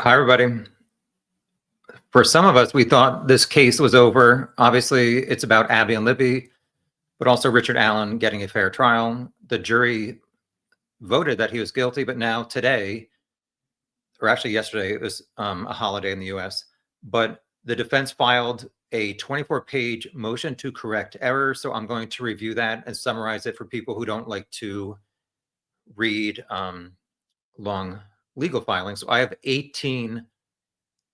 Hi, everybody. For some of us, we thought this case was over. Obviously, it's about Abby and Libby, but also Richard Allen getting a fair trial. The jury voted that he was guilty, but now today, or actually yesterday, it was a holiday in the US, but the defense filed a 24-page motion to correct errors. So I'm going to review that and summarize it for people who don't like to read long legal filings. So I have 18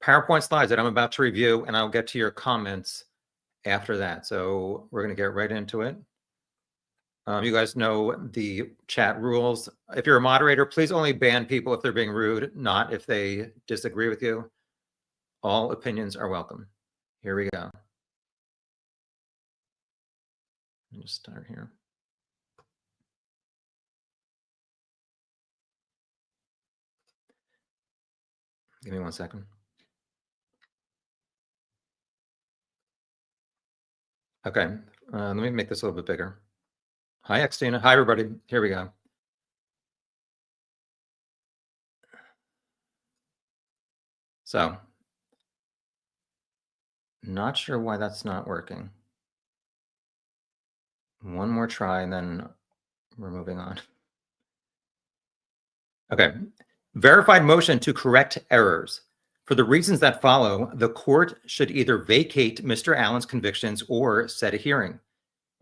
PowerPoint slides that I'm about to review, and I'll get to your comments after that. So we're going to get right into it. You guys know the chat rules. If you're a moderator, please only ban people if they're being rude, not if they disagree with you. All opinions are welcome. Here we go. Let me just start here. Give me 1 second. Okay, let me make this a little bit bigger. Hi, Xtina. Hi, everybody. Here we go. So, not sure why that's not working. One more try, and then we're moving on. Okay. Verified motion to correct errors. For the reasons that follow, the court should either vacate Mr. Allen's convictions or set a hearing.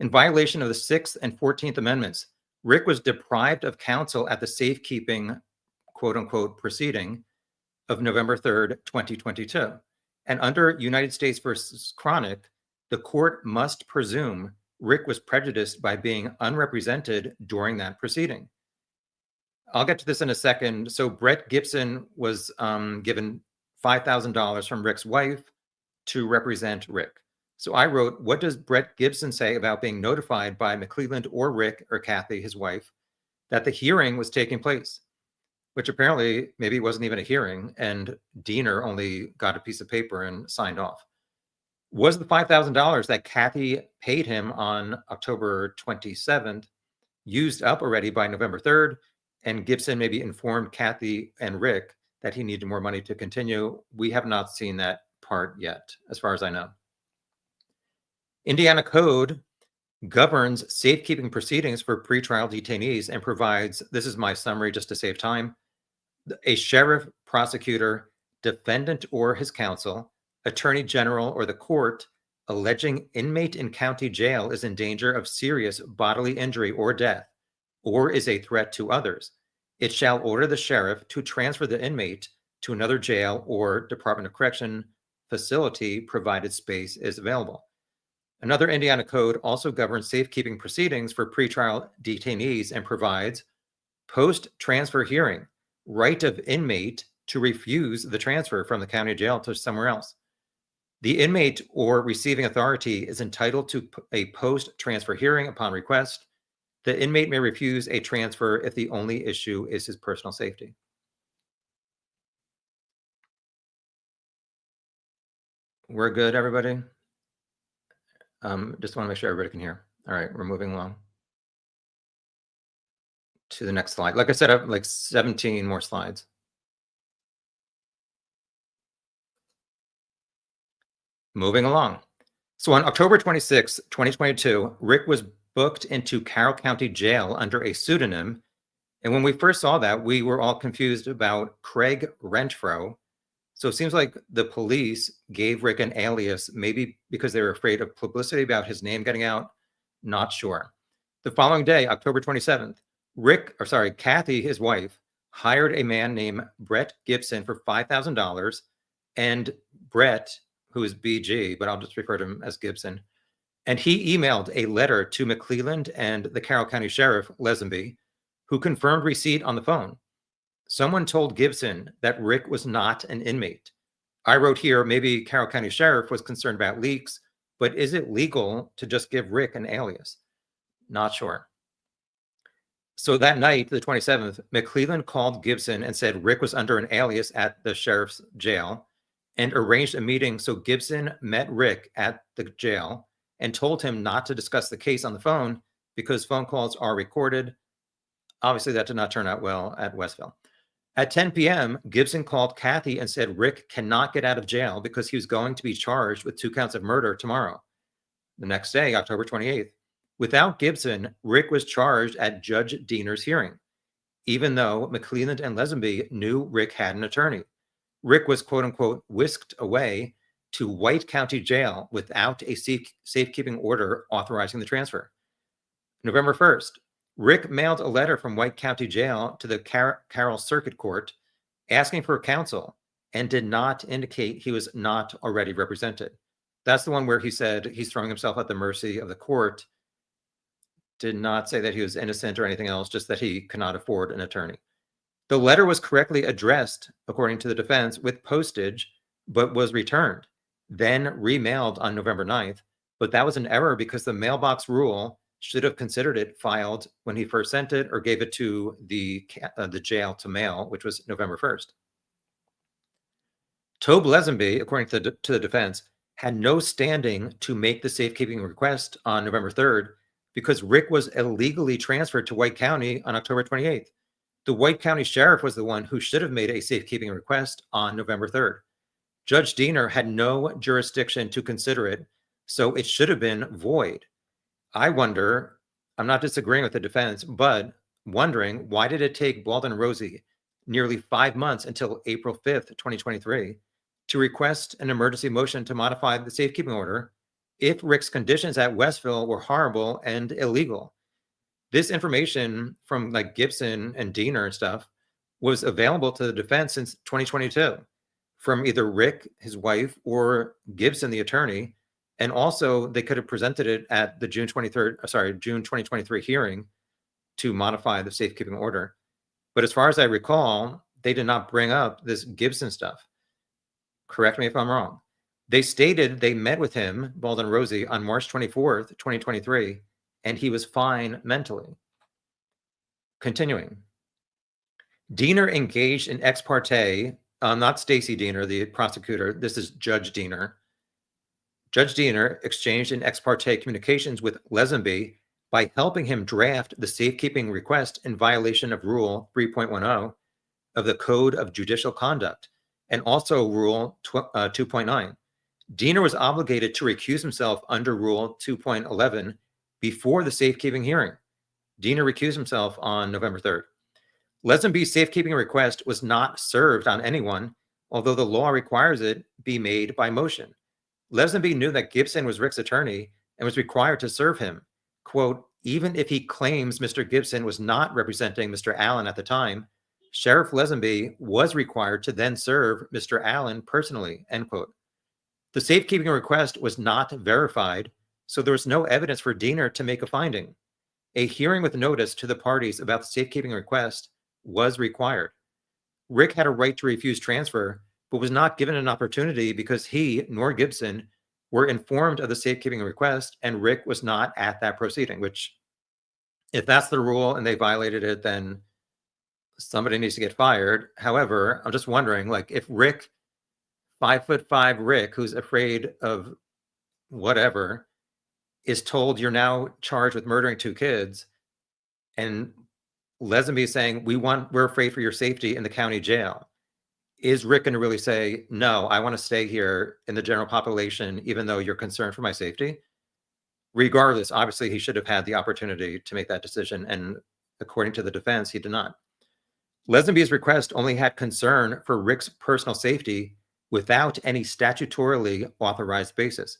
In violation of the 6th and 14th Amendments, Rick was deprived of counsel at the safekeeping, quote unquote, proceeding of November 3rd, 2022. And under United States versus Chronic, the court must presume Rick was prejudiced by being unrepresented during that proceeding. I'll get to this in a second. So Brett Gibson was given $5,000 from Rick's wife to represent Rick. So I wrote, what does Brett Gibson say about being notified by McClelland or Rick or Kathy, his wife, that the hearing was taking place? Which apparently maybe it wasn't even a hearing, and Diener only got a piece of paper and signed off. Was the $5,000 that Kathy paid him on October 27th used up already by November 3rd? And Gibson maybe informed Kathy and Rick that he needed more money to continue. We have not seen that part yet, as far as I know. Indiana Code governs safekeeping proceedings for pretrial detainees and provides, this is my summary just to save time, a sheriff, prosecutor, defendant or his counsel, attorney general, or the court alleging inmate in county jail is in danger of serious bodily injury or death, or is a threat to others, it shall order the sheriff to transfer the inmate to another jail or Department of Correction facility, provided space is available. Another Indiana code also governs safekeeping proceedings for pretrial detainees and provides post-transfer hearing, right of inmate to refuse the transfer from the county jail to somewhere else. The inmate or receiving authority is entitled to a post-transfer hearing upon request. The inmate may refuse a transfer if the only issue is his personal safety. We're good, everybody? Just want to make sure everybody can hear. All right, we're moving along to the next slide. Like I said, I have like 17 more slides. Moving along. So on October 26, 2022, Rick was booked into Carroll County Jail under a pseudonym. And when we first saw that, we were all confused about Craig Renfro. So it seems like the police gave Rick an alias, maybe because they were afraid of publicity about his name getting out. Not sure. The following day, October 27th, Kathy, his wife, hired a man named Brett Gibson for $5,000. And Brett, who is BG, but I'll just refer to him as Gibson, and he emailed a letter to McClelland and the Carroll County Sheriff, Lesenby, who confirmed receipt on the phone. Someone told Gibson that Rick was not an inmate. I wrote here, maybe Carroll County Sheriff was concerned about leaks, but is it legal to just give Rick an alias? Not sure. So that night, the 27th, McClelland called Gibson and said Rick was under an alias at the sheriff's jail and arranged a meeting. So Gibson met Rick at the jail and told him not to discuss the case on the phone because phone calls are recorded. Obviously, that did not turn out well at Westville. At 10 p.m., Gibson called Kathy and said Rick cannot get out of jail because he was going to be charged with 2 counts of murder tomorrow. The next day, October 28th, without Gibson, Rick was charged at Judge Diener's hearing, even though McClelland and Lesenby knew Rick had an attorney. Rick was, quote unquote, whisked away to White County Jail without a safekeeping order authorizing the transfer. November 1st, Rick mailed a letter from White County Jail to the Carroll Circuit Court asking for counsel and did not indicate he was not already represented. That's the one where he said he's throwing himself at the mercy of the court. Did not say that he was innocent or anything else, just that he could not afford an attorney. The letter was correctly addressed, according to the defense, with postage, but was returned, then remailed on November 9th. But that was an error because the mailbox rule should have considered it filed when he first sent it or gave it to the jail to mail, which was November 1st. Tobe Lesenby, according to the defense, had no standing to make the safekeeping request on November 3rd because Rick was illegally transferred to White County on October 28th. The White County Sheriff was the one who should have made a safekeeping request on November 3rd. Judge Diener had no jurisdiction to consider it, so it should have been void. I wonder, I'm not disagreeing with the defense, but wondering why did it take Baldwin Rosie nearly 5 months until April 5th, 2023, to request an emergency motion to modify the safekeeping order if Rick's conditions at Westville were horrible and illegal? This information from like Gibson and Diener and stuff was available to the defense since 2022 from either Rick, his wife, or Gibson, the attorney. And also they could have presented it at the June 2023 hearing to modify the safekeeping order. But as far as I recall, they did not bring up this Gibson stuff. Correct me if I'm wrong. They stated they met with him, Baldwin Rosie, on March 24th, 2023, and he was fine mentally. Continuing. Diener engaged in ex parte, not Stacy Diener, the prosecutor. This is Judge Diener. Judge Diener exchanged in ex parte communications with Lesenby by helping him draft the safekeeping request in violation of Rule 3.10 of the Code of Judicial Conduct and also Rule 2.9. Diener was obligated to recuse himself under Rule 2.11 before the safekeeping hearing. Diener recused himself on November 3rd. Lesenby's safekeeping request was not served on anyone, although the law requires it be made by motion. Lesenby knew that Gibson was Rick's attorney and was required to serve him. Quote, even if he claims Mr. Gibson was not representing Mr. Allen at the time, Sheriff Lesenby was required to then serve Mr. Allen personally, end quote. The safekeeping request was not verified, so there was no evidence for Diener to make a finding. A hearing with notice to the parties about the safekeeping request was required. Rick had a right to refuse transfer, but was not given an opportunity because he nor Gibson were informed of the safekeeping request, and Rick was not at that proceeding, which if that's the rule and they violated it, then somebody needs to get fired. However, I'm just wondering, like, if Rick, 5'5" Rick, who's afraid of whatever, is told you're now charged with murdering 2 kids, and Lesenby is saying we're afraid for your safety in the county jail, is Rick going to really say, no, I want to stay here in the general population, even though you're concerned for my safety? Regardless, obviously, he should have had the opportunity to make that decision. And according to the defense, he did not. Lesenby's request only had concern for Rick's personal safety without any statutorily authorized basis.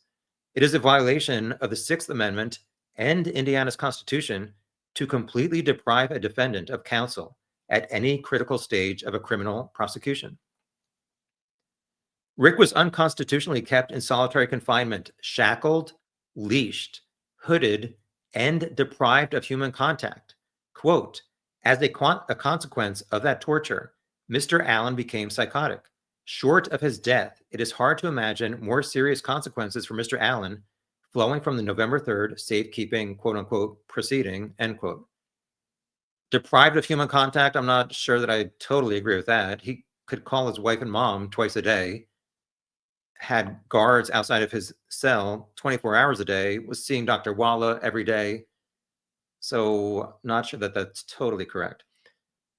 It is a violation of the 6th Amendment and Indiana's Constitution to completely deprive a defendant of counsel at any critical stage of a criminal prosecution. Rick was unconstitutionally kept in solitary confinement, shackled, leashed, hooded, and deprived of human contact. Quote, as a consequence of that torture, Mr. Allen became psychotic. Short of his death, it is hard to imagine more serious consequences for Mr. Allen flowing from the November 3rd safekeeping, quote unquote, proceeding, end quote. Deprived of human contact, I'm not sure that I totally agree with that. He could call his wife and mom twice a day, had guards outside of his cell 24 hours a day, was seeing Dr. Walla every day. So not sure that that's totally correct.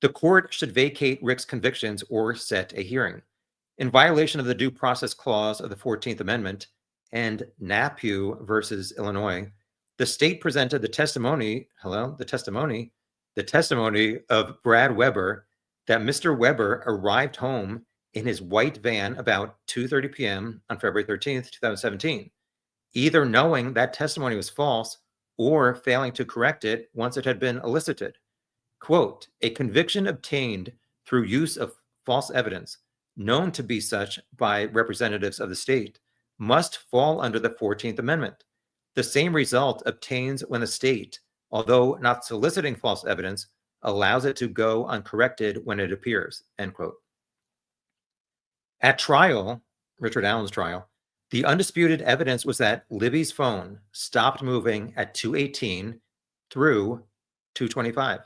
The court should vacate Rick's convictions or set a hearing. In violation of the Due Process Clause of the 14th Amendment and NAPU versus Illinois, the state presented the testimony of Brad Weber that Mr. Weber arrived home in his white van about 2:30 p.m. on February 13th, 2017, either knowing that testimony was false or failing to correct it once it had been elicited. Quote, a conviction obtained through use of false evidence, known to be such by representatives of the state, must fall under the 14th Amendment. The same result obtains when the state, although not soliciting false evidence, allows it to go uncorrected when it appears, end quote. At trial, Richard Allen's trial, the undisputed evidence was that Libby's phone stopped moving at 2:18 through 2:25.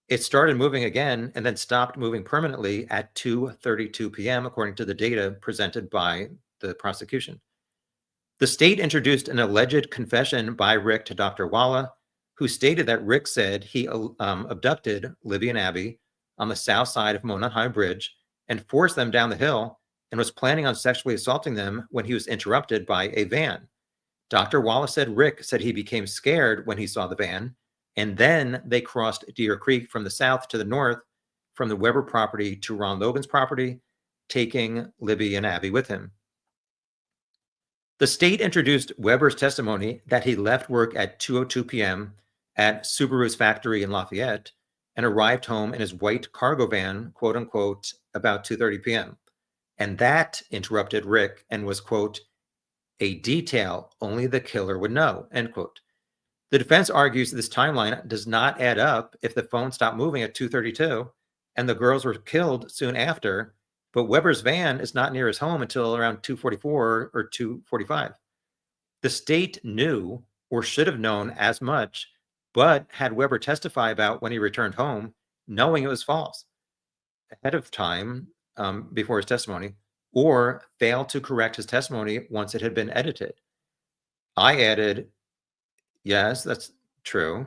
It started moving again and then stopped moving permanently at 2:32 p.m., according to the data presented by the prosecution. The state introduced an alleged confession by Rick to Dr. Walla, who stated that Rick said he abducted Libby and Abby on the south side of Mona High Bridge and forced them down the hill and was planning on sexually assaulting them when he was interrupted by a van. Dr. Walla said Rick said he became scared when he saw the van, and then they crossed Deer Creek from the south to the north, from the Weber property to Ron Logan's property, taking Libby and Abby with him. The state introduced Weber's testimony that he left work at 2:02 p.m. at Subaru's factory in Lafayette and arrived home in his white cargo van, quote unquote, about 2:30 p.m. And that interrupted Rick and was, quote, a detail only the killer would know, end quote. The defense argues this timeline does not add up if the phone stopped moving at 2:32 and the girls were killed soon after, but Weber's van is not near his home until around 2:44 or 2:45. The state knew or should have known as much, but had Weber testify about when he returned home, knowing it was false ahead of time before his testimony, or failed to correct his testimony once it had been edited. I added, yes, that's true.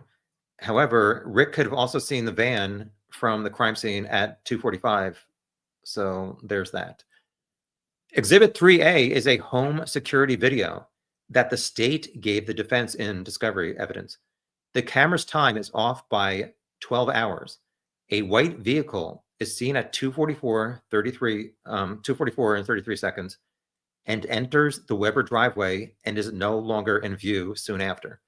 However, Rick could have also seen the van from the crime scene at 2:45. So there's that. Exhibit 3A is a home security video that the state gave the defense in discovery evidence. The camera's time is off by 12 hours. A white vehicle is seen at 2:44 and 33 seconds and enters the Weber driveway and is no longer in view soon after.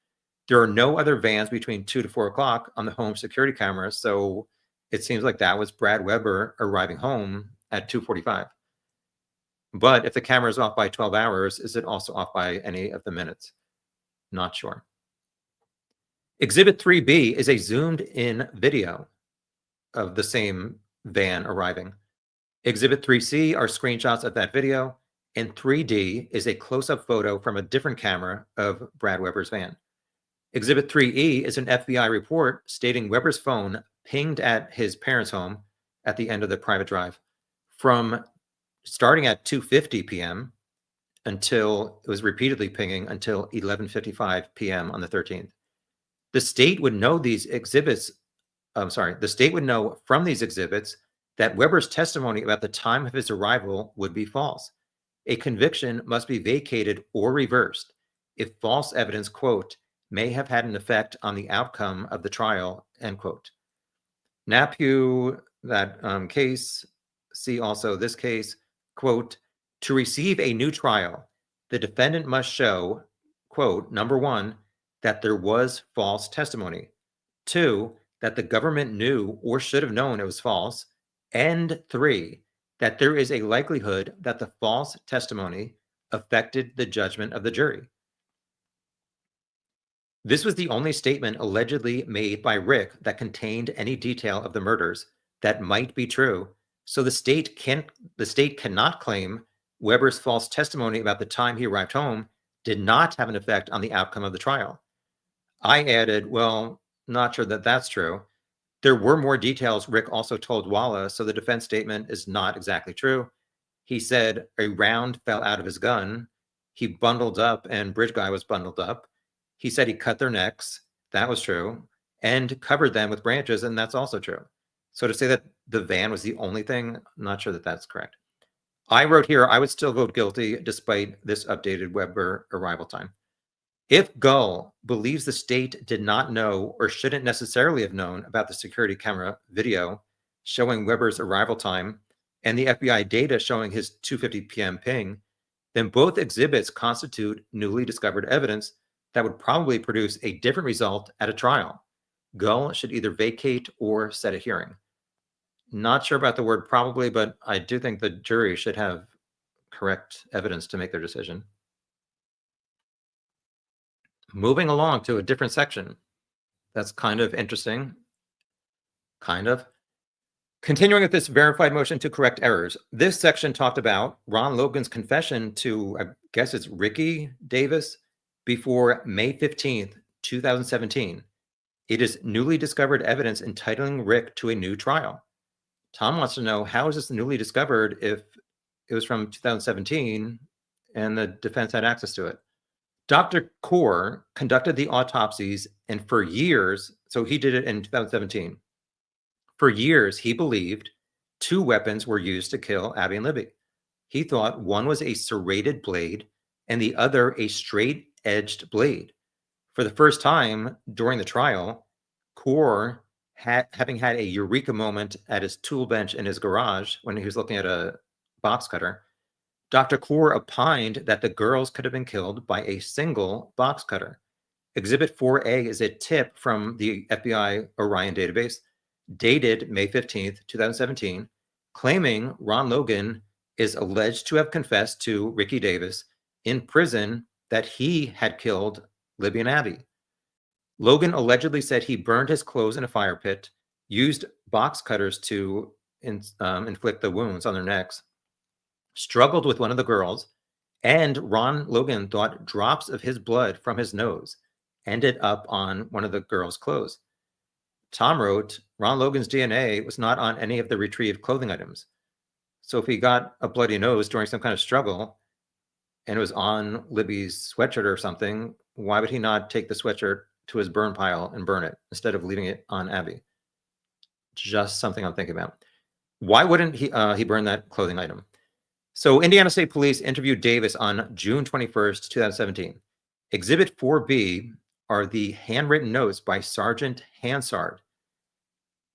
There are no other vans between 2 to 4 o'clock on the home security camera, so it seems like that was Brad Weber arriving home at 2:45. But if the camera is off by 12 hours, is it also off by any of the minutes? Not sure. Exhibit 3B is a zoomed-in video of the same van arriving. Exhibit 3C are screenshots of that video, and 3D is a close-up photo from a different camera of Brad Weber's van. Exhibit 3E is an FBI report stating Weber's phone pinged at his parents' home at the end of the private drive from starting at 2:50 p.m. until it was repeatedly pinging until 11:55 p.m. on the 13th. The state would know the state would know from these exhibits that Weber's testimony about the time of his arrival would be false. A conviction must be vacated or reversed if false evidence, quote, may have had an effect on the outcome of the trial, end quote. NAPU, that case, see also this case, quote, to receive a new trial, the defendant must show, quote, number one, that there was false testimony. Two, that the government knew or should have known it was false. And three, that there is a likelihood that the false testimony affected the judgment of the jury. This was the only statement allegedly made by Rick that contained any detail of the murders that might be true. So the state cannot claim Weber's false testimony about the time he arrived home did not have an effect on the outcome of the trial. I added, well, not sure that that's true. There were more details Rick also told Walla, so the defense statement is not exactly true. He said a round fell out of his gun. He bundled up and Bridge Guy was bundled up. He said he cut their necks. That was true. And covered them with branches, and that's also true. So to say that the van was the only thing, I'm not sure that that's correct. I wrote here, I would still vote guilty despite this updated Weber arrival time. If Gull believes the state did not know or shouldn't necessarily have known about the security camera video showing Weber's arrival time and the FBI data showing his 2:50 p.m. ping, then both exhibits constitute newly discovered evidence that would probably produce a different result at a trial. Gull should either vacate or set a hearing. Not sure about the word probably, but I do think the jury should have correct evidence to make their decision. Moving along to a different section. That's kind of interesting. Kind of. Continuing with this verified motion to correct errors. This section talked about Ron Logan's confession to, I guess it's Ricky Davis, before May 15th, 2017. It is newly discovered evidence entitling Rick to a new trial. Tom wants to know, how is this newly discovered if it was from 2017 and the defense had access to it? Dr. Kaur conducted the autopsies, and for years, so he did it in 2017. For years, he believed 2 weapons were used to kill Abby and Libby. He thought one was a serrated blade and the other a straight-edged blade. For the first time during the trial, Kaur, having had a eureka moment at his tool bench in his garage when he was looking at a box cutter, Dr. Kaur opined that the girls could have been killed by a single box cutter. Exhibit 4A is a tip from the FBI Orion database dated May 15th, 2017, claiming Ron Logan is alleged to have confessed to Ricky Davis in prison that he had killed Libby and Abby. Logan allegedly said he burned his clothes in a fire pit, used box cutters to inflict the wounds on their necks, struggled with one of the girls, and Ron Logan thought drops of his blood from his nose ended up on one of the girls' clothes. Tom wrote, Ron Logan's DNA was not on any of the retrieved clothing items. So if he got a bloody nose during some kind of struggle and it was on Libby's sweatshirt or something, why would he not take the sweatshirt to his burn pile and burn it instead of leaving it on Abby? Just something I'm thinking about. Why wouldn't he burn that clothing item? So Indiana State Police interviewed Davis on June 21st, 2017. Exhibit 4B are the handwritten notes by Sergeant Hansard.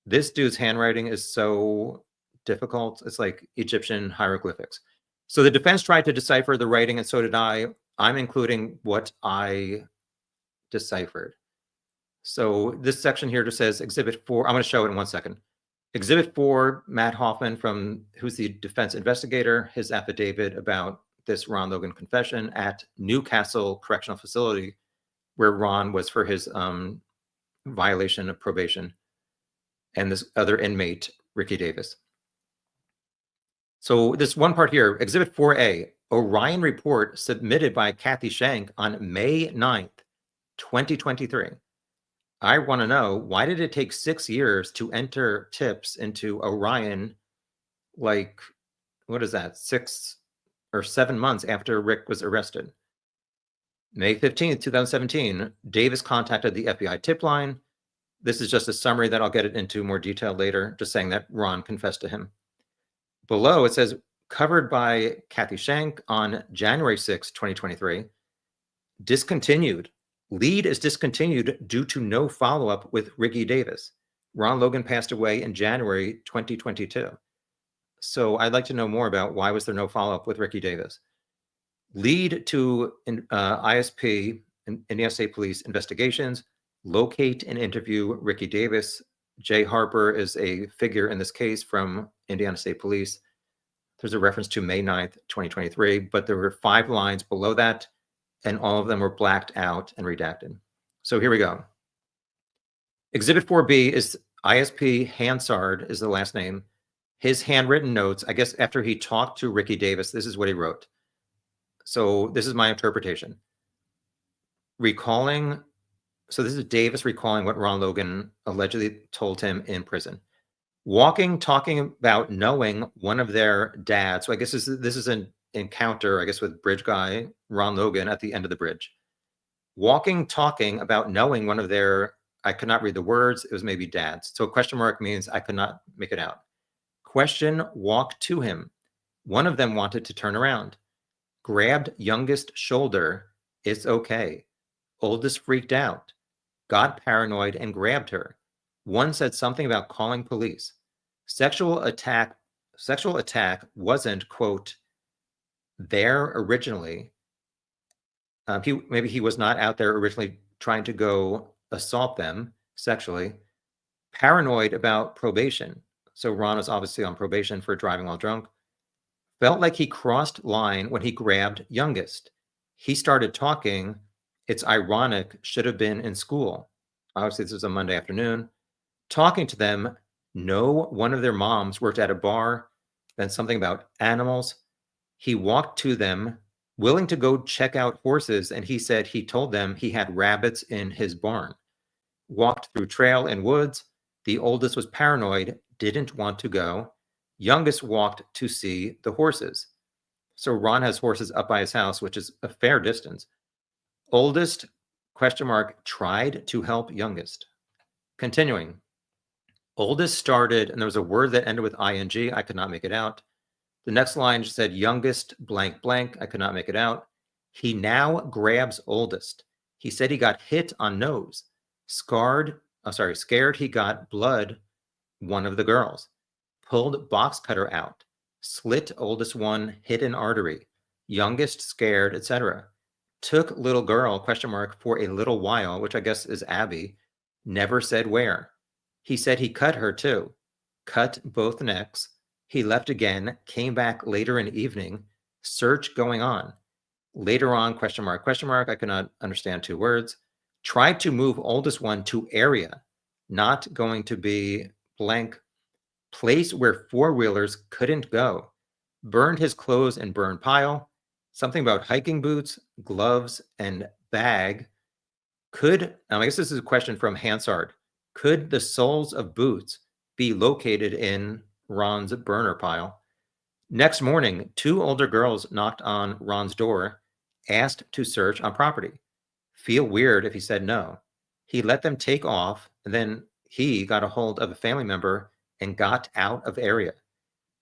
This dude's handwriting is so difficult. It's like Egyptian hieroglyphics. So the defense tried to decipher the writing, and so did I. I'm including what I deciphered. So this section here just says Exhibit 4. I'm going to show it in 1 second. Exhibit 4, Matt Hoffman, who's the defense investigator, his affidavit about this Ron Logan confession at Newcastle Correctional Facility, where Ron was for his violation of probation, and this other inmate, Ricky Davis. So this one part here, Exhibit 4A, Orion report submitted by Kathy Shank on May 9th, 2023. I want to know, why did it take 6 years to enter tips into Orion? Like, what is that, 6 or 7 months after Rick was arrested? May 15th, 2017, Davis contacted the FBI tip line. This is just a summary that I'll get it into more detail later, just saying that Ron confessed to him. Below, it says, covered by Kathy Shank on January 6, 2023, discontinued. Lead is discontinued due to no follow-up with Ricky Davis. Ron Logan passed away in January 2022. So I'd like to know more about why was there no follow-up with Ricky Davis. Lead to ISP, Indiana State Police investigations, locate and interview Ricky Davis. Jay Harper is a figure in this case from Indiana State Police. There's a reference to May 9th, 2023, but there were 5 lines below that, and all of them were blacked out and redacted. So here we go. Exhibit 4B is ISP Hansard is the last name. His handwritten notes, I guess after he talked to Ricky Davis, this is what he wrote. So this is my interpretation. Recalling, so this is Davis recalling what Ron Logan allegedly told him in prison. Talking about knowing one of their dads. So I guess this is an encounter, I guess, with bridge guy Ron Logan at the end of the bridge. Talking about knowing one of their I could not read the words. It was maybe dad's. So question mark means I could not make it out. Question, walked to him. One of them wanted to turn around. Grabbed youngest shoulder. It's okay. Oldest freaked out. Got paranoid and grabbed her. One said something about calling police. Sexual attack wasn't, quote, there originally. Maybe he was not out there originally trying to go assault them sexually. Paranoid about probation. So Ron was obviously on probation for driving while drunk. Felt like he crossed line when he grabbed youngest. He started talking. It's ironic, should have been in school. Obviously, this was a Monday afternoon. Talking to them, no one of their moms worked at a bar. Then something about animals. He walked to them, willing to go check out horses, and he said he told them he had rabbits in his barn. Walked through trail and woods. The oldest was paranoid, didn't want to go. Youngest walked to see the horses. So Ron has horses up by his house, which is a fair distance. Oldest, question mark, tried to help youngest. Continuing. Oldest started, and there was a word that ended with ing. I could not make it out. The next line said youngest blank blank. I could not make it out. He now grabs oldest. He said he got hit on nose. Scared he got blood, one of the girls. Pulled box cutter out. Slit oldest one, hit an artery. Youngest scared, etc. Took little girl, question mark, for a little while, which I guess is Abby. Never said where. He said he cut her too. Cut both necks. He left again, came back later in the evening. Search going on. Later on, question mark, I could not understand two words. Tried to move oldest one to area. Not going to be blank. Place where four-wheelers couldn't go. Burned his clothes in burn pile. Something about hiking boots, gloves, and bag. I guess this is a question from Hansard. Could the soles of boots be located in Ron's burner pile? Next morning, two older girls knocked on Ron's door, asked to search on property. Feel weird if he said no. He let them take off, and then he got a hold of a family member and got out of area.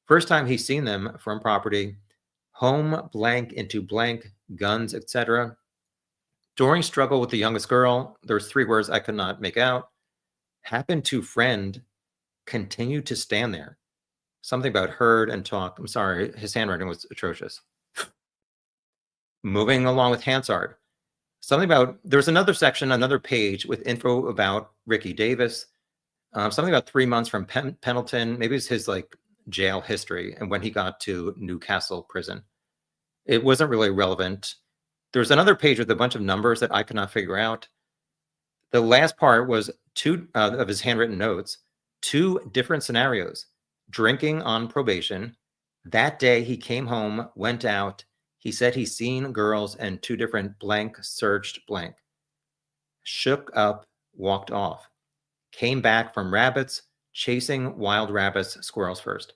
First time he's seen them from property, home blank into blank, guns, etc. During struggle with the youngest girl, there's three words I could not make out. Happened to friend, continued to stand there. Something about heard and talk. I'm sorry, his handwriting was atrocious. Moving along with Hansard. Something about, there's another section, another page with info about Ricky Davis. Something about 3 months from Pendleton. Maybe it's his like jail history and when he got to Newcastle prison. It wasn't really relevant. There's another page with a bunch of numbers that I could not figure out. The last part was two of his handwritten notes, two different scenarios. Drinking on probation. That day he came home, went out. He said he's seen girls and two different blank searched blank. Shook up, walked off. Came back from rabbits, chasing wild rabbits, squirrels first.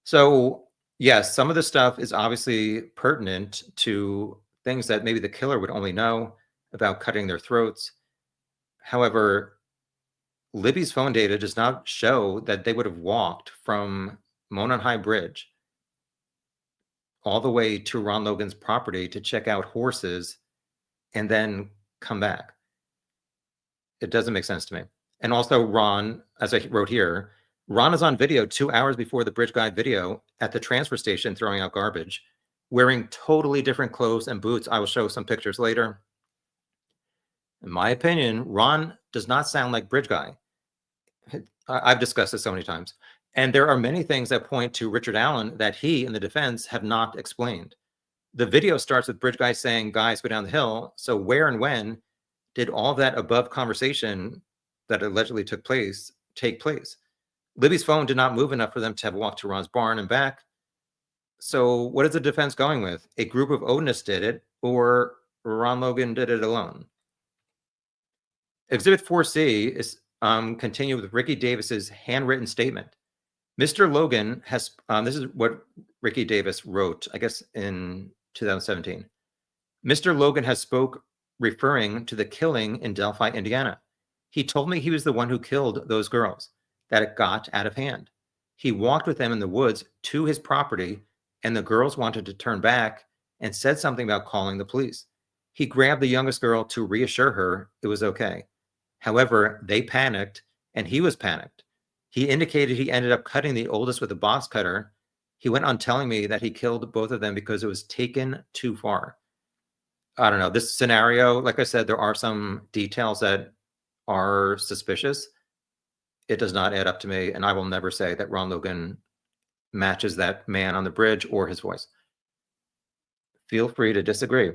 So yes, some of the stuff is obviously pertinent to things that maybe the killer would only know about cutting their throats. However, Libby's phone data does not show that they would have walked from Monon High Bridge all the way to Ron Logan's property to check out horses and then come back. It doesn't make sense to me. And also Ron, as I wrote here, Ron is on video 2 hours before the Bridge Guy video at the transfer station throwing out garbage, wearing totally different clothes and boots. I will show some pictures later. In my opinion, Ron does not sound like Bridge Guy. I've discussed this so many times. And there are many things that point to Richard Allen that he and the defense have not explained. The video starts with Bridge Guy saying, guys, go down the hill. So where and when did all that above conversation that allegedly take place? Libby's phone did not move enough for them to have walked to Ron's barn and back. So what is the defense going with? A group of Odinists did it, or Ron Logan did it alone? Exhibit 4C is continue with Ricky Davis's handwritten statement. Mr. Logan has, this is what Ricky Davis wrote, I guess in 2017. Mr. Logan has spoke referring to the killing in Delphi, Indiana. He told me he was the one who killed those girls, that it got out of hand. He walked with them in the woods to his property, and the girls wanted to turn back and said something about calling the police. He grabbed the youngest girl to reassure her it was okay. However, they panicked, and he was panicked. He indicated he ended up cutting the oldest with a box cutter. He went on telling me that he killed both of them because it was taken too far. I don't know. This scenario, like I said, there are some details that are suspicious. It does not add up to me, and I will never say that Ron Logan matches that man on the bridge or his voice. Feel free to disagree.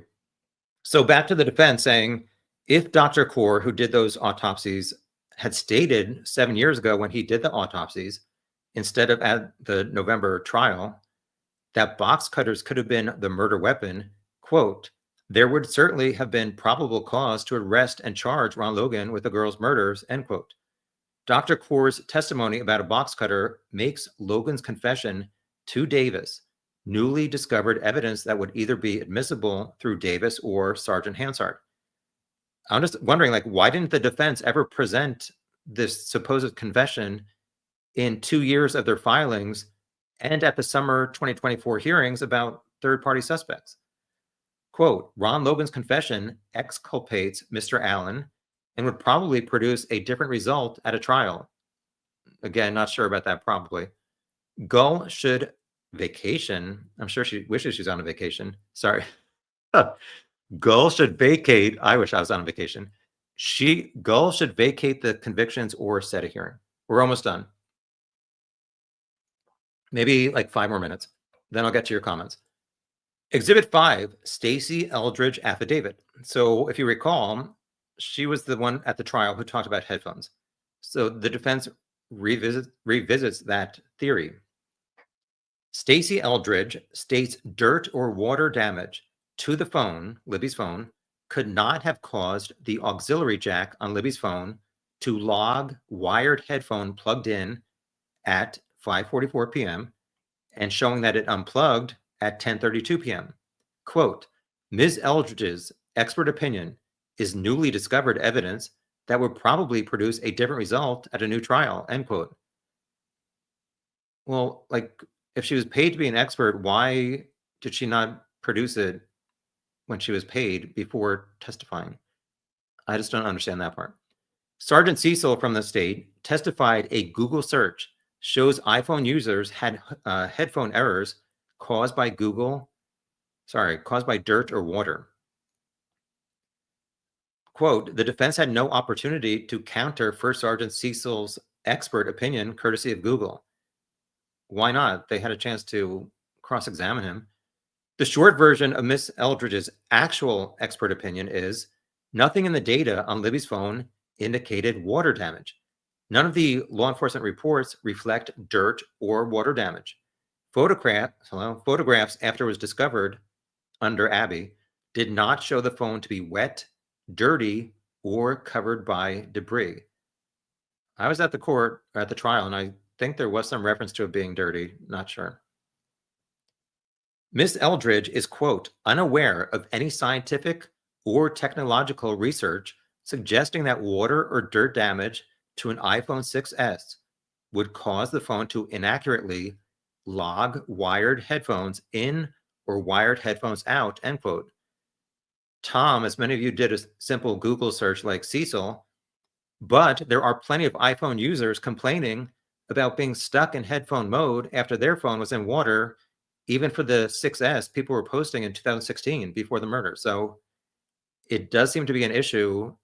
So back to the defense saying, if Dr. Kaur, who did those autopsies, had stated 7 years ago when he did the autopsies, instead of at the November trial, that box cutters could have been the murder weapon, quote, there would certainly have been probable cause to arrest and charge Ron Logan with the girls' murders, end quote. Dr. Kaur's testimony about a box cutter makes Logan's confession to Davis newly discovered evidence that would either be admissible through Davis or Sergeant Hansard. I'm just wondering, like, why didn't the defense ever present this supposed confession in 2 years of their filings and at the summer 2024 hearings about third-party suspects? Quote, Ron Logan's confession exculpates Mr. Allen and would probably produce a different result at a trial. Again, not sure about that, probably. Gull should vacation. I'm sure she wishes she's on a vacation. Sorry. Gull should vacate. I wish I was on vacation. Gull should vacate the convictions or set a hearing. We're almost done. Maybe like 5 more minutes. Then I'll get to your comments. Exhibit 5, Stacey Eldridge affidavit. So if you recall, she was the one at the trial who talked about headphones. So the defense revisits that theory. Stacey Eldridge states dirt or water damage to the phone, Libby's phone, could not have caused the auxiliary jack on Libby's phone to log wired headphone plugged in at 5:44 p.m. and showing that it unplugged at 10:32 p.m. Quote, Ms. Eldridge's expert opinion is newly discovered evidence that would probably produce a different result at a new trial, end quote. Well, like, if she was paid to be an expert, why did she not produce it when she was paid before testifying? I just don't understand that part. Sergeant Cecil from the state testified a Google search shows iPhone users had headphone errors caused by dirt or water. Quote, the defense had no opportunity to counter First Sergeant Cecil's expert opinion courtesy of Google. Why not? They had a chance to cross-examine him. The short version of Miss Eldridge's actual expert opinion is nothing in the data on Libby's phone indicated water damage. None of the law enforcement reports reflect dirt or water damage. Photographs after it was discovered under Abby did not show the phone to be wet, dirty, or covered by debris. I was at the trial, and I think there was some reference to it being dirty. Not sure. Miss Eldridge is, quote, unaware of any scientific or technological research suggesting that water or dirt damage to an iPhone 6S would cause the phone to inaccurately log wired headphones in or wired headphones out, end quote. Tom, as many of you did a simple Google search like Cecil, but there are plenty of iPhone users complaining about being stuck in headphone mode after their phone was in water. Even for the 6S, people were posting in 2016 before the murder. So it does seem to be an issue.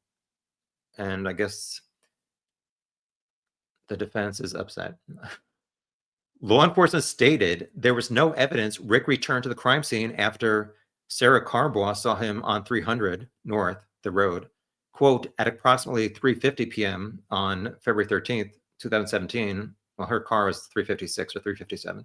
And I guess the defense is upset. Law enforcement stated there was no evidence Rick returned to the crime scene after Sarah Carbois saw him on 300 North, the road, quote, at approximately 3:50 p.m. on February 13th, 2017. Well, her car was 3:56 or 3:57.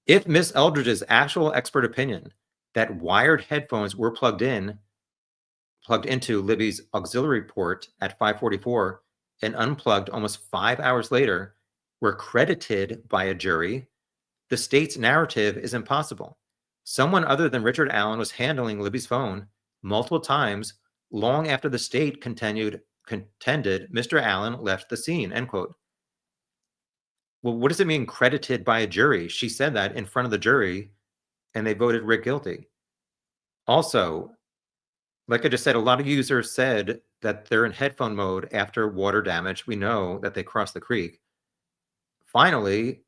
If Miss Eldridge's actual expert opinion that wired headphones were plugged into Libby's auxiliary port at 5:44 and unplugged almost 5 hours later were credited by a jury, the state's narrative is impossible. Someone other than Richard Allen was handling Libby's phone multiple times long after the state contended contended Mr. Allen left the scene, end quote. Well, what does it mean credited by a jury? She said that in front of the jury and they voted Rick guilty. Also, like I just said, a lot of users said that they're in headphone mode after water damage. We know that they crossed the creek. Finally,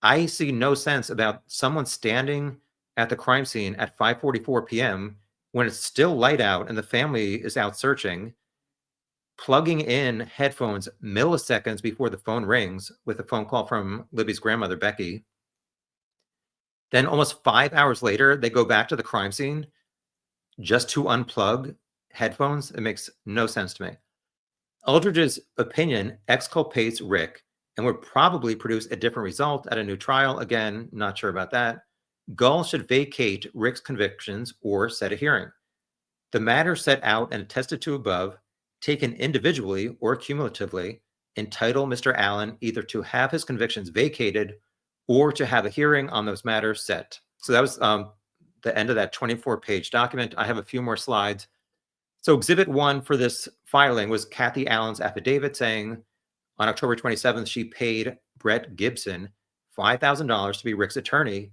I see no sense about someone standing at the crime scene at 5:44 p.m. when it's still light out and the family is out searching, plugging in headphones milliseconds before the phone rings with a phone call from Libby's grandmother, Becky. Then almost 5 hours later, they go back to the crime scene just to unplug headphones. It makes no sense to me. Aldridge's opinion exculpates Rick and would probably produce a different result at a new trial. Again, not sure about that. Gull should vacate Rick's convictions or set a hearing. The matter set out and attested to above, taken individually or cumulatively, entitle Mr. Allen either to have his convictions vacated or to have a hearing on those matters set. So that was the end of that 24-page document. I have a few more slides. So Exhibit 1 for this filing was Kathy Allen's affidavit saying on October 27th, she paid Brett Gibson $5,000 to be Rick's attorney.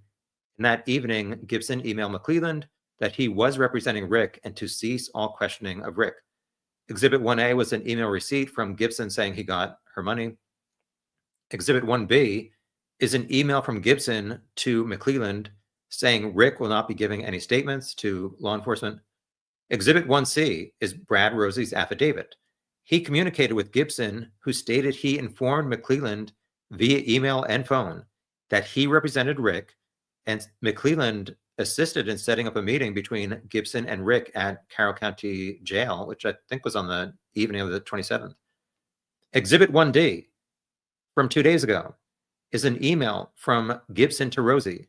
And that evening, Gibson emailed McClelland that he was representing Rick and to cease all questioning of Rick. Exhibit 1A was an email receipt from Gibson saying he got her money. Exhibit 1B is an email from Gibson to McClelland saying Rick will not be giving any statements to law enforcement. Exhibit 1C is Brad Rosie's affidavit. He communicated with Gibson, who stated he informed McClelland via email and phone that he represented Rick, and McClelland assisted in setting up a meeting between Gibson and Rick at Carroll County Jail, which I think was on the evening of the 27th. Exhibit 1D from 2 days ago is an email from Gibson to Rosie.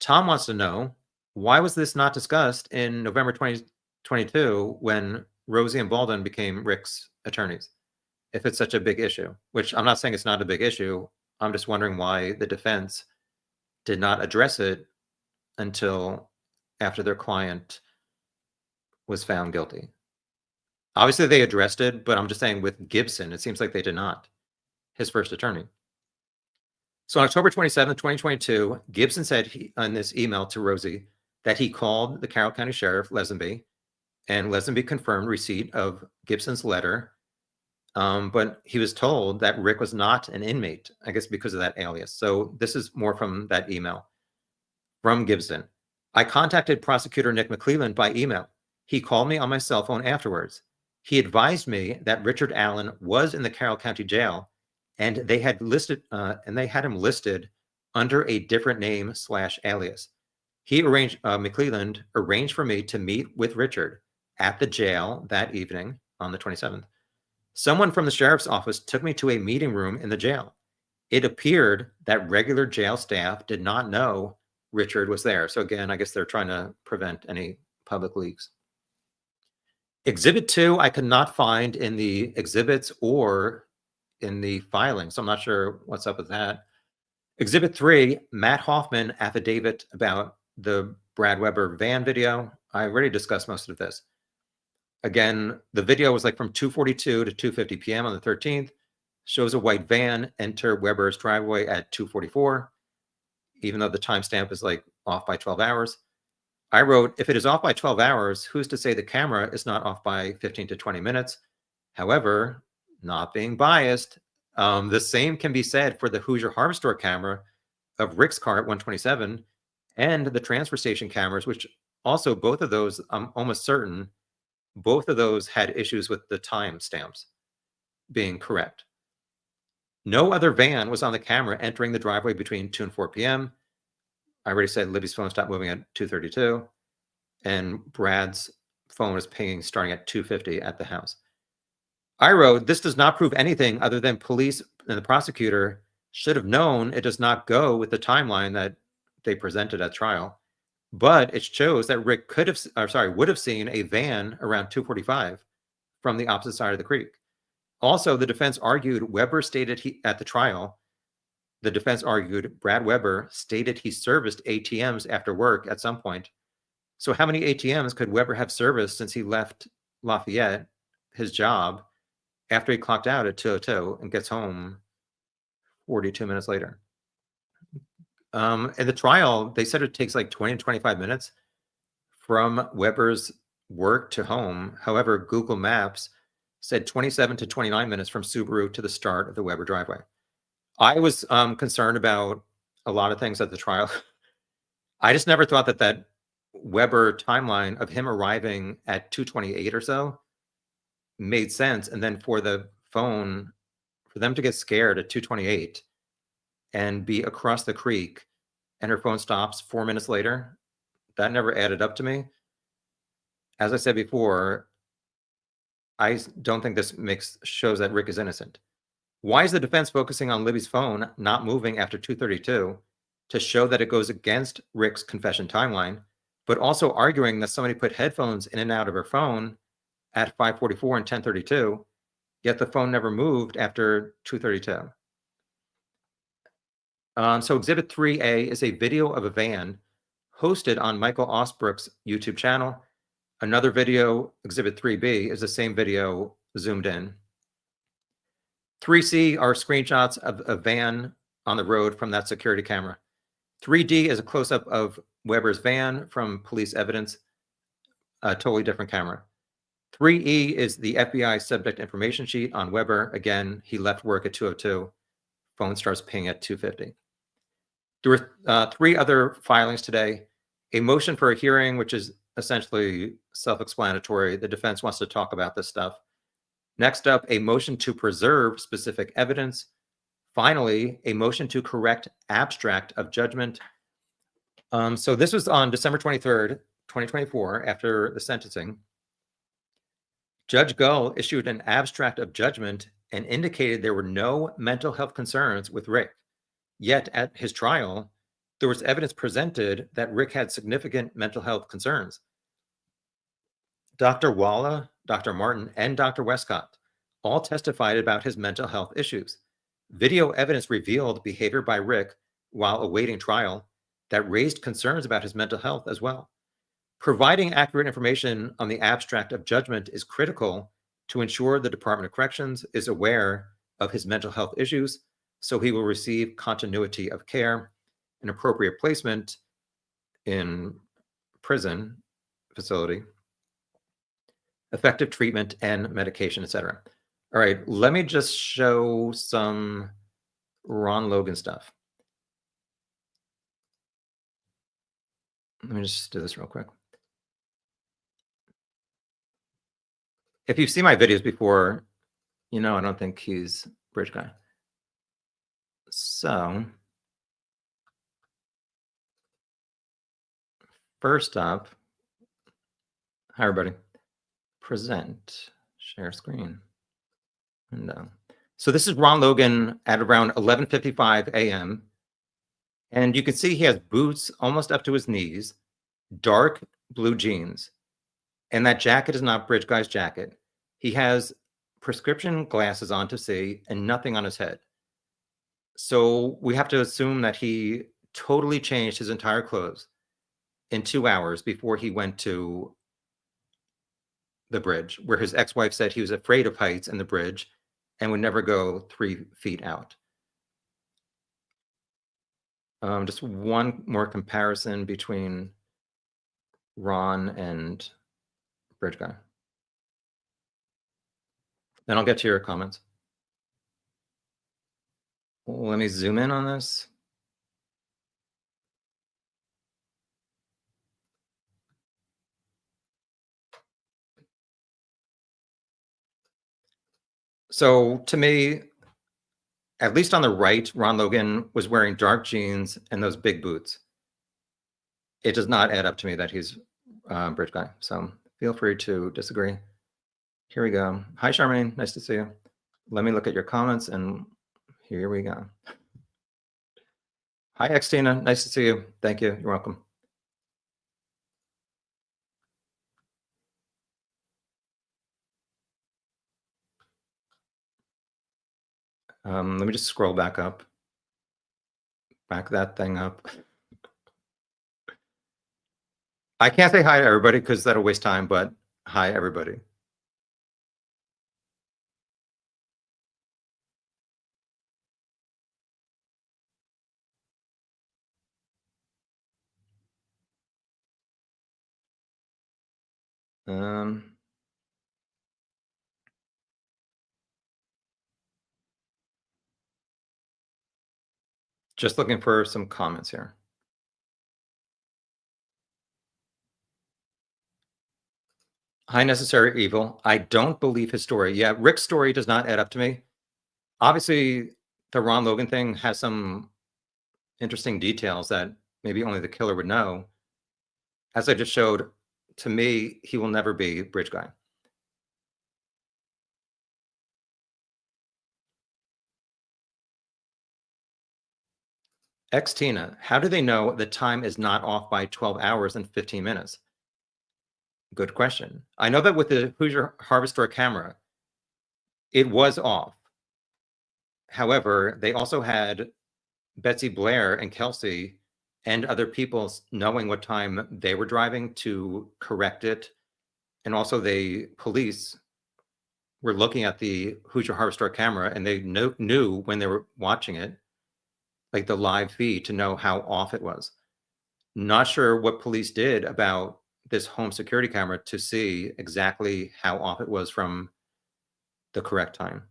Tom wants to know, why was this not discussed in November 2022 when Rosie and Baldwin became Rick's attorneys? If it's such a big issue, which I'm not saying it's not a big issue, I'm just wondering why the defense did not address it until after their client was found guilty. Obviously, they addressed it, but I'm just saying with Gibson, it seems like they did not, his first attorney. So on October 27, 2022, Gibson said in this email to Rosie that he called the Carroll County Sheriff, Lesenby, and Lesenby confirmed receipt of Gibson's letter, but he was told that Rick was not an inmate, I guess because of that alias. So this is more from that email from Gibson. I contacted prosecutor Nick McClelland by email. He called me on my cell phone afterwards. He advised me that Richard Allen was in the Carroll County Jail, and they had him listed under a different name / alias. He arranged, McClelland arranged for me to meet with Richard at the jail that evening on the 27th. Someone from the sheriff's office took me to a meeting room in the jail. It appeared that regular jail staff did not know Richard was there. So again, I guess they're trying to prevent any public leaks. Exhibit 2, I could not find in the exhibits or in the filing, so I'm not sure what's up with that. Exhibit 3, Matt Hoffman affidavit about the Brad Weber van video. I already discussed most of this. Again, the video was like from 2:42 to 2:50 p.m. on the 13th. Shows a white van enter Weber's driveway at 2:44, even though the timestamp is like off by 12 hours. I wrote, if it is off by 12 hours, who's to say the camera is not off by 15 to 20 minutes? However, not being biased, the same can be said for the Hoosier Harbor Store camera of Rick's car at 127 and the transfer station cameras, which also both of those, I'm almost certain, both of those had issues with the timestamps being correct. No other van was on the camera entering the driveway between 2 and 4 p.m. I already said Libby's phone stopped moving at 2:32, and Brad's phone was pinging starting at 2:50 at the house. I wrote, this does not prove anything other than police and the prosecutor should have known it does not go with the timeline that they presented at trial, but it shows that Rick would have seen a van around 2:45 from the opposite side of the creek. Also, the defense argued Weber stated at the trial, the defense argued Brad Weber stated he serviced ATMs after work at some point. So how many ATMs could Weber have serviced since he left Lafayette, his job, after he clocked out at 2:02 and gets home 42 minutes later. In the trial, they said it takes like 20 to 25 minutes from Weber's work to home. However, Google Maps said 27 to 29 minutes from Subaru to the start of the Weber driveway. I was concerned about a lot of things at the trial. I just never thought that Weber timeline of him arriving at 2:28 or so made sense. And then for the phone, for them to get scared at 2:28 and be across the creek and her phone stops 4 minutes later, that never added up to me. As I said before, I don't think this shows that Rick is innocent. Why is the defense focusing on Libby's phone not moving after 2:32 to show that it goes against Rick's confession timeline, but also arguing that somebody put headphones in and out of her phone at 5:44 and 10:32, yet the phone never moved after 2:32? So Exhibit 3A is a video of a van hosted on Michael Osbrook's YouTube channel. Another video, Exhibit 3B, is the same video zoomed in. 3C are screenshots of a van on the road from that security camera. 3D is a close-up of Weber's van from police evidence, a totally different camera. 3E is the FBI subject information sheet on Weber. Again, he left work at 2:02. Phone starts pinging at 2:50. There were 3 other filings today. A motion for a hearing, which is essentially self-explanatory. The defense wants to talk about this stuff. Next up, a motion to preserve specific evidence. Finally, a motion to correct abstract of judgment. So this was on December 23rd, 2024, after the sentencing. Judge Gull issued an abstract of judgment and indicated there were no mental health concerns with Rick. Yet at his trial, there was evidence presented that Rick had significant mental health concerns. Dr. Walla, Dr. Martin, and Dr. Westcott all testified about his mental health issues. Video evidence revealed behavior by Rick while awaiting trial that raised concerns about his mental health as well. Providing accurate information on the abstract of judgment is critical to ensure the Department of Corrections is aware of his mental health issues, so he will receive continuity of care and appropriate placement in prison facility, effective treatment and medication, etc. All right, let me just show some Ron Logan stuff. Let me just do this real quick. If you've seen my videos before, you know I don't think he's a bridge guy. So first up, hi everybody, present, share screen, window. So this is Ron Logan at around 11:55 a.m. And you can see he has boots almost up to his knees, dark blue jeans. And that jacket is not Bridge Guy's jacket. He has prescription glasses on to see and nothing on his head. So we have to assume that he totally changed his entire clothes in 2 hours before he went to the bridge, where his ex-wife said he was afraid of heights in the bridge and would never go 3 feet out. Just one more comparison between Ron and Bridge Guy. Then I'll get to your comments. Let me zoom in on this. So to me, at least on the right, Ron Logan was wearing dark jeans and those big boots. It does not add up to me that he's Bridge Guy. So feel free to disagree. Here we go. Hi, Charmaine. Nice to see you. Let me look at your comments, and here we go. Hi, Xtina. Nice to see you. Thank you. You're welcome. Let me just scroll back up. Back that thing up. I can't say hi to everybody because that'll waste time, but hi, everybody. Um, just looking for some comments here. High necessary evil. I don't believe his story. Yeah, Rick's story does not add up to me. Obviously, the Ron Logan thing has some interesting details that maybe only the killer would know. As I just showed, to me, he will never be Bridge Guy. Ex Tina, how do they know the time is not off by 12 hours and 15 minutes? Good question. I know that with the Hoosier Harvester camera, it was off. However, they also had Betsy Blair and Kelsey and other people knowing what time they were driving to correct it. And also, the police were looking at the Hoosier Harvester camera and they knew when they were watching it, like the live feed, to know how off it was. Not sure what police did about this home security camera to see exactly how off it was from the correct time.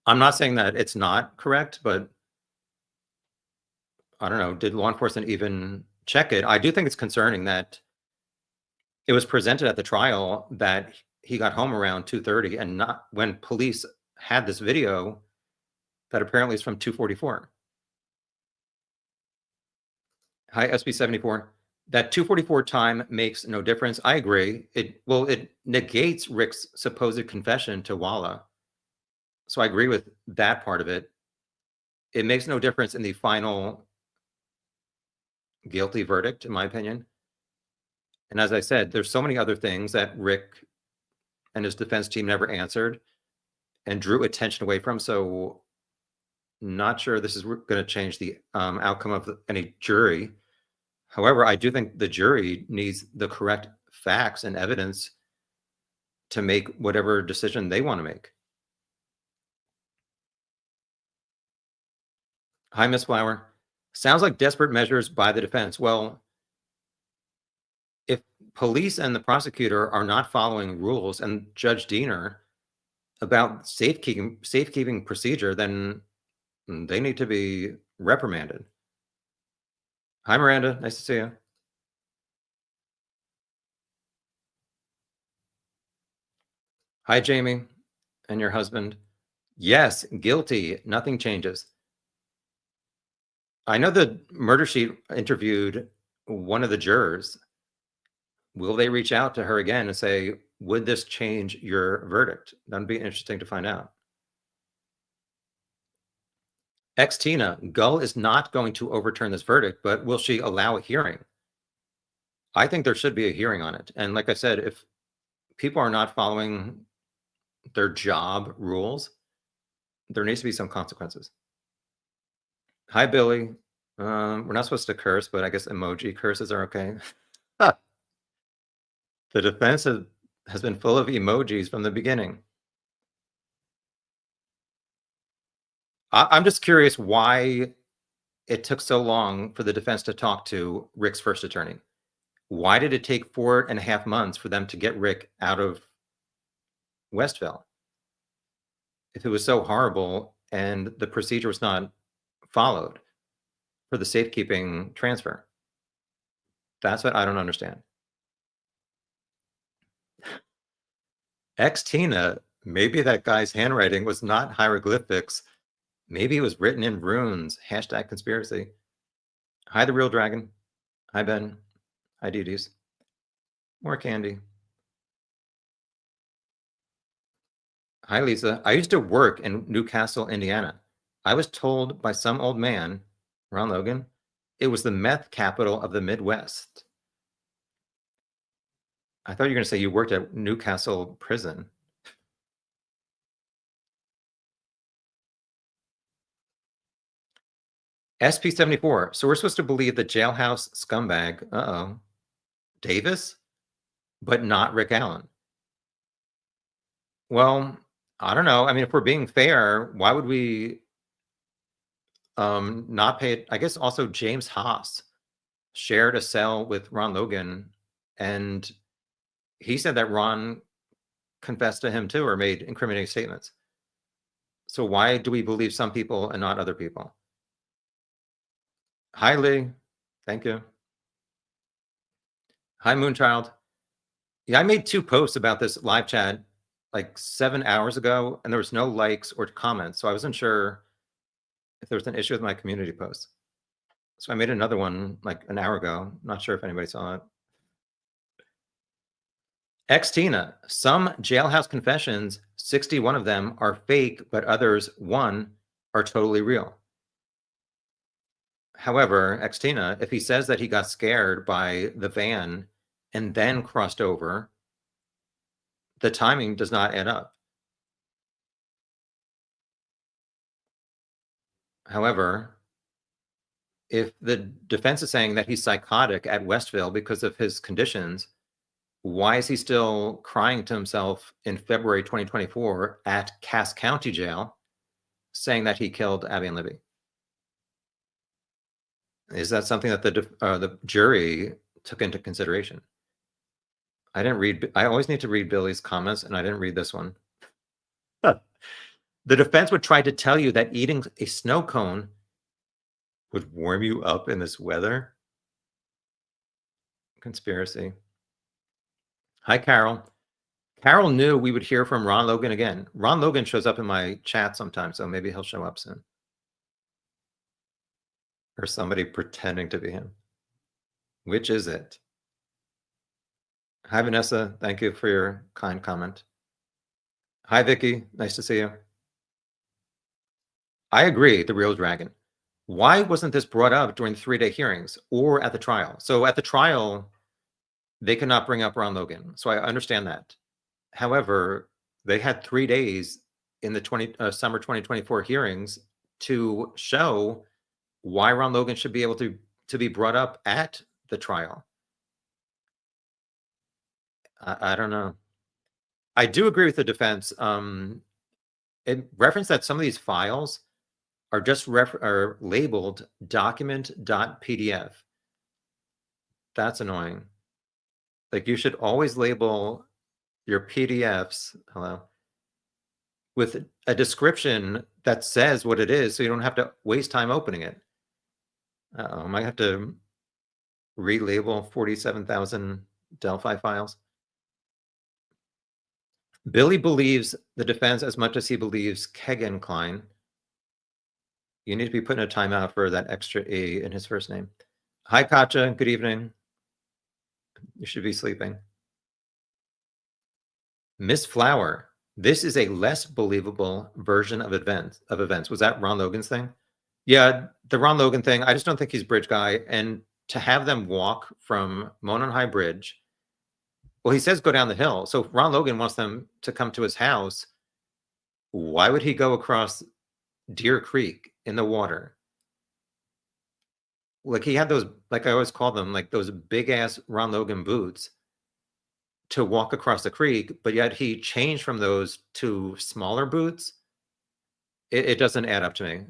I'm not saying that it's not correct, but I don't know. Did law enforcement even check it? I do think it's concerning that it was presented at the trial that he got home around 2:30 and not when police had this video that apparently is from 2:44. Hi, SB74. That 2:44 time makes no difference. I agree. It negates Rick's supposed confession to Walla. So I agree with that part of it. It makes no difference in the final guilty verdict, in my opinion. And as I said, there's so many other things that Rick and his defense team never answered and drew attention away from. So not sure this is going to change the outcome of any jury. However, I do think the jury needs the correct facts and evidence to make whatever decision they want to make. Hi, Miss Flower. Sounds like desperate measures by the defense. Well, if police and the prosecutor are not following rules and Judge Diener about safekeeping procedure, then they need to be reprimanded. Hi, Miranda. Nice to see you. Hi, Jamie, and your husband. Yes, guilty. Nothing changes. I know the murder sheet interviewed one of the jurors. Will they reach out to her again and say, would this change your verdict? That'd be interesting to find out. Ex Tina, Gull is not going to overturn this verdict, but will she allow a hearing? I think there should be a hearing on it. And like I said, if people are not following their job rules, there needs to be some consequences. Hi, Billy. We're not supposed to curse, but I guess emoji curses are okay. The defense has been full of emojis from the beginning. I'm just curious why it took so long for the defense to talk to Rick's first attorney. Why did it take 4.5 months for them to get Rick out of Westville? If it was so horrible and the procedure was not followed for the safekeeping transfer. That's what I don't understand. Ex Tina, maybe that guy's handwriting was not hieroglyphics. Maybe it was written in runes. Hashtag conspiracy. Hi, the real dragon. Hi, Ben. Hi, Dee More candy. Hi, Lisa. I used to work in Newcastle, Indiana. I was told by some old man, Ron Logan, it was the meth capital of the Midwest. I thought you were going to say you worked at Newcastle prison. SP74. So we're supposed to believe the jailhouse scumbag, Davis, but not Rick Allen. Well, I don't know. I mean, if we're being fair, why would we not pay it? I guess also James Haas shared a cell with Ron Logan, and He said that Ron confessed to him too or made incriminating statements. So why do we believe some people and not other people? Hi, Lee. Thank you. Hi, Moonchild. Yeah, I made 2 posts about this live chat like 7 hours ago, and there was no likes or comments, so I wasn't sure if there was an issue with my community post. So I made another one like an hour ago. Not sure if anybody saw it. Ex Tina, some jailhouse confessions, 61 of them are fake, but others, 1, are totally real. However, ex Tina, if he says that he got scared by the van and then crossed over, the timing does not add up. However, if the defense is saying that he's psychotic at Westville because of his conditions, why is he still crying to himself in February 2024 at Cass County Jail saying that he killed Abby and Libby? Is that something that the jury took into consideration? I didn't read. I always need to read Billy's comments, and I didn't read this one. The defense would try to tell you that eating a snow cone would warm you up in this weather. Conspiracy. Hi, Carol. Carol knew we would hear from Ron Logan again. Ron Logan shows up in my chat sometimes, so maybe he'll show up soon. Or somebody pretending to be him. Which is it? Hi, Vanessa. Thank you for your kind comment. Hi, Vicky. Nice to see you. I agree, the real dragon. Why wasn't this brought up during the 3-day hearings or at the trial? So at the trial, they could not bring up Ron Logan. So I understand that. However, they had 3 days in the summer 2024 hearings to show why Ron Logan should be able to be brought up at the trial. I don't know. I do agree with the defense. It referenced that some of these files are just are labeled document.pdf. That's annoying. Like you should always label your PDFs, with a description that says what it is so you don't have to waste time opening it. I might have to relabel 47,000 Delphi files. Billy believes the defense as much as he believes Kegan Klein. You need to be putting a timeout for that extra E in his first name. Hi, Katja. Good evening. You should be sleeping. Miss Flower. This is a less believable version of events. Was that Ron Logan's thing? Yeah, the Ron Logan thing. I just don't think he's bridge guy. And to have them walk from Monon High Bridge, well, he says go down the hill. So if Ron Logan wants them to come to his house, why would he go across Deer Creek in the water? Like he had those, like I always call them, like those big ass Ron Logan boots to walk across the creek, but yet he changed from those to smaller boots. It doesn't add up to me.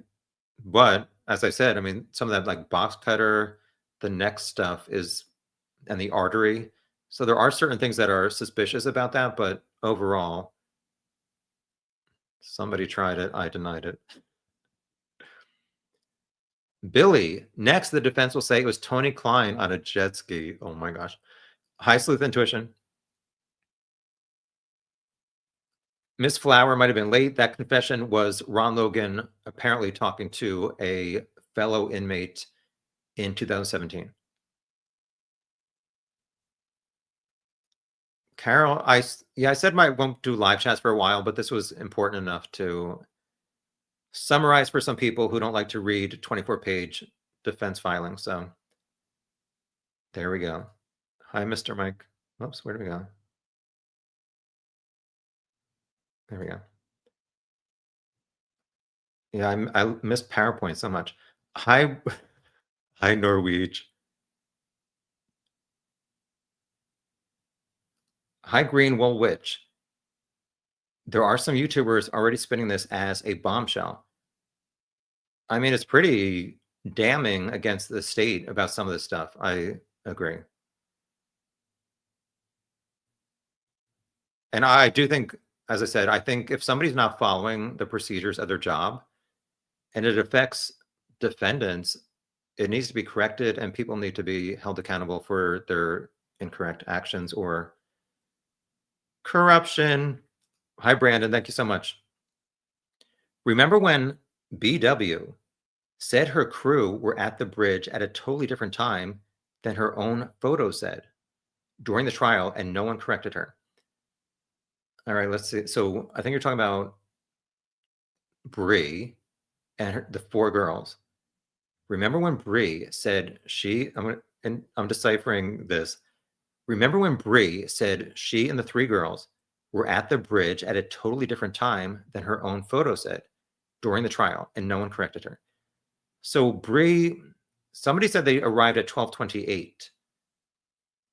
But as I said, I mean, some of that like box cutter, the neck stuff is, and the artery. So there are certain things that are suspicious about that, but overall, somebody tried it. I denied it. Billy. Next, the defense will say it was Tony Klein on a jet ski. Oh my gosh. Hi, Sleuth Intuition. Miss Flower might have been late. That confession was Ron Logan apparently talking to a fellow inmate in 2017. Carol, I said I won't do live chats for a while, but this was important enough to summarize for some people who don't like to read 24-page defense filing. So there we go. Hi, Mr. Mike. Oops, where did we go? There we go. Yeah, I miss PowerPoint so much. Hi, hi, Norwegian. Hi, Greenwell Witch. There are some YouTubers already spinning this as a bombshell. I mean, it's pretty damning against the state about some of this stuff. I agree. And I do think, as I said, I think if somebody's not following the procedures of their job and it affects defendants, it needs to be corrected and people need to be held accountable for their incorrect actions or corruption. Hi, Brandon. Thank you so much. Remember when BW said her crew were at the bridge at a totally different time than her own photo said during the trial, and no one corrected her? All right, let's see. So I think you're talking about Bree and the four girls. Remember when Bree said I'm deciphering this. Remember when Bree said she and the three girls were at the bridge at a totally different time than her own photo said during the trial, and no one corrected her? So Bree, somebody said they arrived at 12:28,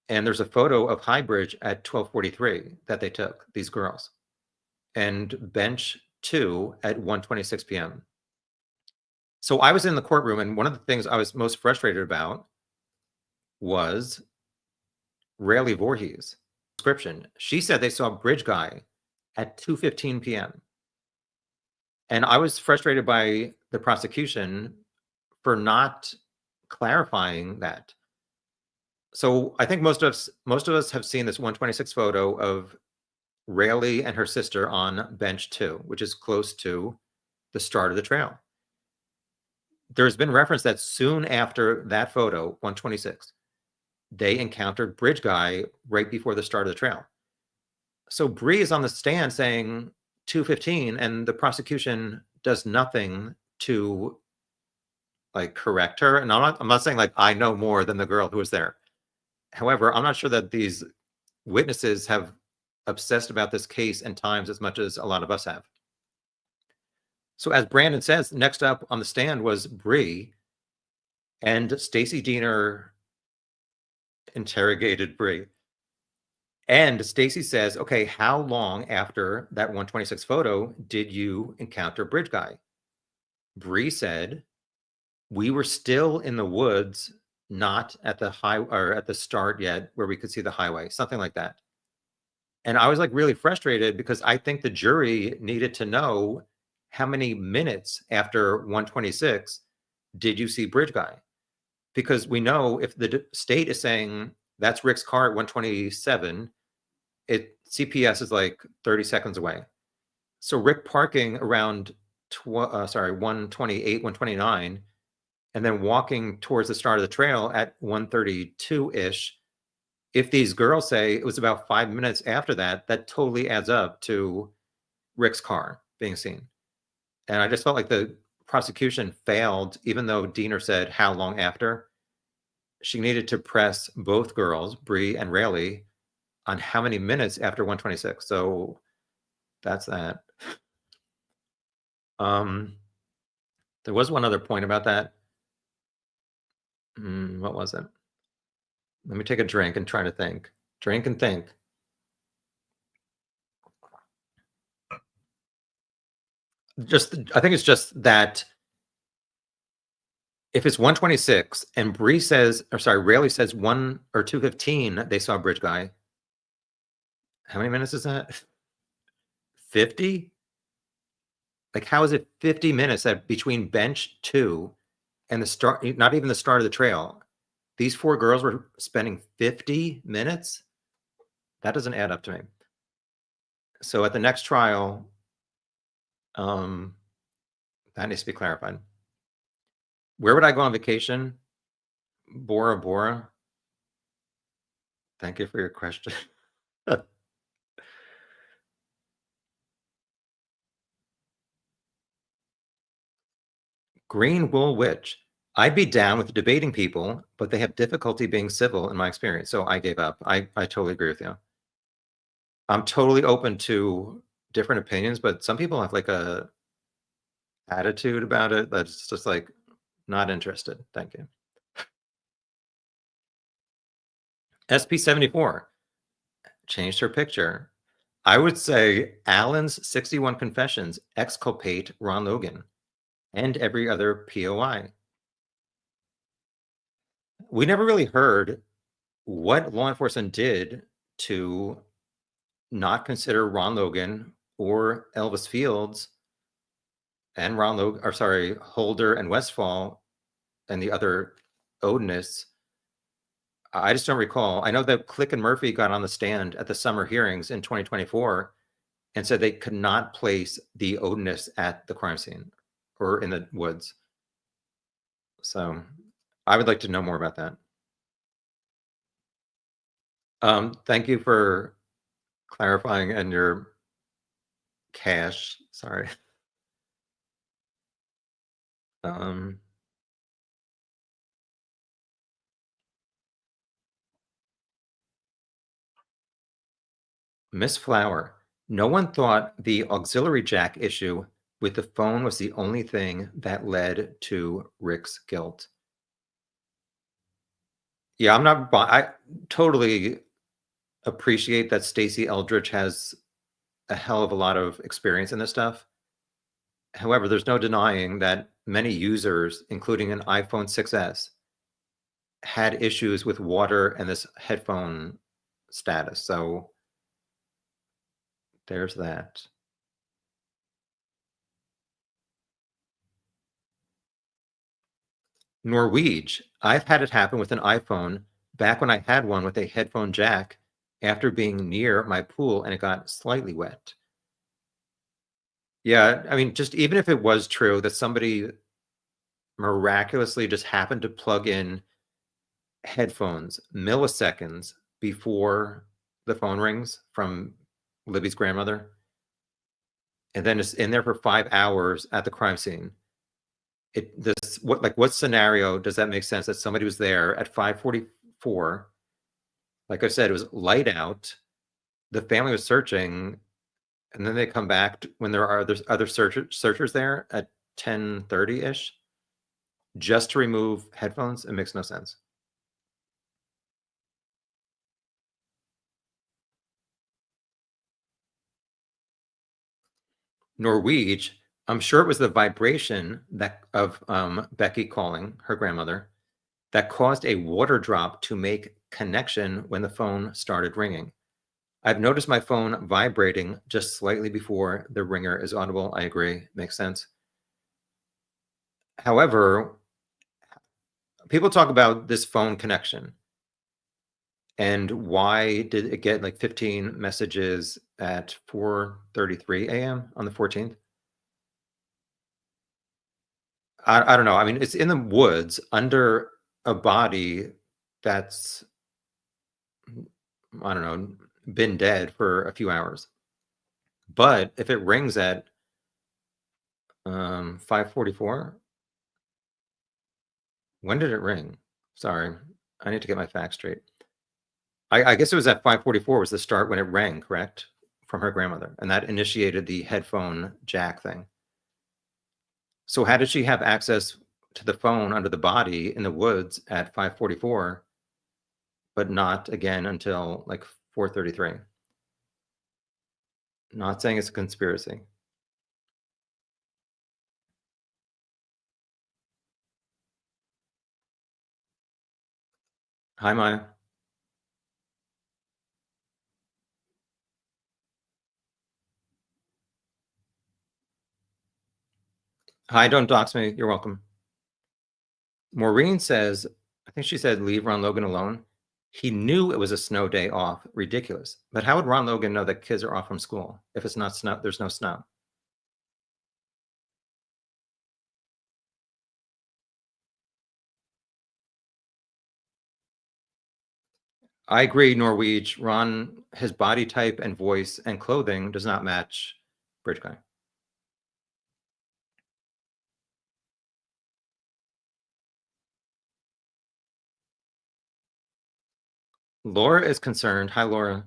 and there's a photo of High Bridge at 12:43 that they took, these girls, and bench 2 at 1:26 p.m. So I was in the courtroom, and one of the things I was most frustrated about was Rayleigh Voorhees' description. She said they saw a bridge guy at 2:15 p.m. And I was frustrated by the prosecution for not clarifying that. So I think most of us have seen this 126 photo of Rayleigh and her sister on bench 2, which is close to the start of the trail. There's been reference that soon after that photo, 126, they encountered bridge guy right before the start of the trail. So Bree is on the stand saying 2:15, and the prosecution does nothing to like correct her. And I'm not saying like I know more than the girl who was there. However, I'm not sure that these witnesses have obsessed about this case and times as much as a lot of us have. So as Brandon says, next up on the stand was Bree, and Stacy Diener interrogated Bree. And Stacy says, okay, how long after that 126 photo did you encounter bridge guy? Bree said, we were still in the woods, not at the or at the start yet where we could see the highway, something like that. And I was like really frustrated because I think the jury needed to know how many minutes after 126 did you see bridge guy? Because we know if the state is saying that's Rick's car at 127, CPS is like 30 seconds away. So Rick parking around 128, 129, and then walking towards the start of the trail at 132-ish. If these girls say it was about 5 minutes after that, that totally adds up to Rick's car being seen. And I just felt like the prosecution failed, even though Diener said how long after. She needed to press both girls, Bree and Rayleigh, on how many minutes after 126. So that's that. There was one other point about that. What was it? Let me take a drink and try to think. Drink and think. I think it's just that if it's 126 and Rayleigh says 1 or 2:15, they saw a bridge guy. How many minutes is that? 50? Like, how is it 50 minutes between bench 2 and the start, not even the start of the trail? These four girls were spending 50 minutes? That doesn't add up to me. So at the next trial, that needs to be clarified. Where would I go on vacation? Bora Bora. Thank you for your question. Green Wool Witch. I'd be down with debating people, but they have difficulty being civil in my experience. So I gave up. I totally agree with you. I'm totally open to different opinions, but some people have like a attitude about it that's just like not interested. Thank you. SP74 changed her picture. I would say Allen's 61 Confessions exculpate Ron Logan and every other POI. We never really heard what law enforcement did to not consider Ron Logan or Elvis Fields and Ron Logan, or sorry, Holder and Westfall and the other Odinists. I just don't recall. I know that Click and Murphy got on the stand at the summer hearings in 2024 and said they could not place the Odinists at the crime scene or in the woods. So I would like to know more about that. Thank you for clarifying and your cash. Sorry. Um, Miss Flower, no one thought the auxiliary jack issue with the phone was the only thing that led to Rick's guilt. Yeah, I totally appreciate that Stacey Eldridge has a hell of a lot of experience in this stuff. However, there's no denying that many users, including an iPhone 6S, had issues with water and this headphone status. So there's that. Norwege. I've had it happen with an iPhone back when I had one with a headphone jack after being near my pool and it got slightly wet. Yeah, I mean, just even if it was true that somebody miraculously just happened to plug in headphones milliseconds before the phone rings from Libby's grandmother, and then it's in there for 5 hours at the crime scene. What scenario does that make sense that somebody was there at 5:44? Like I said, it was light out. The family was searching, and then they come back when there are other searchers there at 10:30 ish, just to remove headphones. It makes no sense. Norwege, I'm sure it was the vibration that of Becky calling her grandmother that caused a water drop to make connection when the phone started ringing. I've noticed my phone vibrating just slightly before the ringer is audible. I agree. Makes sense. However, people talk about this phone connection and why did it get like 15 messages at 4:33 a.m. on the 14th? I don't know. I mean, it's in the woods under a body that's, I don't know, been dead for a few hours. But if it rings at 5:44, when did it ring? Sorry, I need to get my facts straight. I guess it was at 5:44 was the start when it rang, correct? From her grandmother, and that initiated the headphone jack thing. So how did she have access to the phone under the body in the woods at 5:44, but not again until like 4:33? Not saying it's a conspiracy. Hi, Maya. Hi, don't dox me. You're welcome. Maureen says, I think she said, leave Ron Logan alone. He knew it was a snow day off. Ridiculous. But how would Ron Logan know that kids are off from school if it's not snow? There's no snow. I agree, Norwege. Ron, his body type and voice and clothing does not match Bridge Guy. Laura is concerned, hi Laura,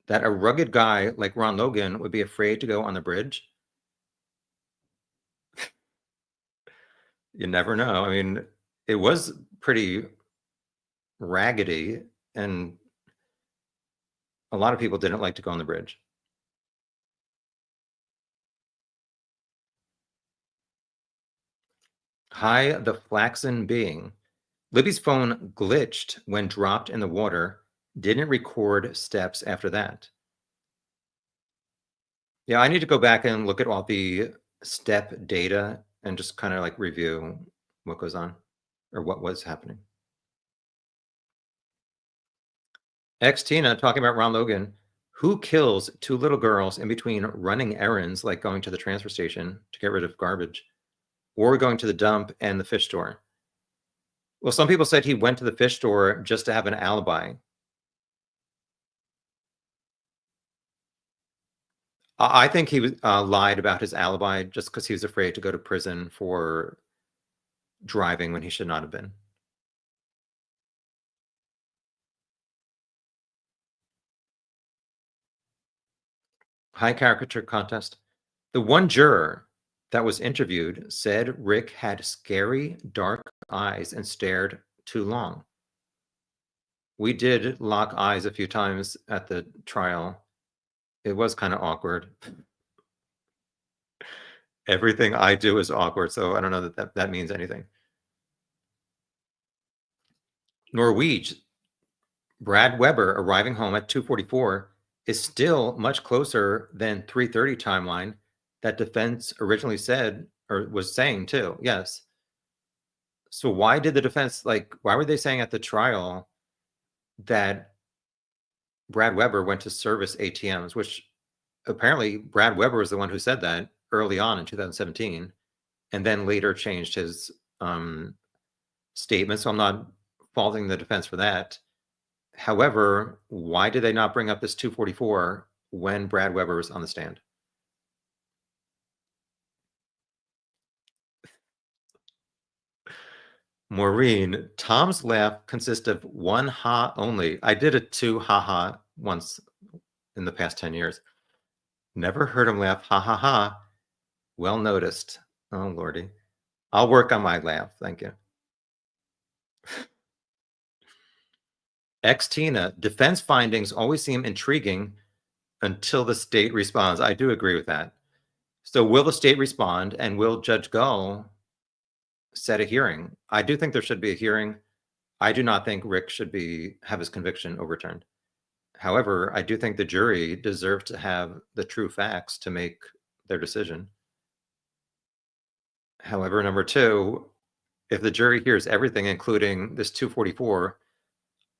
that a rugged guy like Ron Logan would be afraid to go on the bridge. You never know. I mean, it was pretty raggedy, and a lot of people didn't like to go on the bridge. Hi, the flaxen being. Libby's phone glitched when dropped in the water, didn't record steps after that. Yeah, I need to go back and look at all the step data and just kind of like review what goes on or what was happening. Ex Tina talking about Ron Logan. Who kills two little girls in between running errands, like going to the transfer station to get rid of garbage or going to the dump and the fish store? Well, some people said he went to the fish store just to have an alibi. I think he was lied about his alibi just because he was afraid to go to prison for driving when he should not have been. High caricature contest. The one juror that was interviewed said Rick had scary, dark eyes and stared too long. We did lock eyes a few times at the trial. It was kind of awkward. Everything I do is awkward, so I don't know that means anything. Norwich, Brad Weber arriving home at 2:44 is still much closer than 3:30 timeline that defense originally said or was saying too. Yes. So why did the defense why were they saying at the trial that Brad Weber went to service ATMs, which apparently Brad Weber was the one who said that early on in 2017 and then later changed his statement. So I'm not faulting the defense for that. However, why did they not bring up this 244 when Brad Weber was on the stand? Maureen, Tom's laugh consists of one ha only. I did a two ha ha once in the past 10 years. Never heard him laugh ha ha ha. Well noticed. Oh, Lordy. I'll work on my laugh. Thank you. Ex Tina, defense findings always seem intriguing until the state responds. I do agree with that. So will the state respond and will Judge Gull set a hearing? I do think there should be a hearing. I do not think Rick should have his conviction overturned. However, I do think the jury deserves to have the true facts to make their decision. However, number two, if the jury hears everything, including this 244,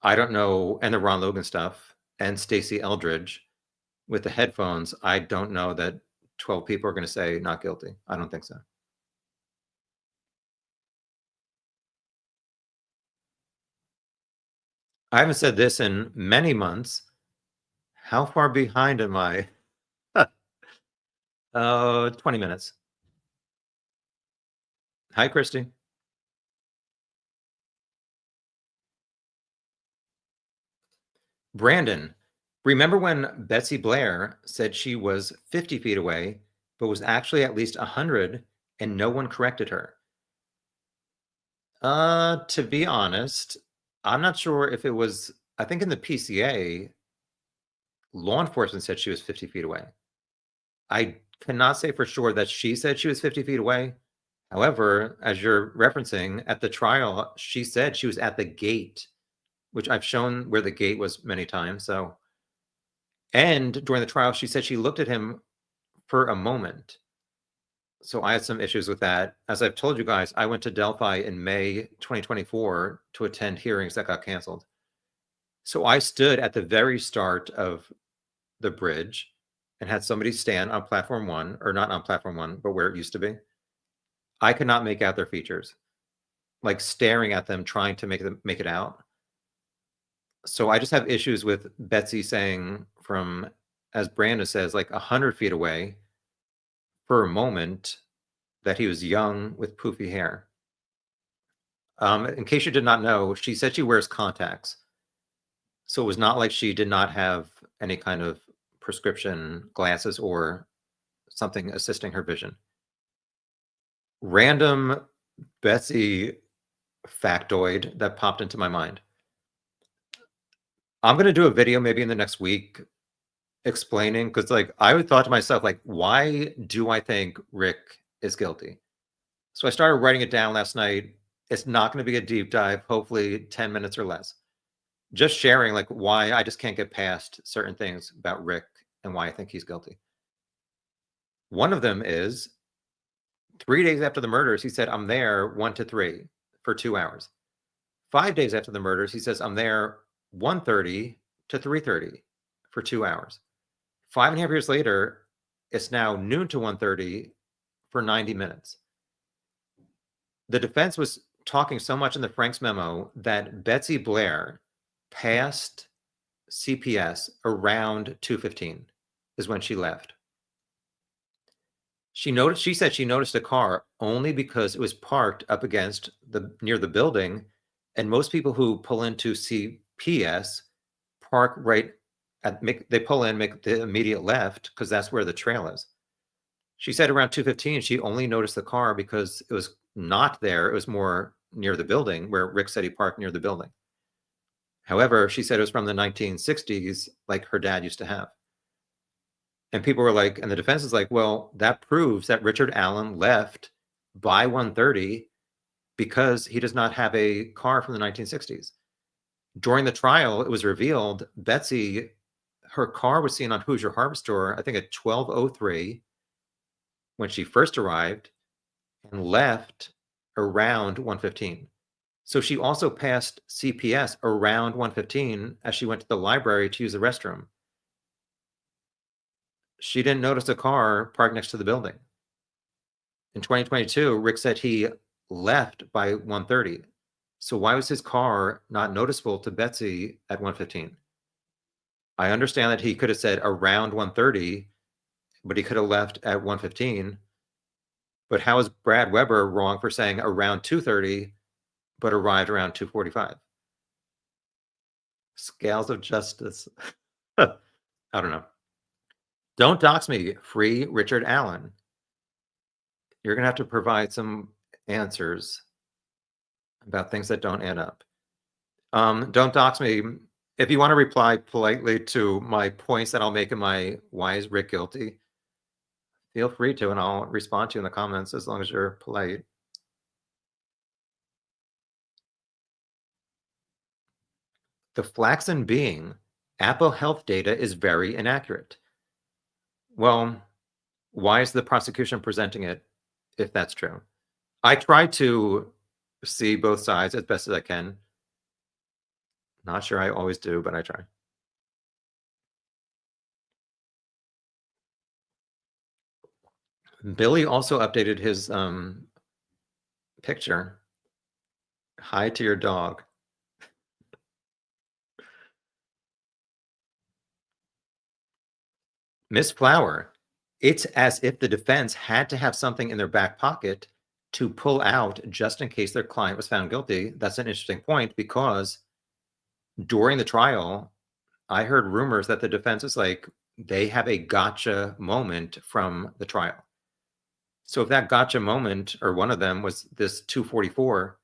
I don't know, and the Ron Logan stuff, and Stacey Eldridge with the headphones, I don't know that 12 people are going to say not guilty. I don't think so. I haven't said this in many months. How far behind am I? 20 minutes. Hi, Christy. Brandon, remember when Betsy Blair said she was 50 feet away, but was actually at least 100 and no one corrected her? To be honest, I'm not sure if it was, I think in the PCA, law enforcement said she was 50 feet away. I cannot say for sure that she said she was 50 feet away. However, as you're referencing at the trial, she said she was at the gate, which I've shown where the gate was many times. So, and during the trial, she said she looked at him for a moment. So I had some issues with that. As I've told you guys, I went to Delphi in May 2024 to attend hearings that got canceled. So I stood at the very start of the bridge and had somebody stand on platform one, or not on platform one, but where it used to be. I could not make out their features, like staring at them, trying to make it out. So I just have issues with Betsy saying from, as Brandon says, like 100 feet away for a moment that he was young with poofy hair. In case you did not know, she said she wears contacts. So it was not like she did not have any kind of prescription glasses or something assisting her vision. Random Betsy factoid that popped into my mind. I'm going to do a video maybe in the next week explaining, because I thought to myself, why do I think Rick is guilty? So I started writing it down last night. It's not going to be a deep dive, hopefully 10 minutes or less. Just sharing why I just can't get past certain things about Rick and why I think he's guilty. One of them is 3 days after the murders, he said, I'm there 1 to 3 for 2 hours. 5 days after the murders, he says, I'm there 1:30 to 3:30 for 2 hours. 5.5 years later, it's now noon to 1:30 for 90 minutes. The defense was talking so much in the Franks memo that Betsy Blair passed CPS around 2:15 is when she left. She said she noticed a car only because it was parked up against near the building, and most people who pull into CPS park right they pull in, make the immediate left because that's where the trail is. She said around 2:15 she only noticed the car because it was not there. It was more near the building where Rick said he parked near the building. However, she said it was from the 1960s, like her dad used to have. And people were like, and the defense is like, well, that proves that Richard Allen left by 1:30 because he does not have a car from the 1960s. During the trial, it was revealed Betsy, her car was seen on Hoosier Harbor Store, I think at 12:03 when she first arrived, and left around 1:15. So she also passed CPS around 1:15 as she went to the library to use the restroom. She didn't notice a car parked next to the building. In 2022, Rick said he left by 1:30. So why was his car not noticeable to Betsy at 1:15? I understand that he could have said around 1:30, but he could have left at 1:15. But how is Brad Weber wrong for saying around 2:30, but arrived around 2:45? Scales of justice. I don't know. Don't dox me. Free Richard Allen. You're going to have to provide some answers about things that don't add up. Don't dox me. If you want to reply politely to my points that I'll make in my Why is Rick Guilty, feel free to, and I'll respond to you in the comments as long as you're polite. The flaxen being, Apple Health data is very inaccurate. Well, why is the prosecution presenting it if that's true? I try to see both sides as best as I can. Not sure I always do, but I try. Billy also updated his picture. Hi to your dog. Miss Flower, it's as if the defense had to have something in their back pocket to pull out just in case their client was found guilty. That's an interesting point because during the trial, I heard rumors that the defense is like, they have a gotcha moment from the trial. So if that gotcha moment, or one of them, was this 244,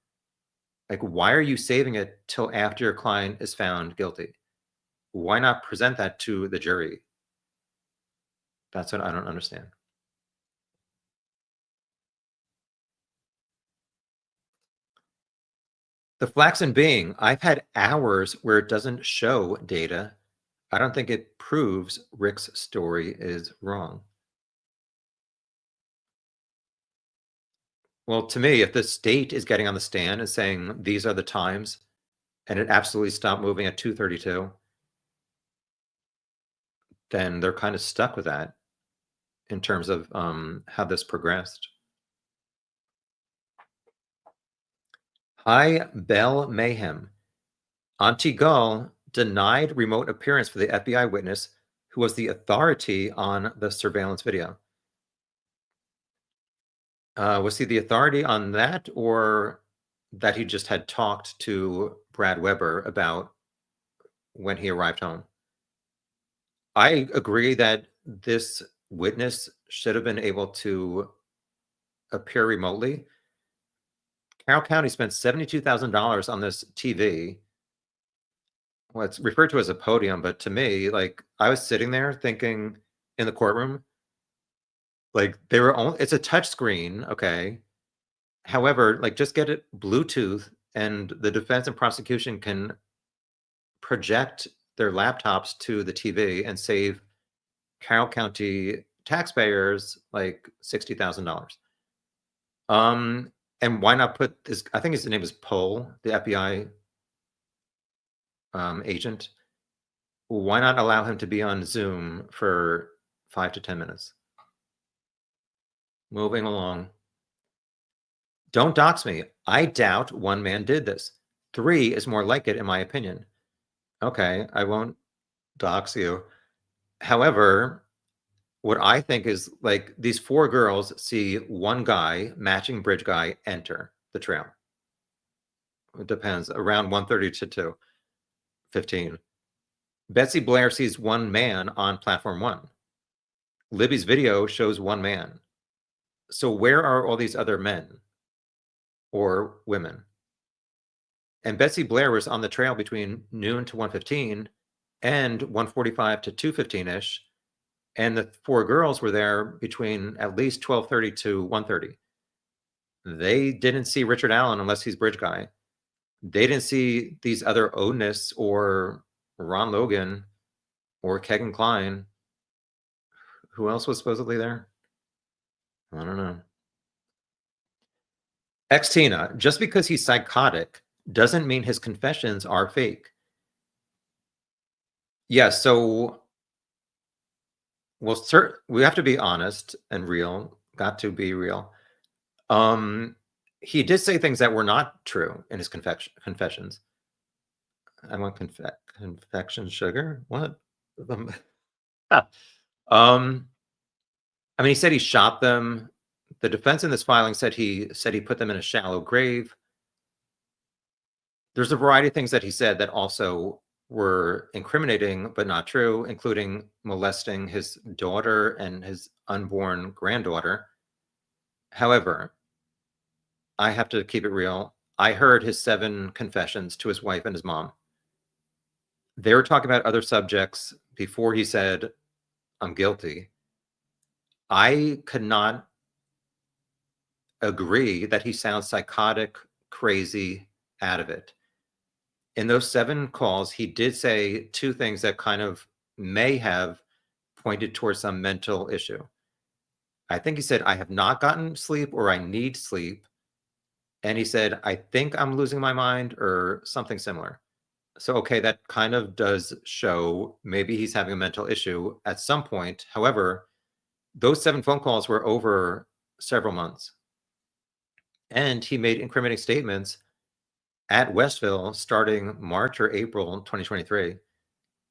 like, why are you saving it till after your client is found guilty? Why not present that to the jury? That's what I don't understand. The flaxen being, I've had hours where it doesn't show data. I don't think it proves Rick's story is wrong. Well, to me, if the state is getting on the stand and saying these are the times, and it absolutely stopped moving at 2:32, then they're kind of stuck with that in terms of how this progressed. Hi, Bell Mayhem. Auntie Gull denied remote appearance for the FBI witness who was the authority on the surveillance video. Was he the authority on that, or that he just had talked to Brad Weber about when he arrived home? I agree that this witness should have been able to appear remotely. Carroll County spent $72,000 on this TV. Well, it's referred to as a podium, but to me, like, I was sitting there thinking in the courtroom, like, they were only, it's a touch screen, okay. However, like, just get it Bluetooth and the defense and prosecution can project their laptops to the TV and save Carroll County taxpayers like $60,000. And why not put this? I think his name is Pohl, the FBI agent. Why not allow him to be on Zoom for 5 to 10 minutes? Moving along. Don't dox me. I doubt one man did this. 3 is more like it, in my opinion. Okay, I won't dox you. However, what I think is like these 4 girls see one guy, matching bridge guy, enter the trail. It depends, around 1:30 to 2:15. Betsy Blair sees one man on platform 1. Libby's video shows one man. So where are all these other men or women? And Betsy Blair was on the trail between noon to 1:15 and 1:45 to 2:15-ish. And the 4 girls were there between at least 12:30 to 1:30. They didn't see Richard Allen unless he's bridge guy. They didn't see these other Odniss or Ron Logan or Kegan Kline. Who else was supposedly there? I don't know. Tina, just because he's psychotic doesn't mean his confessions are fake. Yeah, so well, we have to be honest and real. Got to be real. He did say things that were not true in his confessions. I want confection sugar. What? I mean, he said he shot them. The defense in this filing said he put them in a shallow grave. There's a variety of things that he said that also were incriminating but not true, including molesting his daughter and his unborn granddaughter. However, I have to keep it real. I heard his 7 confessions to his wife and his mom. They were talking about other subjects before he said, I'm guilty. I could not agree that he sounds psychotic, crazy, out of it. In those 7 calls, he did say 2 things that kind of may have pointed towards some mental issue. I think he said, I have not gotten sleep or I need sleep. And he said, I think I'm losing my mind or something similar. So, okay, that kind of does show maybe he's having a mental issue at some point. However, those 7 phone calls were over several months. And he made incriminating statements at Westville starting March or April 2023.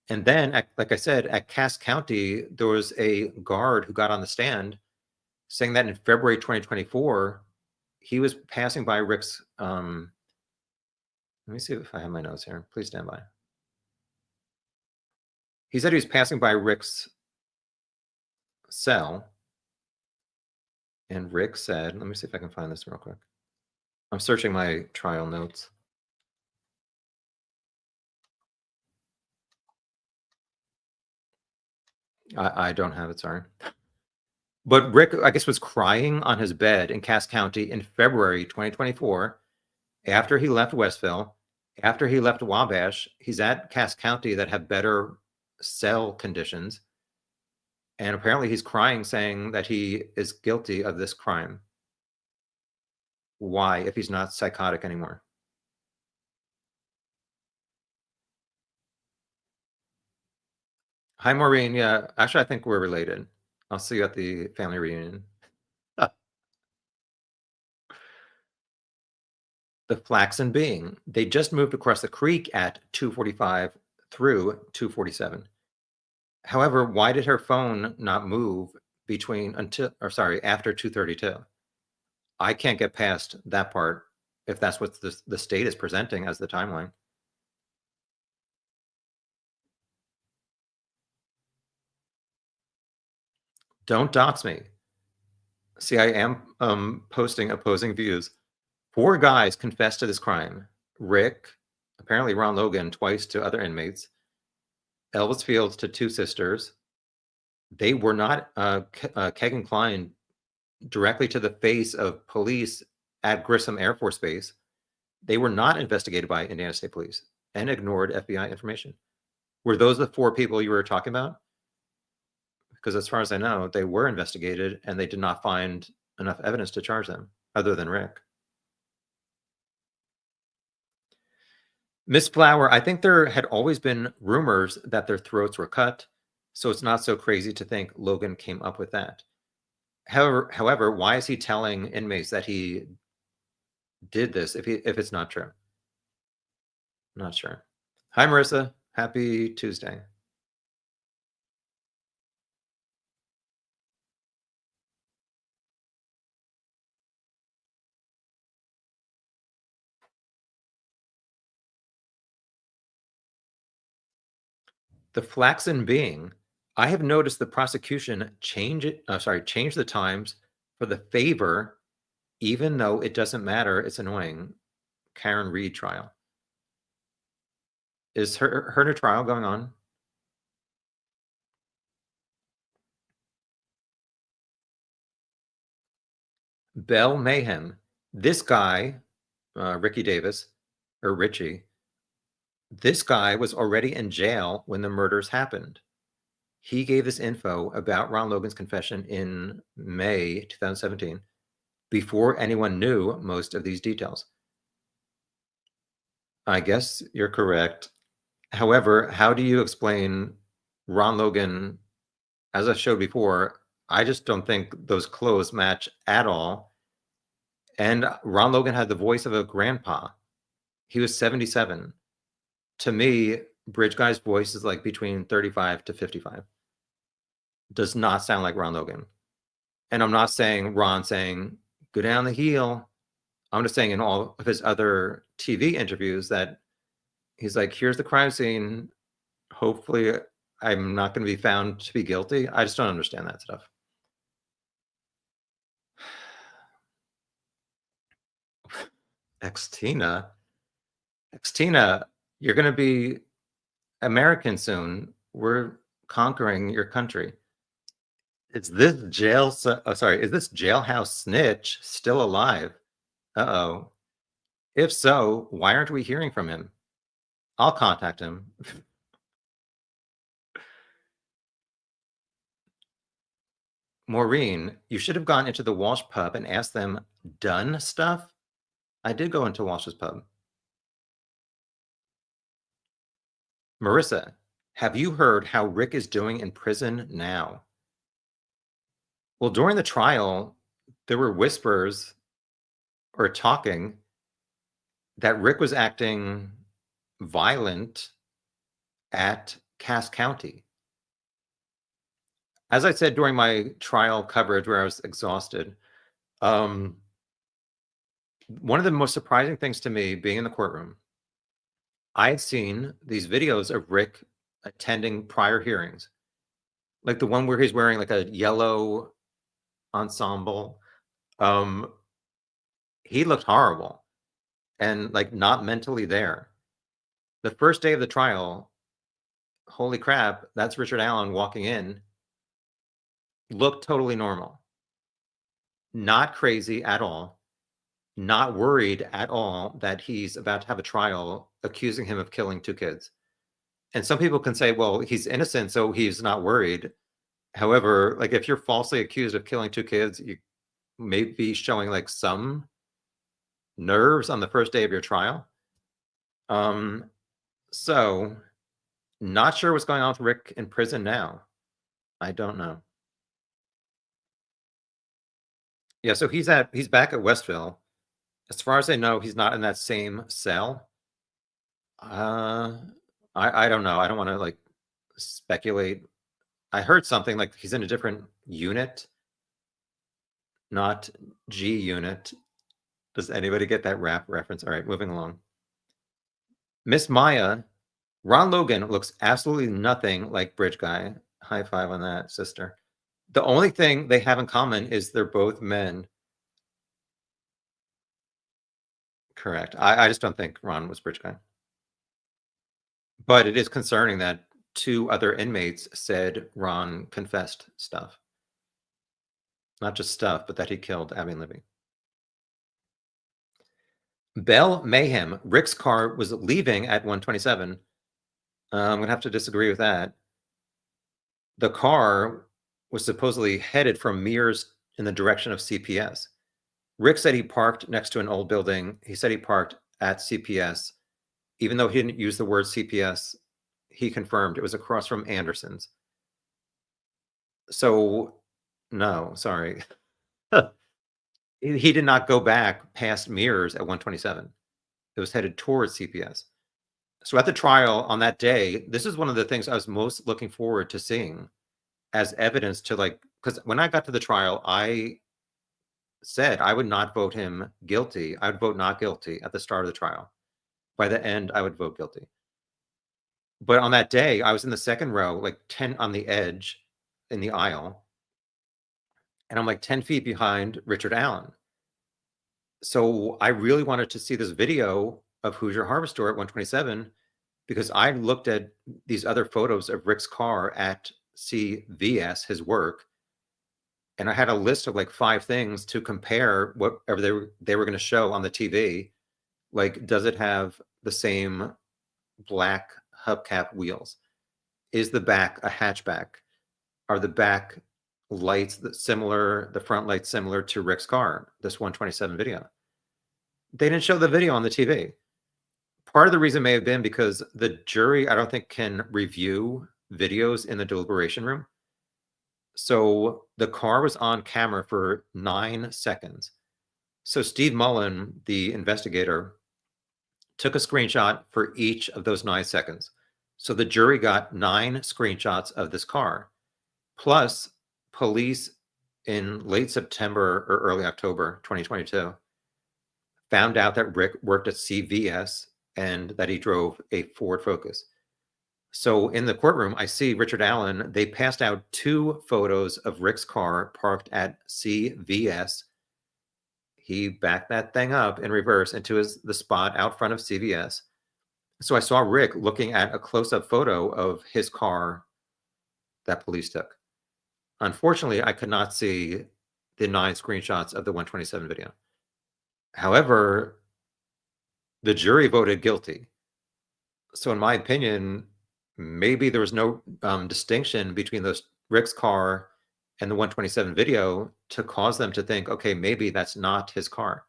And then, like I said, at Cass County, there was a guard who got on the stand saying that in February 2024, he was passing by Rick's. Let me see if I have my notes here. Please stand by. He said he was passing by Rick's cell. And Rick said, let me see if I can find this real quick. I'm searching my trial notes. I don't have it, sorry. But Rick, I guess, was crying on his bed in Cass County in February 2024 after he left Westville, after he left Wabash. He's at Cass County that have better cell conditions. And apparently he's crying, saying that he is guilty of this crime. Why, if he's not psychotic anymore? Hi, Maureen. Yeah, actually, I think we're related. I'll see you at the family reunion. The Flaxen Being. They just moved across the creek at 2:45 through 2:47. However, why did her phone not move after 2:32? I can't get past that part if that's what the state is presenting as the timeline. Don't dox me. See, I am posting opposing views. 4 guys confessed to this crime. Rick, apparently Ron Logan, twice to other inmates. Elvis Fields to 2 sisters. They were not Kegan Kline directly to the face of police at Grissom Air Force Base. They were not investigated by Indiana State Police and ignored FBI information. Were those the 4 people you were talking about? because as far as I know, they were investigated and they did not find enough evidence to charge them, other than Rick. Miss Flower, I think there had always been rumors that their throats were cut, so it's not so crazy to think Logan came up with that. However, why is he telling inmates that he did this if it's not true? Not sure. Hi, Marissa. Happy Tuesday. The flaxen being, I have noticed the prosecution change the times for the favor, even though it doesn't matter. It's annoying. Karen Reed trial. Is her new trial going on? Bell Mayhem. This guy, Ricky Davis, or Richie, this guy was already in jail when the murders happened. He gave this info about Ron Logan's confession in May 2017 before anyone knew most of these details. I guess you're correct. However, how do you explain Ron Logan? As I showed before, I just don't think those clothes match at all. And Ron Logan had the voice of a grandpa. He was 77. To me, Bridge Guy's voice is like between 35 to 55. Does not sound like Ron Logan. And I'm not saying Ron saying, go down the heel. I'm just saying in all of his other TV interviews that he's like, here's the crime scene. Hopefully I'm not going to be found to be guilty. I just don't understand that stuff. Xtina, you're going to be American soon. We're conquering your country. Is this is this jailhouse snitch still alive? Uh-oh. If so, why aren't we hearing from him? I'll contact him. Maureen, you should have gone into the Walsh pub and asked them done stuff. I did go into Walsh's pub. Marissa, have you heard how Rick is doing in prison now? Well, during the trial, there were whispers or talking that Rick was acting violent at Cass County. As I said during my trial coverage where I was exhausted, one of the most surprising things to me being in the courtroom, I had seen these videos of Rick attending prior hearings, like the one where he's wearing like a yellow ensemble. He looked horrible and like not mentally there. The first day of the trial, holy crap, that's Richard Allen walking in, looked totally normal. Not crazy at all. Not worried at all that he's about to have a trial accusing him of killing 2 kids. And some people can say, well, he's innocent, so he's not worried. However, like if you're falsely accused of killing 2 kids, you may be showing like some nerves on the first day of your trial. So not sure what's going on with Rick in prison now. I don't know. Yeah, so he's back at Westville. As far as I know, he's not in that same cell. I don't know. I don't want to like speculate. I heard something like he's in a different unit, not G unit. Does anybody get that rap reference? All right, moving along. Miss Maya, Ron Logan looks absolutely nothing like Bridge Guy. High five on that, sister. The only thing they have in common is they're both men. Correct. I just don't think Ron was Bridge Guy. But it is concerning that 2 other inmates said Ron confessed stuff. Not just stuff, but that he killed Abby and Libby. Bell Mayhem. Rick's car was leaving at 127. I'm going to have to disagree with that. The car was supposedly headed from Mears in the direction of CPS. Rick said he parked next to an old building. He said he parked at CPS. Even though he didn't use the word CPS, he confirmed it was across from Anderson's. So, no, sorry. He did not go back past Mears at 127. It was headed towards CPS. So at the trial on that day, this is one of the things I was most looking forward to seeing as evidence to, like, because when I got to the trial, I said I would not vote him guilty. I would vote not guilty at the start of the trial. By the end, I would vote guilty. But on that day, I was in the second row, like 10 on the edge in the aisle, and I'm like 10 feet behind Richard Allen. So I really wanted to see this video of Hoosier Harbor Store at 127 because I looked at these other photos of Rick's car at CVS, his work, and I had a list of like 5 things to compare whatever they were going to show on the TV. Like, does it have the same black hubcap wheels? Is the back a hatchback? Are the back lights similar, the front lights similar to Rick's car, this 127 video? They didn't show the video on the TV. Part of the reason may have been because the jury, I don't think, can review videos in the deliberation room. So the car was on camera for 9 seconds. So Steve Mullen, the investigator, took a screenshot for each of those 9 seconds. So the jury got 9 screenshots of this car. Plus, police in late September or early October 2022 found out that Rick worked at CVS and that he drove a Ford Focus. So in the courtroom, I see Richard Allen. They passed out 2 photos of Rick's car parked at CVS. He backed that thing up in reverse into the spot out front of CVS. So I saw Rick looking at a close-up photo of his car that police took. Unfortunately, I could not see the 9 screenshots of the 127 video. However, the jury voted guilty. So in my opinion, maybe there was no distinction between those Rick's car and the 127 video to cause them to think, okay, maybe that's not his car.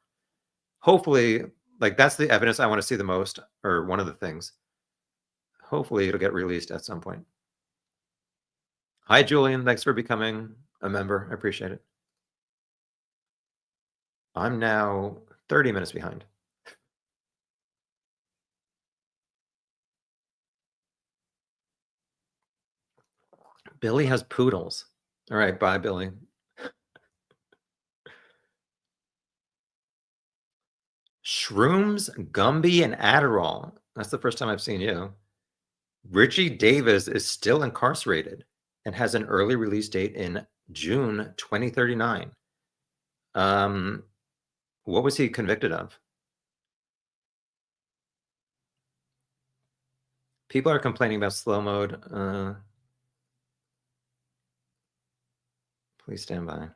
Hopefully, like, that's the evidence I want to see the most, or one of the things. Hopefully it'll get released at some point. Hi, Julian. Thanks for becoming a member. I appreciate it. I'm now 30 minutes behind. Billy has poodles. All right, bye, Billy. Shrooms, Gumby, and Adderall. That's the first time I've seen you. Richie Davis is still incarcerated and has an early release date in June 2039. What was he convicted of? People are complaining about slow mode. Please stand by.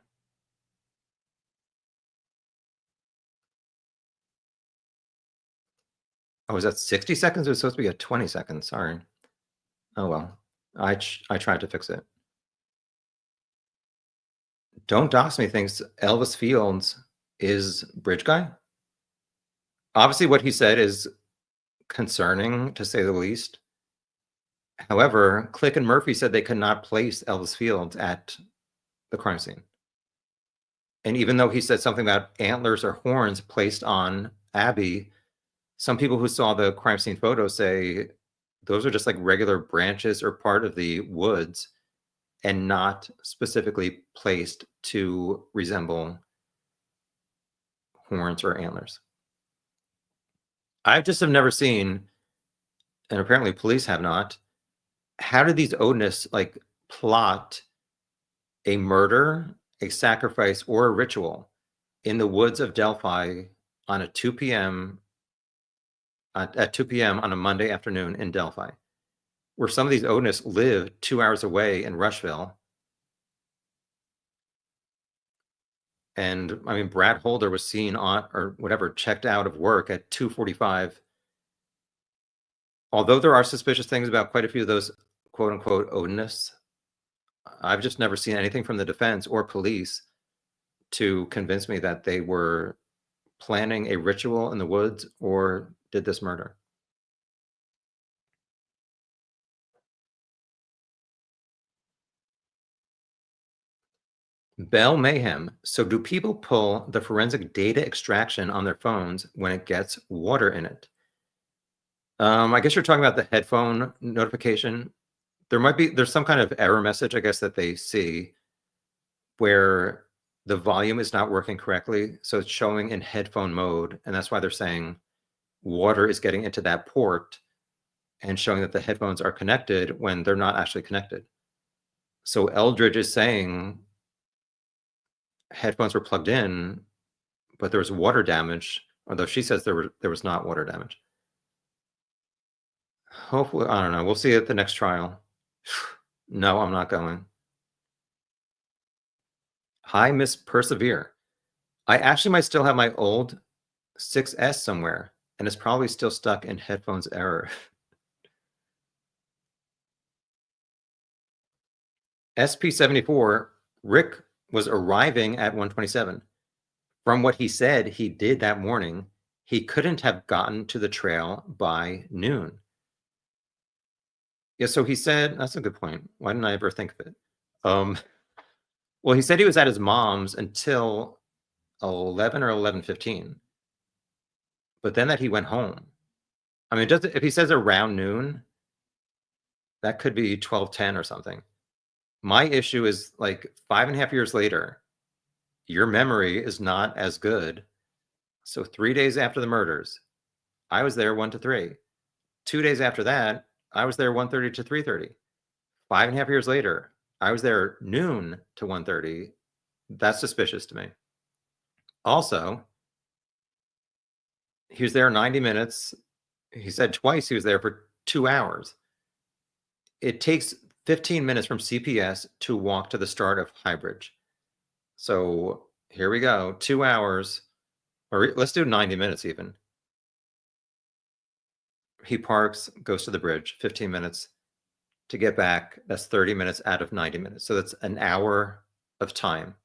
Oh, is that 60 seconds? It was supposed to be a 20 seconds. Sorry. Oh, well. I tried to fix it. Don't Dox Me thinks Elvis Fields is bridge guy. Obviously, what he said is concerning, to say the least. However, Click and Murphy said they could not place Elvis Fields at the crime scene. And even though he said something about antlers or horns placed on Abby, some people who saw the crime scene photos say those are just like regular branches or part of the woods and not specifically placed to resemble horns or antlers. I just have never seen, and apparently police have not, how did these Odinists like plot a murder, a sacrifice, or a ritual in the woods of Delphi on a 2 p.m. At 2 p.m. on a Monday afternoon in Delphi, where some of these Odinists live 2 hours away in Rushville. And I mean, Brad Holder was seen on, or whatever, checked out of work at 2:45. Although there are suspicious things about quote a few of those quote unquote Odinists, I've just never seen anything from the defense or police to convince me that they were planning a ritual in the woods or did this murder. Bell Mayhem. So, do people pull the forensic data extraction on their phones when it gets water in it? I guess you're talking about the headphone notification. There's some kind of error message, I guess, that they see where the volume is not working correctly. So it's showing in headphone mode. And that's why they're saying water is getting into that port and showing that the headphones are connected when they're not actually connected. So Eldridge is saying headphones were plugged in, but there was water damage, although she says there was not water damage. Hopefully, I don't know. We'll see at the next trial. No, I'm not going. Hi, Miss Persevere. I actually might still have my old 6S somewhere, and it's probably still stuck in headphones error. SP74, Rick was arriving at 127. From what he said he did that morning, he couldn't have gotten to the trail by noon. Yeah, so he said, that's a good point. Why didn't I ever think of it? Well, he said he was at his mom's until 11 or 11:15, but then that he went home. I mean, if he says around noon, that could be 12:10 or something. My issue is like 5.5 years later, your memory is not as good. So 3 days after the murders, I was there 1 to 3. 2 days after that, I was there 1:30 to 3:30. 5.5 years later, I was there noon to 1:30. That's suspicious to me. Also, he was there 90 minutes. He said twice he was there for 2 hours. It takes 15 minutes from CPS to walk to the start of Highbridge. So here we go, 2 hours, or let's do 90 minutes even. He parks, goes to the bridge, 15 minutes to get back. That's 30 minutes out of 90 minutes. So that's an hour of time.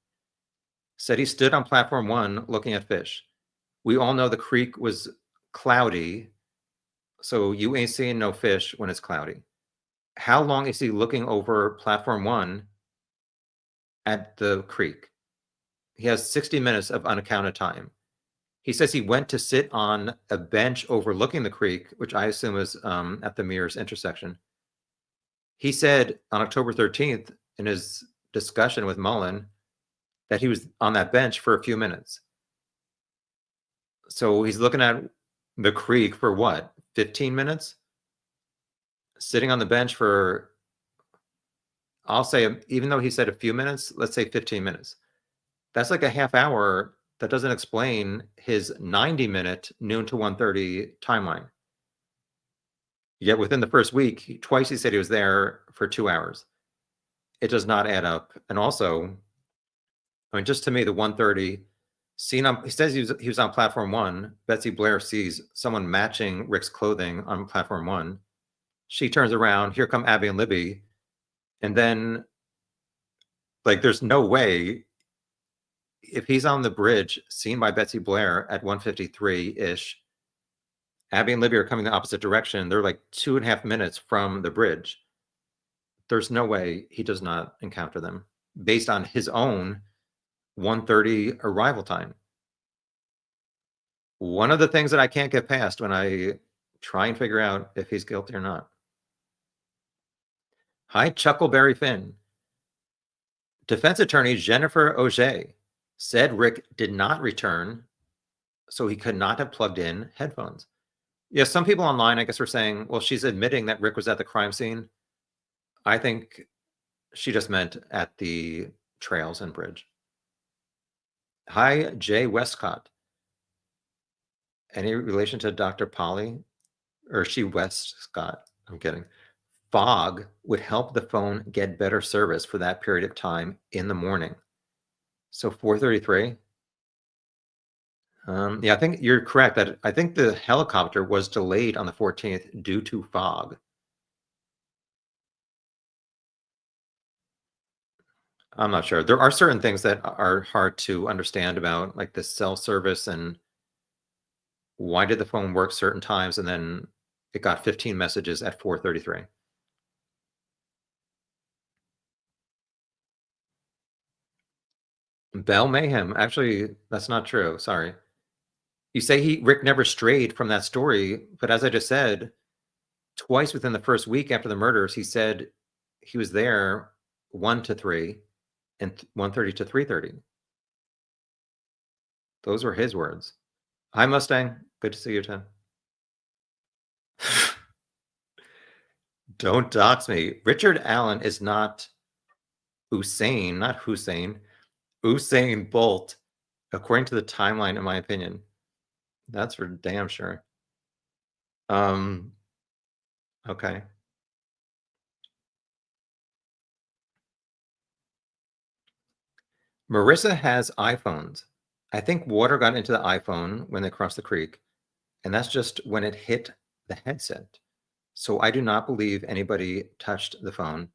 Said he stood on platform 1 looking at fish. We all know the creek was cloudy, so you ain't seeing no fish when it's cloudy. How long is he looking over platform 1 at the creek? He has 60 minutes of unaccounted time. He says he went to sit on a bench overlooking the creek, which I assume is at the Mears intersection. He said on October 13th in his discussion with Mullen that he was on that bench for a few minutes. So he's looking at the creek for what, 15 minutes? Sitting on the bench for, I'll say, even though he said a few minutes, let's say 15 minutes. That's like a half hour. That doesn't explain his 90-minute noon to 1:30 timeline. Yet within the first week, twice he said he was there for 2 hours. It does not add up. And also, I mean, just to me, the 1:30 scene he says he was on platform 1. Betsy Blair sees someone matching Rick's clothing on platform 1. She turns around. Here come Abby and Libby. And then, like, there's no way, if he's on the bridge seen by Betsy Blair at 1:53-ish, Abby and Libby are coming the opposite direction. They're like 2.5 minutes from the bridge. There's no way he does not encounter them based on his own 1:30 arrival time. One of the things that I can't get past when I try and figure out if he's guilty or not. Hi, Chuckleberry Finn. Defense attorney Jennifer Auger said Rick did not return, so he could not have plugged in headphones. Yeah, some people online, I guess, are saying, well, she's admitting that Rick was at the crime scene. I think she just meant at the trails and bridge. Hi, Jay Westcott. Any relation to Dr. Polly? Or is she Westcott? I'm kidding. Fog would help the phone get better service for that period of time in the morning. So 4:33. Yeah, I think you're correct that I think the helicopter was delayed on the 14th due to fog. I'm not sure. There are certain things that are hard to understand about, like the cell service and why did the phone work certain times and then it got 15 messages at 4:33. Bell Mayhem. Actually, that's not true. Sorry. You say Rick never strayed from that story, but as I just said, twice within the first week after the murders, he said he was there 1 to 3 and 1:30 to 3:30. Those were his words. Hi, Mustang. Good to see you, Tim. Don't dox me. Richard Allen is not Usain, not Hussein. Usain Bolt, according to the timeline, in my opinion. That's for damn sure. Um, okay. Marissa has iPhones. I think water got into the iPhone when they crossed the creek, and that's just when it hit the headset. So I do not believe anybody touched the phone.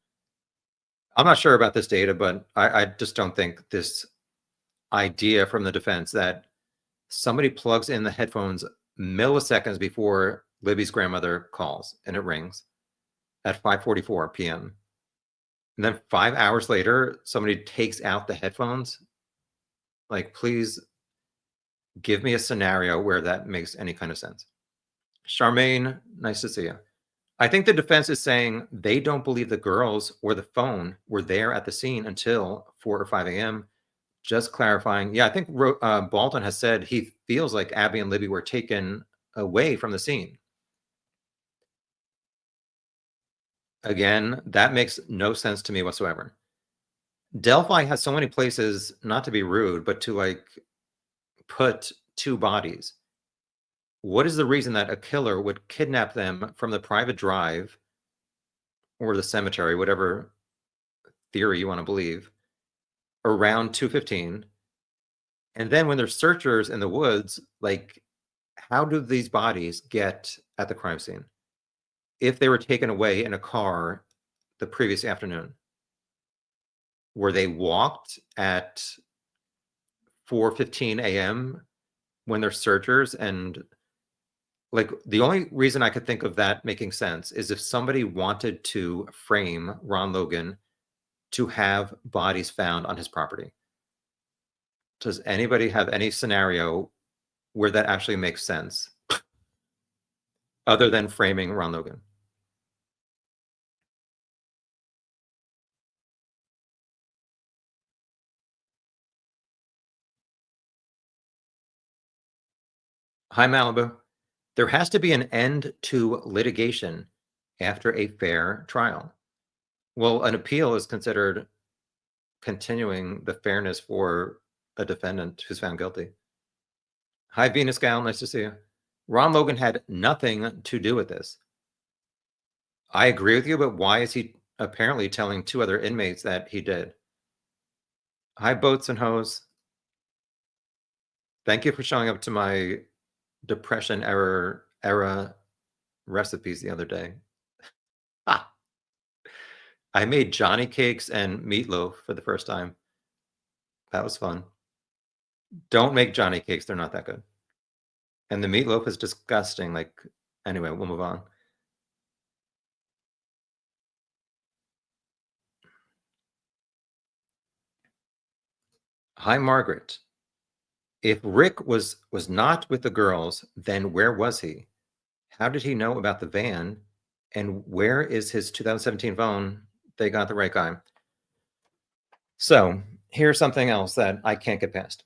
I'm not sure about this data, but I just don't think this idea from the defense that somebody plugs in the headphones milliseconds before Libby's grandmother calls and it rings at 5:44 p.m. And then 5 hours later, somebody takes out the headphones. Like, please give me a scenario where that makes any kind of sense. Charmaine, nice to see you. I think the defense is saying they don't believe the girls or the phone were there at the scene until 4 or 5 a.m. Just clarifying. Yeah, I think Baldwin has said he feels like Abby and Libby were taken away from the scene. Again, that makes no sense to me whatsoever. Delphi has so many places, not to be rude, but to like put two bodies. What is the reason that a killer would kidnap them from the private drive or the cemetery, whatever theory you want to believe, around 2:15? And then when there's searchers in the woods, like, how do these bodies get at the crime scene if they were taken away in a car the previous afternoon? Were they walked at 4:15 a.m. when they're searchers? And like, the only reason I could think of that making sense is if somebody wanted to frame Ron Logan to have bodies found on his property. Does anybody have any scenario where that actually makes sense other than framing Ron Logan? Hi, Malibu. There has to be an end to litigation after a fair trial. Well, an appeal is considered continuing the fairness for a defendant who's found guilty. Hi, Venus Gal. Nice to see you. Ron Logan had nothing to do with this. I agree with you, but why is he apparently telling two other inmates that he did? Hi, Boats and Hose. Thank you for showing up to my depression era recipes the other day. Ah, I made Johnny cakes and meatloaf for the first time. That was fun. Don't make Johnny cakes; they're not that good. And the meatloaf is disgusting. Like, anyway, we'll move on. Hi, Margaret. If Rick was not with the girls, then where was he? How did he know about the van? And where is his 2017 phone? They got the right guy. So here's something else that I can't get past.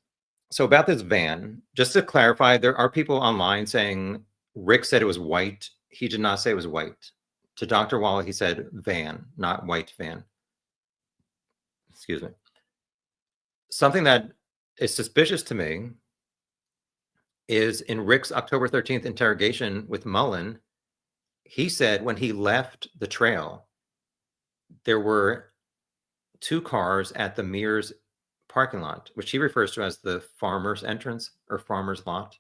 So about this van, just to clarify, there are people online saying Rick said it was white. He did not say it was white. To Dr. Walla, he said van, not white van. Excuse me. Something that is suspicious to me is in Rick's October 13th interrogation with Mullen, he said when he left the trail, there were two cars at the Mears parking lot, which he refers to as the farmer's entrance or farmer's lot.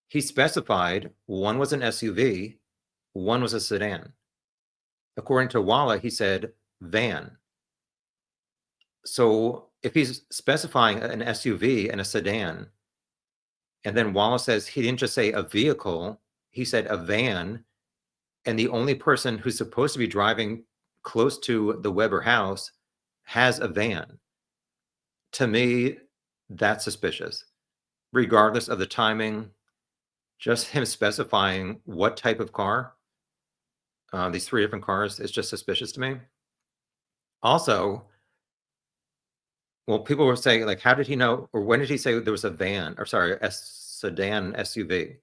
He specified one was an SUV, one was a sedan. According to Walla, he said van. So if he's specifying an SUV and a sedan, and then Wallace says he didn't just say a vehicle, he said a van, and the only person who's supposed to be driving close to the Weber house has a van. To me, that's suspicious. Regardless of the timing, just him specifying what type of car, these three different cars, is just suspicious to me. Also, well, people were saying, like, how did he know, or when did he say there was a van, or sorry, a sedan SUV?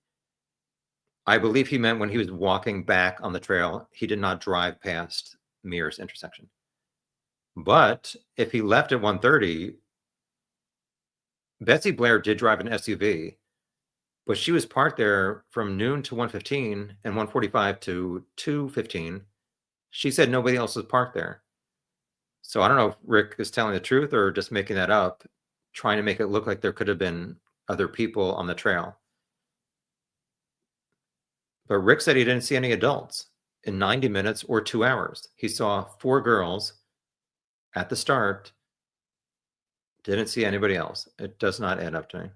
I believe he meant when he was walking back on the trail, he did not drive past Mears intersection. But if he left at 1:30, Betsy Blair did drive an SUV, but she was parked there from noon to 1:15 and 1:45 to 2:15. She said nobody else was parked there. So I don't know if Rick is telling the truth or just making that up, trying to make it look like there could have been other people on the trail. But Rick said he didn't see any adults in 90 minutes or 2 hours. He saw 4 girls at the start, didn't see anybody else. It does not add up to me.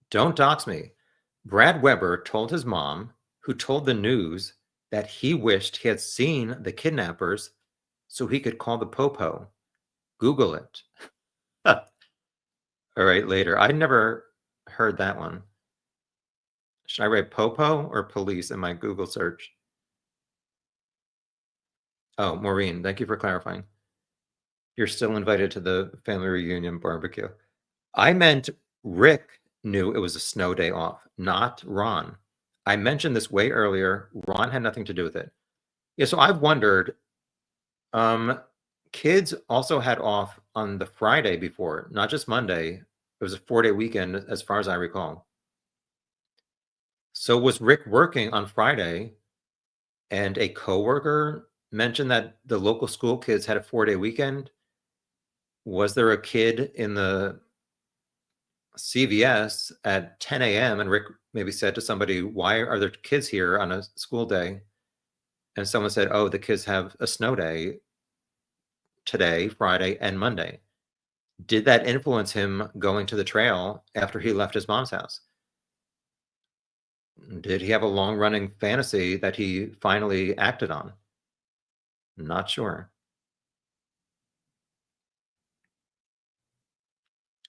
Don't dox me. Brad Weber told his mom, who told the news, that he wished he had seen the kidnappers so he could call the popo. Google it. All right, later. I never heard that one. Should I write popo or police in my Google search? Oh, Maureen, thank you for clarifying. You're still invited to the family reunion barbecue. I meant Rick knew it was a snow day off, not Ron. I mentioned this way earlier. Ron had nothing to do with it. Yeah, so I've wondered, kids also had off on the Friday before, not just Monday. It was a 4-day weekend, as far as I recall. So was Rick working on Friday, and a coworker mentioned that the local school kids had a 4-day weekend? Was there a kid in the CVS at 10 a.m. and Rick maybe said to somebody, "Why are there kids here on a school day?" And someone said, "Oh, the kids have a snow day today, Friday, and Monday." Did that influence him going to the trail after he left his mom's house? Did he have a long running fantasy that he finally acted on? Not sure.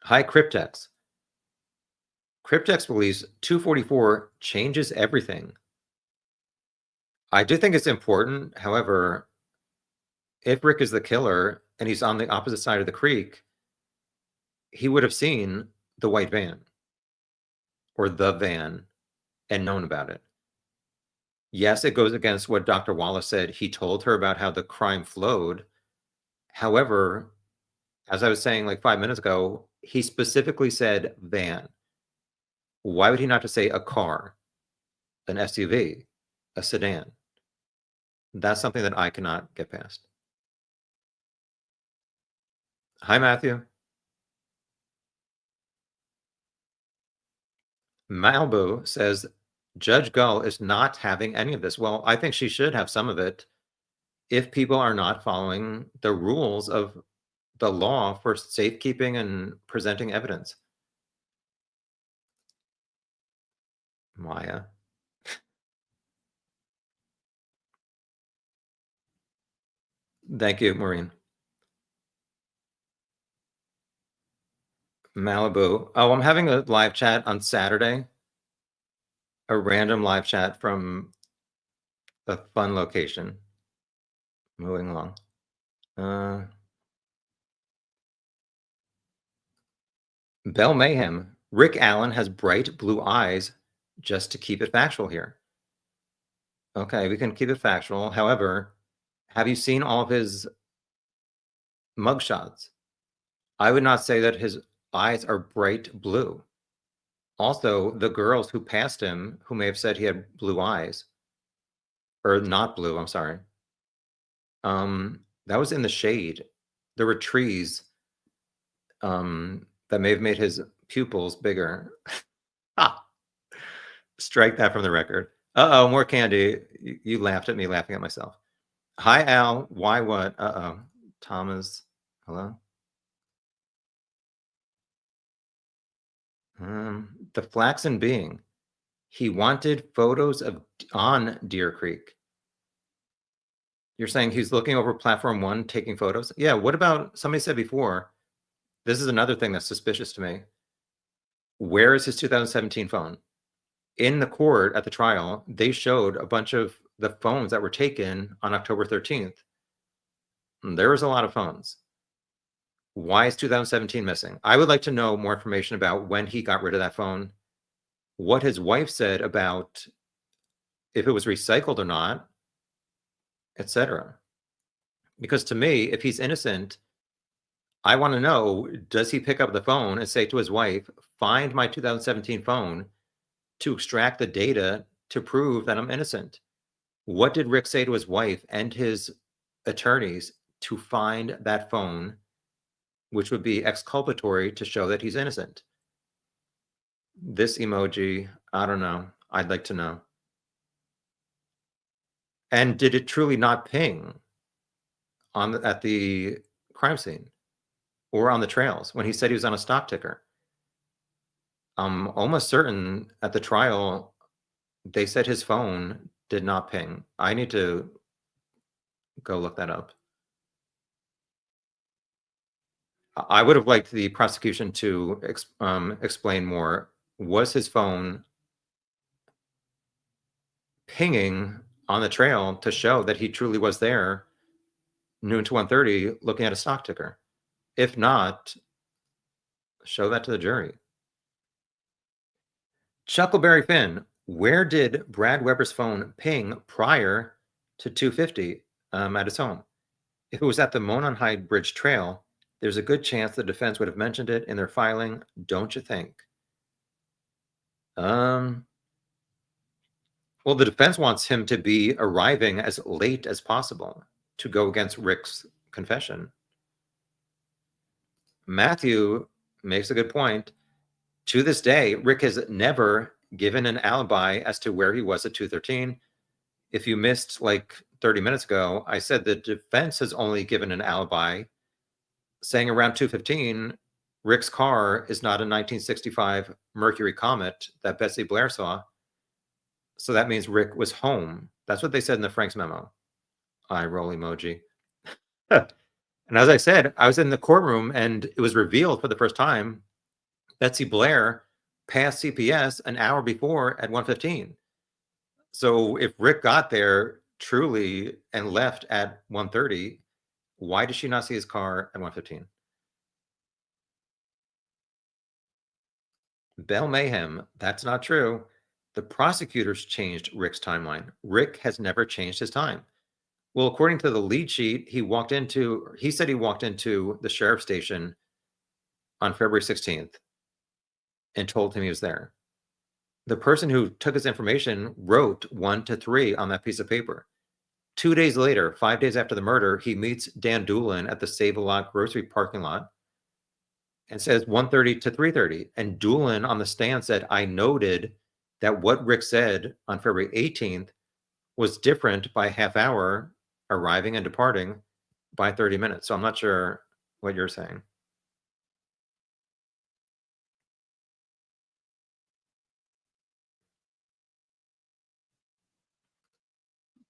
Hi, Cryptex. Cryptex believes 244 changes everything. I do think it's important. However, if Rick is the killer and he's on the opposite side of the creek, he would have seen the white van or the van and known about it. Yes, it goes against what Dr. Wallace said. He told her about how the crime flowed. However, as I was saying like 5 minutes ago, he specifically said van. Why would he not just say a car, an SUV, a sedan? That's something that I cannot get past. Hi, Matthew. Malibu says Judge Gull is not having any of this. Well, I think she should have some of it if people are not following the rules of the law for safekeeping and presenting evidence. Maya. Thank you, Maureen. Malibu. Oh, I'm having a live chat on Saturday, a random live chat from a fun location. Moving along. Bell Mayhem. Rick Allen has bright blue eyes, just to keep it factual here. Okay, we can keep it factual. However, have you seen all of his mugshots? I would not say that his eyes are bright blue. Also, the girls who passed him, who may have said he had blue eyes, or not blue, I'm sorry. That was in the shade. There were trees that may have made his pupils bigger. Ah, strike that from the record. Uh-oh, more candy. You laughed at me laughing at myself. Hi, Al. Why what? Uh-oh. Thomas. Hello? The Flaxen Being. He wanted photos of on Deer Creek. You're saying he's looking over platform one, taking photos? Yeah, what about somebody said before? This is another thing that's suspicious to me. Where is his 2017 phone? In the court at the trial, they showed a bunch of the phones that were taken on October 13th. There was a lot of phones. Why is 2017 missing? I would like to know more information about when he got rid of that phone, what his wife said about if it was recycled or not, etc. Because to me, if he's innocent, I want to know, does he pick up the phone and say to his wife, find my 2017 phone to extract the data to prove that I'm innocent? What did Rick say to his wife and his attorneys to find that phone, which would be exculpatory to show that he's innocent? This emoji, I don't know. I'd like to know. And did it truly not ping at the crime scene or on the trails when he said he was on a stock ticker? I'm almost certain at the trial they said his phone did not ping. I need to go look that up. I would have liked the prosecution to explain more. Was his phone pinging on the trail to show that he truly was there noon to 1:30 looking at a stock ticker? If not, show that to the jury. Chuckleberry Finn, where did Brad Weber's phone ping prior to 2:50 at his home? If it was at the Mononhide Bridge Trail, there's a good chance the defense would have mentioned it in their filing, don't you think? Um, well, the defense wants him to be arriving as late as possible to go against Rick's confession. Matthew makes a good point. To this day, Rick has never given an alibi as to where he was at 2:13. If you missed like 30 minutes ago, I said the defense has only given an alibi saying around 2:15 Rick's car is not a 1965 Mercury Comet that Betsy Blair saw. So that means Rick was home. That's what they said in the Frank's memo. Eye roll emoji. And as I said, I was in the courtroom and it was revealed for the first time Betsy Blair passed CPS an hour before at 1:15. So if Rick got there truly and left at 1:30, why did she not see his car at 1:15? Bell Mayhem, that's not true. The prosecutors changed Rick's timeline. Rick has never changed his time. Well, according to the lead sheet, he said he walked into the sheriff's station on February 16th and told him he was there. The person who took his information wrote 1 to 3 on that piece of paper. 2 days later, 5 days after the murder, he meets Dan Doolin at the Save-A-Lot grocery parking lot and says 1:30 to 3:30. And Doolin on the stand said, I noted that what Rick said on February 18th was different by half hour, arriving and departing by 30 minutes. So I'm not sure what you're saying.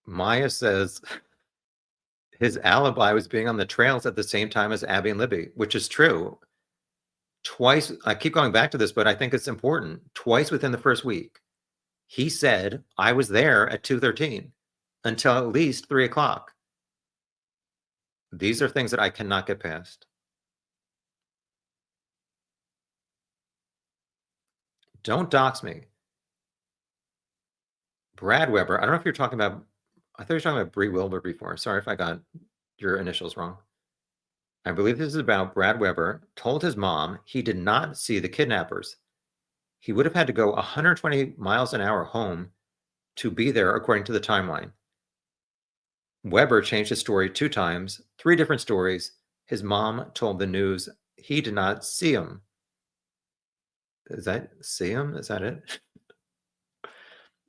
Maya says his alibi was being on the trails at the same time as Abby and Libby, which is true. Twice, I keep going back to this, but I think it's important. Twice within the first week, he said, I was there at 2:13 until at least 3 o'clock. These are things that I cannot get past. Don't dox me. Brad Weber, I don't know if you're talking about, I thought you were talking about Bree Wilbur before. Sorry if I got your initials wrong. I believe this is about Brad Weber told his mom he did not see the kidnappers. He would have had to go 120 miles an hour home to be there, according to the timeline. Weber changed his story 2 times, 3 different stories. His mom told the news he did not see him. Is that see him? Is that it?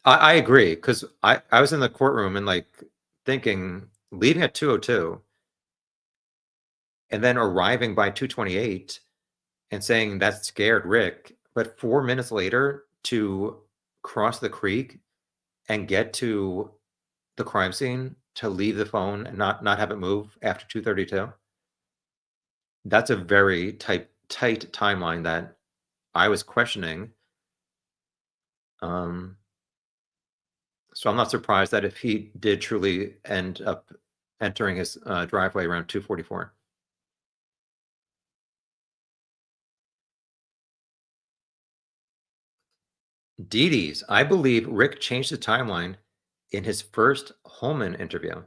I agree because I was in the courtroom and like thinking leaving at 2:02, and then arriving by 2:28 and saying that scared Rick, but 4 minutes later to cross the creek and get to the crime scene to leave the phone and not have it move after 2:32. That's a very tight timeline that I was questioning. Um, so I'm not surprised that if he did truly end up entering his driveway around 2:44. Dee Dee's, I believe Rick changed the timeline in his first Holman interview.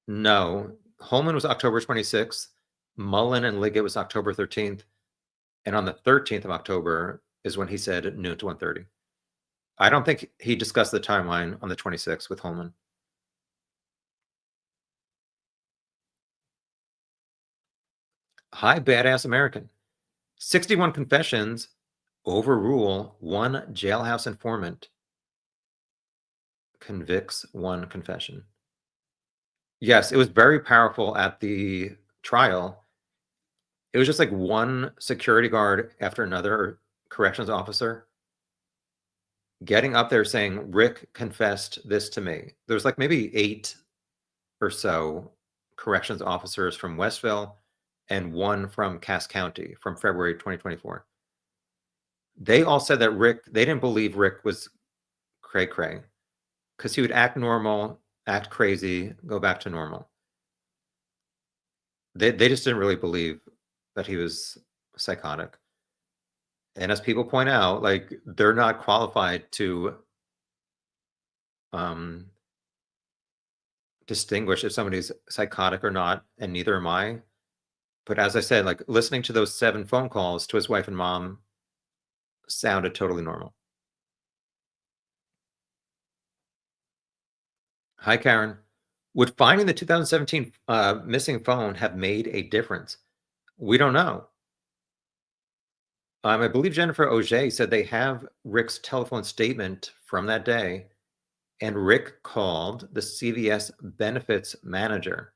No, Holman was October 26th. Mullen and Liggett was October 13th. And on the 13th of October is when he said noon to 1:30. I don't think he discussed the timeline on the 26th with Holman. Hi, badass American. 61 confessions overrule one jailhouse informant, convicts one confession. Yes, it was very powerful at the trial. It was just like one security guard after another corrections officer getting up there saying, Rick confessed this to me. There's like maybe 8 or so corrections officers from Westville and one from Cass County from February 2024. They all said that they didn't believe Rick was cray cray because he would act normal, act crazy, go back to normal. They just didn't really believe that he was psychotic. And as people point out, like they're not qualified to um, distinguish if somebody's psychotic or not, and neither am I. But as I said, like listening to those 7 phone calls to his wife and mom sounded totally normal. Hi, Karen. Would finding the 2017 missing phone have made a difference? We don't know. I believe Jennifer Auger said they have Rick's telephone statement from that day, and Rick called the CVS benefits manager.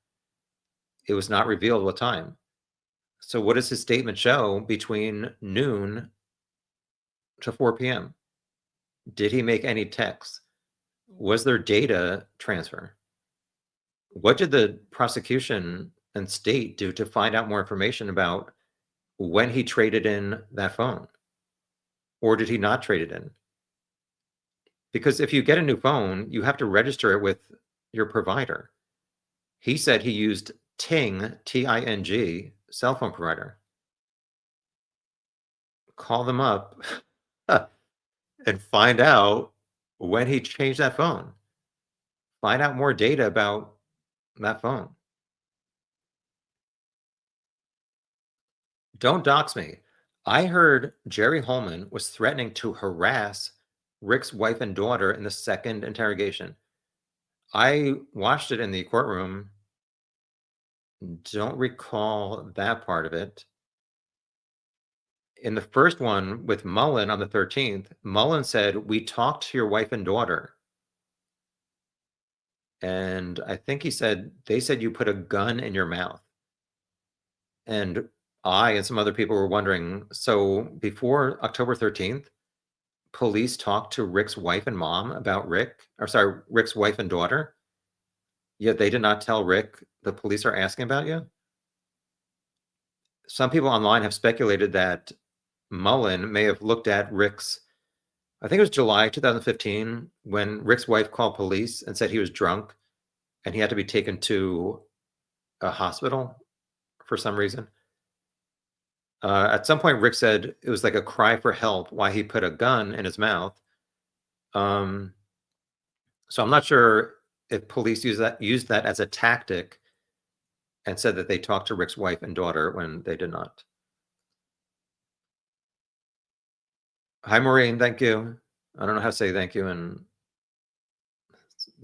It was not revealed what time. So, what does his statement show between noon to 4 p.m.? Did he make any texts? Was there data transfer? What did the prosecution and state do to find out more information about when he traded in that phone? Or did he not trade it in? Because if you get a new phone, you have to register it with your provider. He said he used Ting, Ting, cell phone provider. Call them up and find out when he changed that phone. Find out more data about that phone. Don't dox me. I heard Jerry Holman was threatening to harass Rick's wife and daughter in the second interrogation. I watched it in the courtroom. Don't recall that part of it. In the first one with Mullen on the 13th, Mullen said, we talked to your wife and daughter. And I think they said you put a gun in your mouth. And I and some other people were wondering, so before October 13th, police talked to Rick's wife and mom about Rick's wife and daughter, yet they did not tell Rick the police are asking about you? Some people online have speculated that Mullen may have looked at I think it was July 2015, when Rick's wife called police and said he was drunk and he had to be taken to a hospital for some reason. At some point, Rick said it was like a cry for help why he put a gun in his mouth. So I'm not sure if police used that as a tactic and said that they talked to Rick's wife and daughter when they did not. Hi, Maureen. Thank you. I don't know how to say thank you in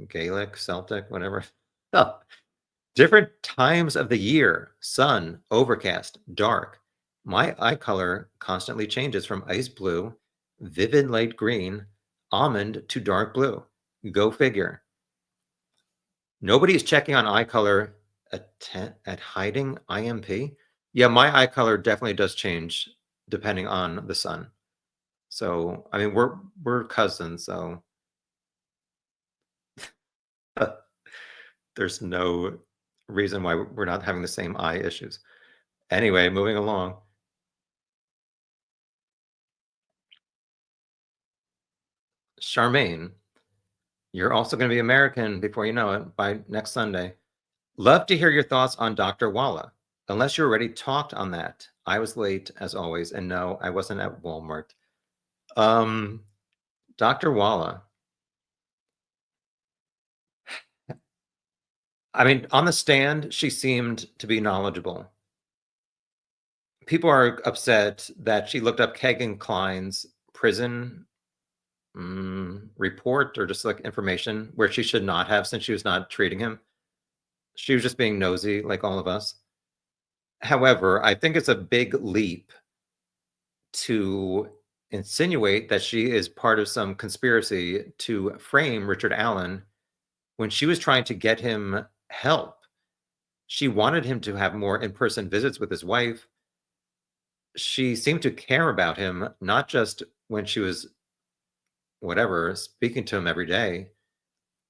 Gaelic, Celtic, whatever. Oh, different times of the year: sun, overcast, dark. My eye color constantly changes from ice blue, vivid light green, almond to dark blue. Go figure. Nobody is checking on eye color at hiding IMP. Yeah, my eye color definitely does change depending on the sun. So, I mean, we're cousins, so there's no reason why we're not having the same eye issues. Anyway, moving along. Charmaine, you're also going to be American before you know it by next Sunday. Love to hear your thoughts on Dr. Walla. Unless you already talked on that. I was late as always, and no, I wasn't at Walmart. Um, Dr. Walla. I mean, on the stand, she seemed to be knowledgeable. People are upset that she looked up Kegan Klein's prison report or just like information where she should not have since she was not treating him. She was just being nosy like all of us. However, I think it's a big leap to insinuate that she is part of some conspiracy to frame Richard Allen when she was trying to get him help. She wanted him to have more in person visits with his wife. She seemed to care about him, not just when she was whatever, speaking to him every day,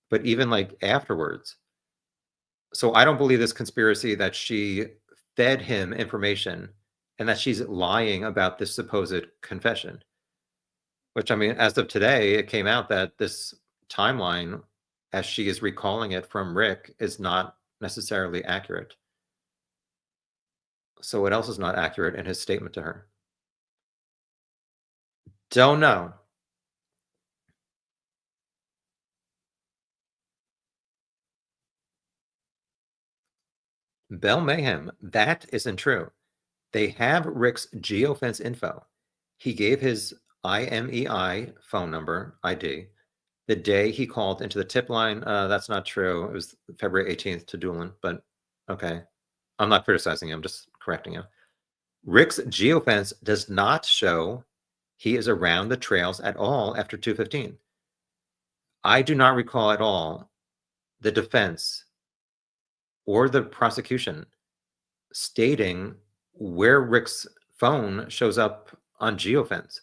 but even like afterwards. So I don't believe this conspiracy that she fed him information and that she's lying about this supposed confession. Which I mean, as of today, it came out that this timeline, as she is recalling it from Rick, is not necessarily accurate. So what else is not accurate in his statement to her? Don't know. Bell Mayhem, that isn't true. They have Rick's geofence info. He gave his IMEI phone number, ID, the day he called into the tip line. That's not true. It was February 18th to Doolin, but okay. I'm not criticizing him, I'm just correcting him. Rick's geofence does not show he is around the trails at all after 2:15. I do not recall at all the defense or the prosecution stating where Rick's phone shows up on geofence.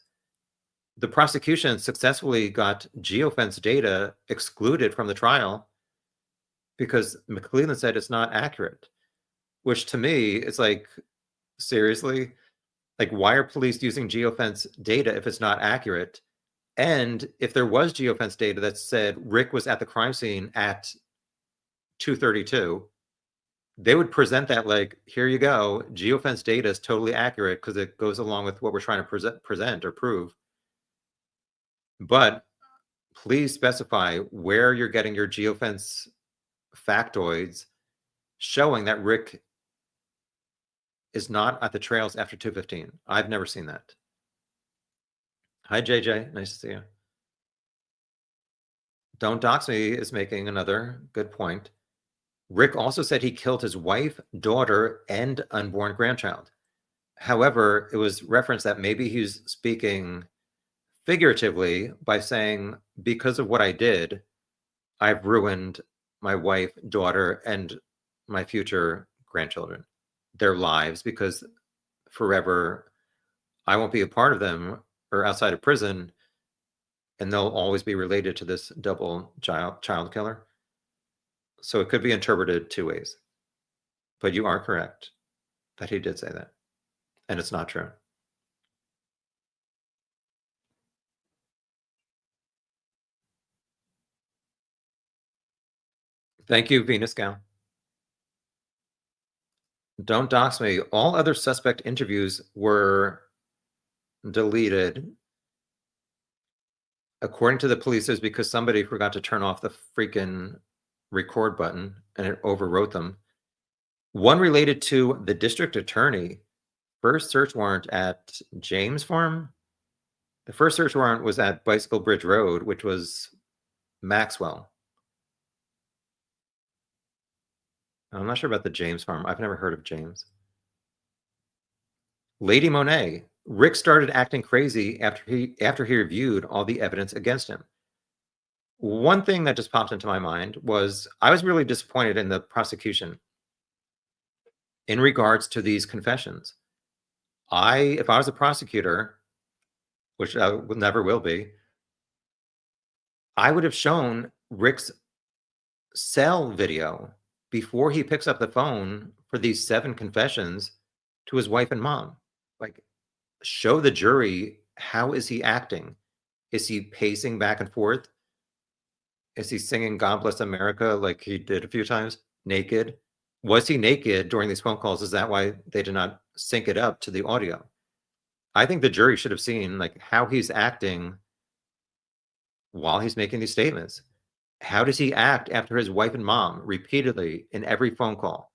The prosecution successfully got geofence data excluded from the trial because McClellan said it's not accurate, which to me, it's like, seriously? Like, why are police using geofence data if it's not accurate? And if there was geofence data that said Rick was at the crime scene at 2:32, they would present that like, here you go, geofence data is totally accurate because it goes along with what we're trying to present or prove. But please specify where you're getting your geofence factoids showing that Rick is not at the trails after 2:15. I've never seen that. Hi, JJ. Nice to see you. Don't Dox Me is making another good point. Rick also said he killed his wife, daughter, and unborn grandchild. However, it was referenced that maybe he's speaking figuratively by saying, because of what I did, I've ruined my wife, daughter, and my future grandchildren, their lives, because forever I won't be a part of them or outside of prison, and they'll always be related to this double child killer. So it could be interpreted two ways. But you are correct that he did say that. And it's not true. Thank you, Venus Gal. Don't dox me. All other suspect interviews were deleted. According to the police, it's because somebody forgot to turn off the freaking record button and it overwrote them. One related to the district attorney. First search warrant at James Farm. The first search warrant was at Bicycle Bridge Road, which was Maxwell. I'm not sure about the James Farm. I've never heard of James. Lady Monet. Rick started acting crazy after he reviewed all the evidence against him. One thing that just popped into my mind was I was really disappointed in the prosecution in regards to these confessions. If I was a prosecutor, which I never will be, I would have shown Rick's cell video before he picks up the phone for these 7 confessions to his wife and mom. Like, show the jury, how is he acting? Is he pacing back and forth? Is he singing God Bless America like he did a few times, naked? Was he naked during these phone calls? Is that why they did not sync it up to the audio? I think the jury should have seen, like, how he's acting while he's making these statements. How does he act after his wife and mom repeatedly in every phone call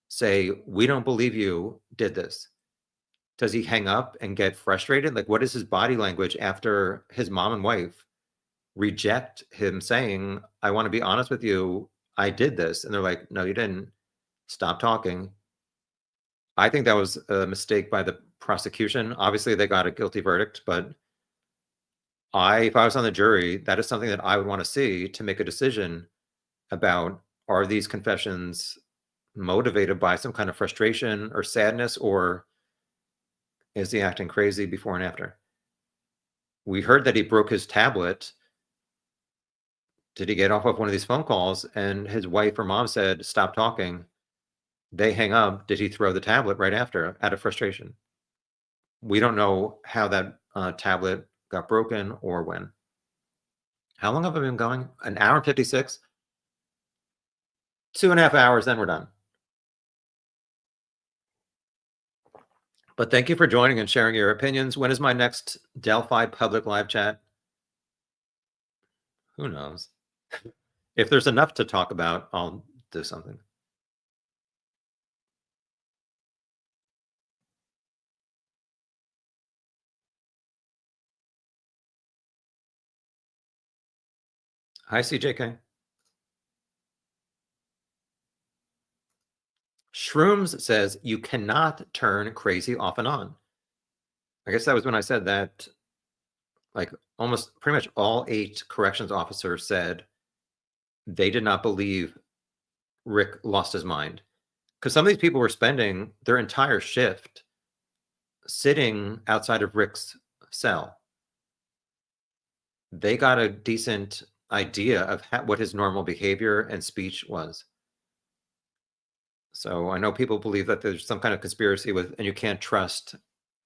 say, "We don't believe you did this"? Does he hang up and get frustrated? Like, what is his body language after his mom and wife reject him saying, "I want to be honest with you, I did this"? And they're like, "No, you didn't. Stop talking." I think that was a mistake by the prosecution. Obviously, they got a guilty verdict, but if I was on the jury, that is something that I would want to see to make a decision about, are these confessions motivated by some kind of frustration or sadness, or is he acting crazy before and after? We heard that he broke his tablet. Did he get off of one of these phone calls and his wife or mom said, "Stop talking"? They hang up. Did he throw the tablet right after out of frustration? We don't know how that tablet got broken or when. How long have I been going? An hour and 56? 2.5 hours, then we're done. But thank you for joining and sharing your opinions. When is my next Delphi public live chat? Who knows? If there's enough to talk about, I'll do something. Hi, CJK. Shrooms says you cannot turn crazy off and on. I guess that was when I said that, like, almost pretty much all 8 corrections officers said they did not believe Rick lost his mind. Because some of these people were spending their entire shift sitting outside of Rick's cell. They got a decent idea of what his normal behavior and speech was. So I know people believe that there's some kind of conspiracy with, and you can't trust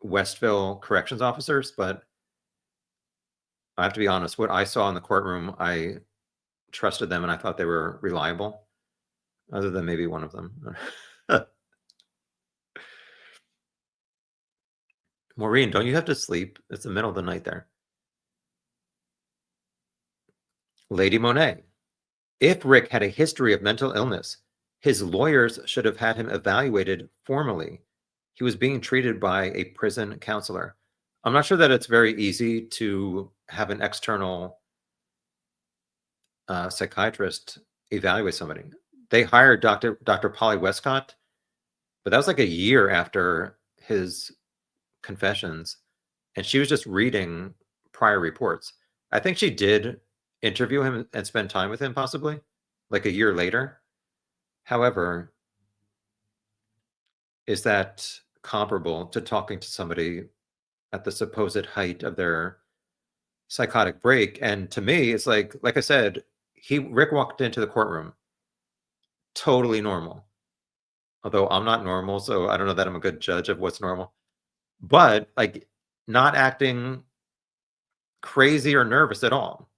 Westville corrections officers, but I have to be honest, what I saw in the courtroom, I trusted them and I thought they were reliable, other than maybe one of them. Maureen, don't you have to sleep? It's the middle of the night there. Lady Monet, if Rick had a history of mental illness, his lawyers should have had him evaluated formally. He was being treated by a prison counselor. I'm not sure that it's very easy to have an external psychiatrist evaluate somebody. They hired Dr. Polly Westcott, but that was like a year after his confessions, and she was just reading prior reports. I think she did interview him and spend time with him, possibly like a year later. However, is that comparable to talking to somebody at the supposed height of their psychotic break? And to me, it's like I said, Rick walked into the courtroom totally normal. Although I'm not normal, so I don't know that I'm a good judge of what's normal. But like, not acting crazy or nervous at all.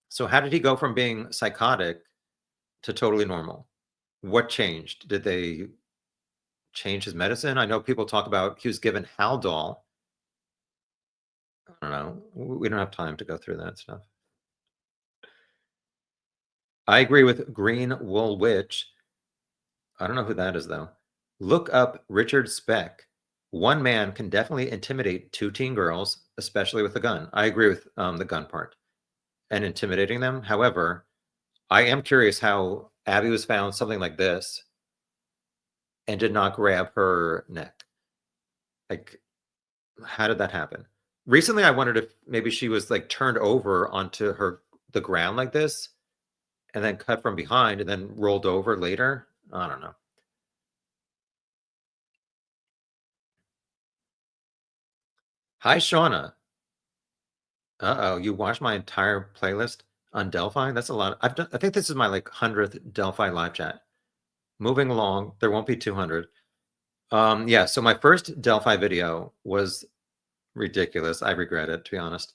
So how did he go from being psychotic to totally normal? What changed? Did they change his medicine? I know people talk about he was given Haldol. I don't know. We don't have time to go through that stuff. I agree with Green Wool Witch. I don't know who that is, though. Look up Richard Speck. One man can definitely intimidate 2 teen girls, especially with a gun. I agree with the gun part and intimidating them. However, I am curious how Abby was found something like this and did not grab her neck. Like, how did that happen? Recently, I wondered if maybe she was like turned over onto the ground like this and then cut from behind and then rolled over later. I don't know. Hi, Shauna. Uh-oh, you watched my entire playlist on Delphi? That's a lot. I think this is my like 100th Delphi live chat. Moving along, there won't be 200. Yeah, so my first Delphi video was ridiculous. I regret it, to be honest.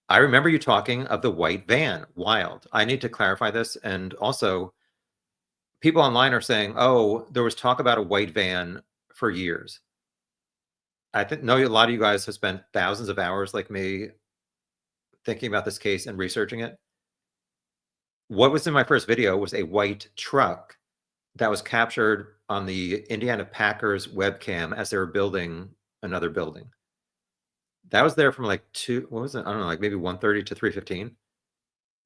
I remember you talking of the white van. Wild. I need to clarify this. And also, people online are saying, oh, there was talk about a white van for years. I know a lot of you guys have spent thousands of hours like me thinking about this case and researching it. What was in my first video was a white truck that was captured on the Indiana Packers webcam as they were building another building. That was there from like what was it? I don't know, like maybe 1:30 to 3:15.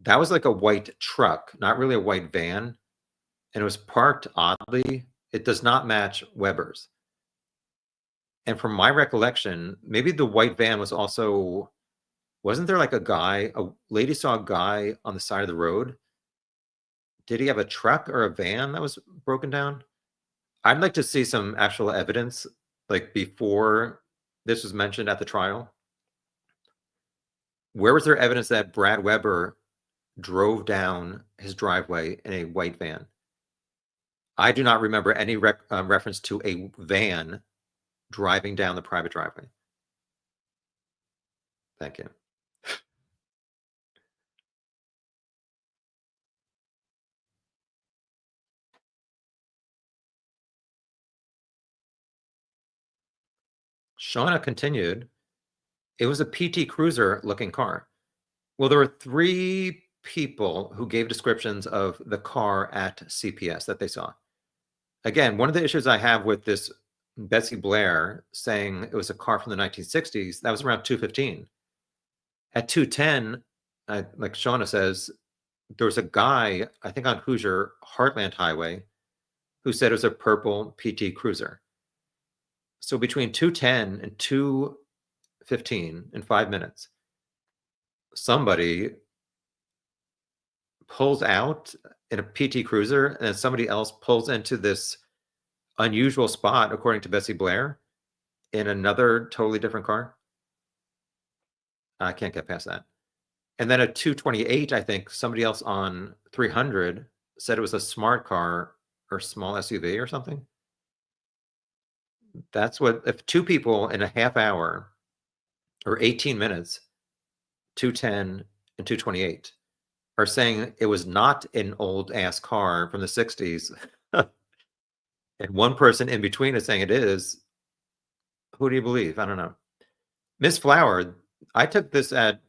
That was like a white truck, not really a white van. And it was parked oddly. It does not match Weber's. And from my recollection, maybe the white van was also, wasn't there like a lady saw a guy on the side of the road? Did he have a truck or a van that was broken down? I'd like to see some actual evidence, like before this was mentioned at the trial. Where was there evidence that Brad Weber drove down his driveway in a white van? I do not remember any reference to a van driving down the private driveway. Thank you. Shauna continued, it was a PT Cruiser looking car. Well, there were 3 people who gave descriptions of the car at CPS that they saw. Again, one of the issues I have with this Betsy Blair saying it was a car from the 1960s, that was around 2:15. At 2:10, like Shauna says, there was a guy, I think on Hoosier Heartland Highway, who said it was a purple PT Cruiser. So between 2:10 and 2:15, in 5 minutes, somebody pulls out in a PT Cruiser and then somebody else pulls into this unusual spot, according to Betsy Blair, in another totally different car. I can't get past that. And then at 2:28, I think somebody else on 300 said it was a smart car or small SUV or something. That's what, if 2 people in a half hour or 18 minutes, 2:10 and 2:28, are saying it was not an old ass car from the 60s, and one person in between is saying it is, who do you believe? I don't know. Miss Flower, I took this at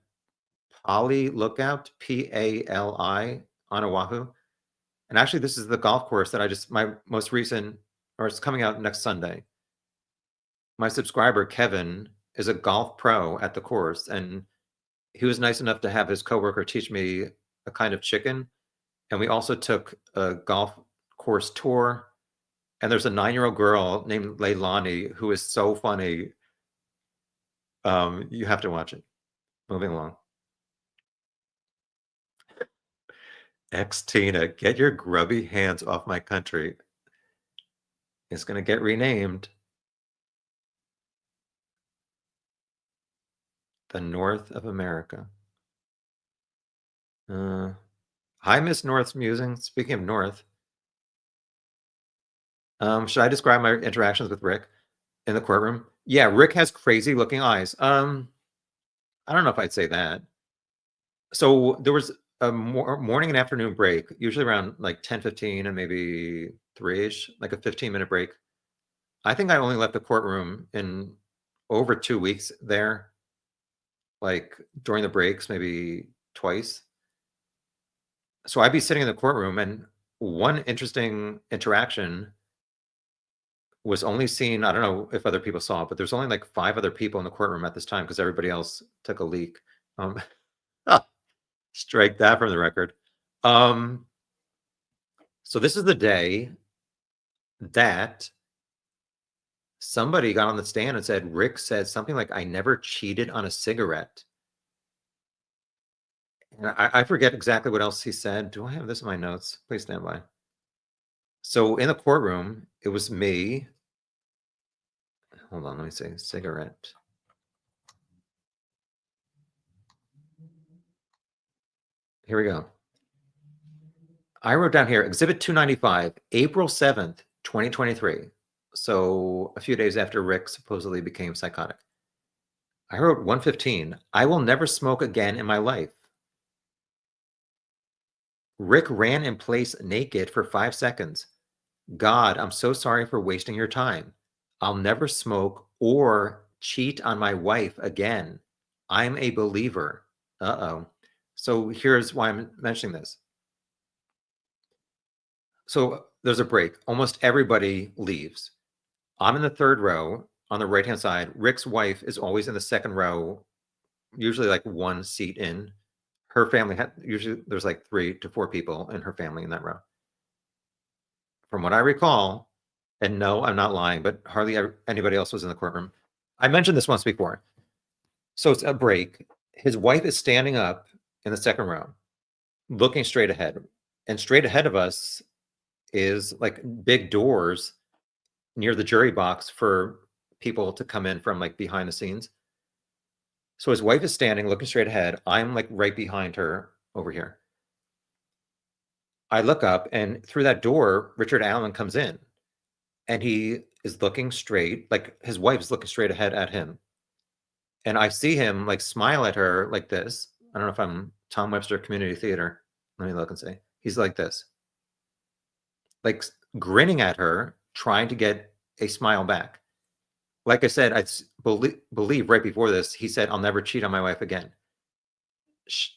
Pali Lookout, Pali, on Oahu. And actually, this is the golf course that my most recent, or it's coming out next Sunday. My subscriber, Kevin, is a golf pro at the course, and he was nice enough to have his coworker teach me a kind of chicken. And we also took a golf course tour. And there's a 9-year-old girl named Leilani who is so funny. You have to watch it. Moving along. Ex Tina, get your grubby hands off my country. It's going to get renamed the North of America. Hi, Miss North's musing. Speaking of North, should I describe my interactions with Rick in the courtroom? Yeah, Rick has crazy looking eyes. I don't know if I'd say that. So there was a morning and afternoon break, usually around like 10:15 and maybe 3-ish, like a 15-minute break. I think I only left the courtroom in over 2 weeks there, like during the breaks, maybe twice. So I'd be sitting in the courtroom, and one interesting interaction was only seen, I don't know if other people saw it, but there's only like 5 other people in the courtroom at this time because everybody else took a leak. Strike that from the record. So this is the day that somebody got on the stand and said Rick said something like, I never cheated on a cigarette. And I forget exactly what else he said. Do I have this in my notes? Please stand by. So in the courtroom, it was me. Hold on, let me see. Cigarette. Here we go. I wrote down here, Exhibit 295, April 7th, 2023. So a few days after Rick supposedly became psychotic. I wrote 115, I will never smoke again in my life. Rick ran in place naked for 5 seconds. God, I'm so sorry for wasting your time. I'll never smoke or cheat on my wife again. I'm a believer. Uh-oh. So here's why I'm mentioning this. So there's a break. Almost everybody leaves. I'm in the third row on the right-hand side. Rick's wife is always in the second row, usually like one seat in. Her family had usually there's like 3 to 4 people in her family in that row. From what I recall, and no, I'm not lying, but hardly anybody else was in the courtroom. I mentioned this once before. So it's a break. His wife is standing up in the second row, looking straight ahead. And straight ahead of us is like big doors near the jury box for people to come in from like behind the scenes. So his wife is standing, looking straight ahead. I'm like right behind her over here. I look up, and through that door, Richard Allen comes in, and he is looking straight, like his wife is looking straight ahead at him. And I see him like smile at her like this. I don't know if I'm Tom Webster Community Theater. Let me look and see. He's like this, like grinning at her, trying to get a smile back. Like I said, I believe right before this, he said, I'll never cheat on my wife again.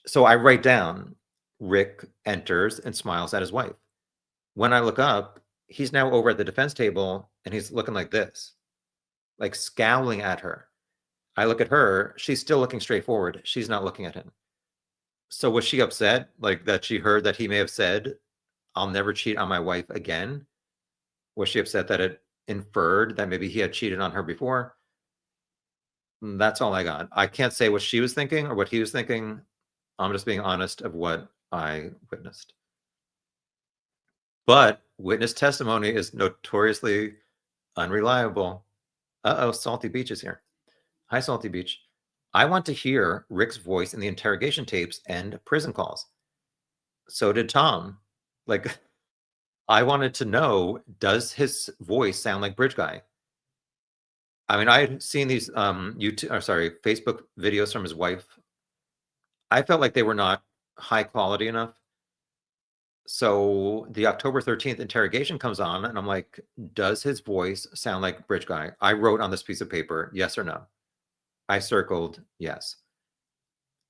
So I write down, Rick enters and smiles at his wife. When I look up, he's now over at the defense table and he's looking like this, like scowling at her. I look at her, she's still looking straight forward. She's not looking at him. So was she upset, like that she heard that he may have said, I'll never cheat on my wife again? Was she upset that it inferred that maybe he had cheated on her before? That's all I got. I can't say what she was thinking or what he was thinking. I'm just being honest of what I witnessed. But witness testimony is notoriously unreliable. Uh-oh, Salty Beach is here. Hi, Salty Beach. I want to hear Rick's voice in the interrogation tapes and prison calls. So did Tom. Like, I wanted to know, does his voice sound like Bridge Guy? I mean, I had seen these Facebook videos from his wife. I felt like they were not high quality enough. So the October 13th interrogation comes on, and I'm like, does his voice sound like Bridge Guy? I wrote on this piece of paper, yes or no. I circled yes.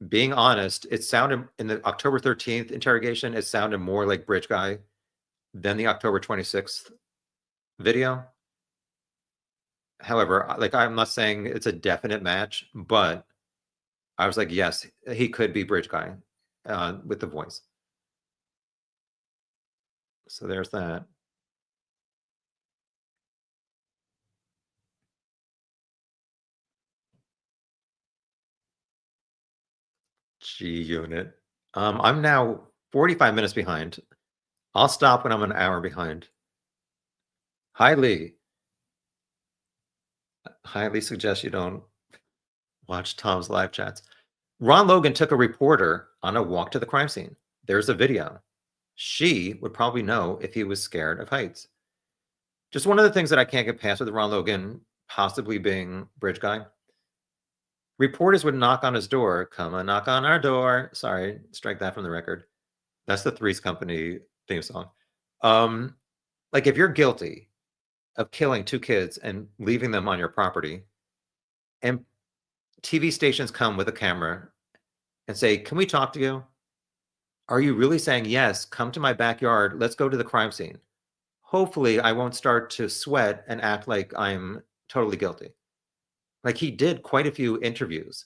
Being honest, it sounded in the October 13th interrogation, it sounded more like Bridge Guy than the October 26th video. However, like I'm not saying it's a definite match, but I was like, yes, he could be Bridge Guy with the voice. So there's that. G unit. I'm now 45 minutes behind. I'll stop when I'm an hour behind. Highly suggest you don't watch Tom's live chats. Ron Logan took a reporter on a walk to the crime scene. There's a video. She would probably know if he was scared of heights. Just one of the things that I can't get past with Ron Logan possibly being Bridge Guy. Reporters would knock on his door. Come and knock on our door. Sorry, strike that from the record. That's the Three's Company theme song. Like if you're guilty of killing 2 kids and leaving them on your property, and TV stations come with a camera and say, "Can we talk to you?" Are you really saying, "Yes, come to my backyard. Let's go to the crime scene." Hopefully, I won't start to sweat and act like I'm totally guilty. Like he did quite a few interviews.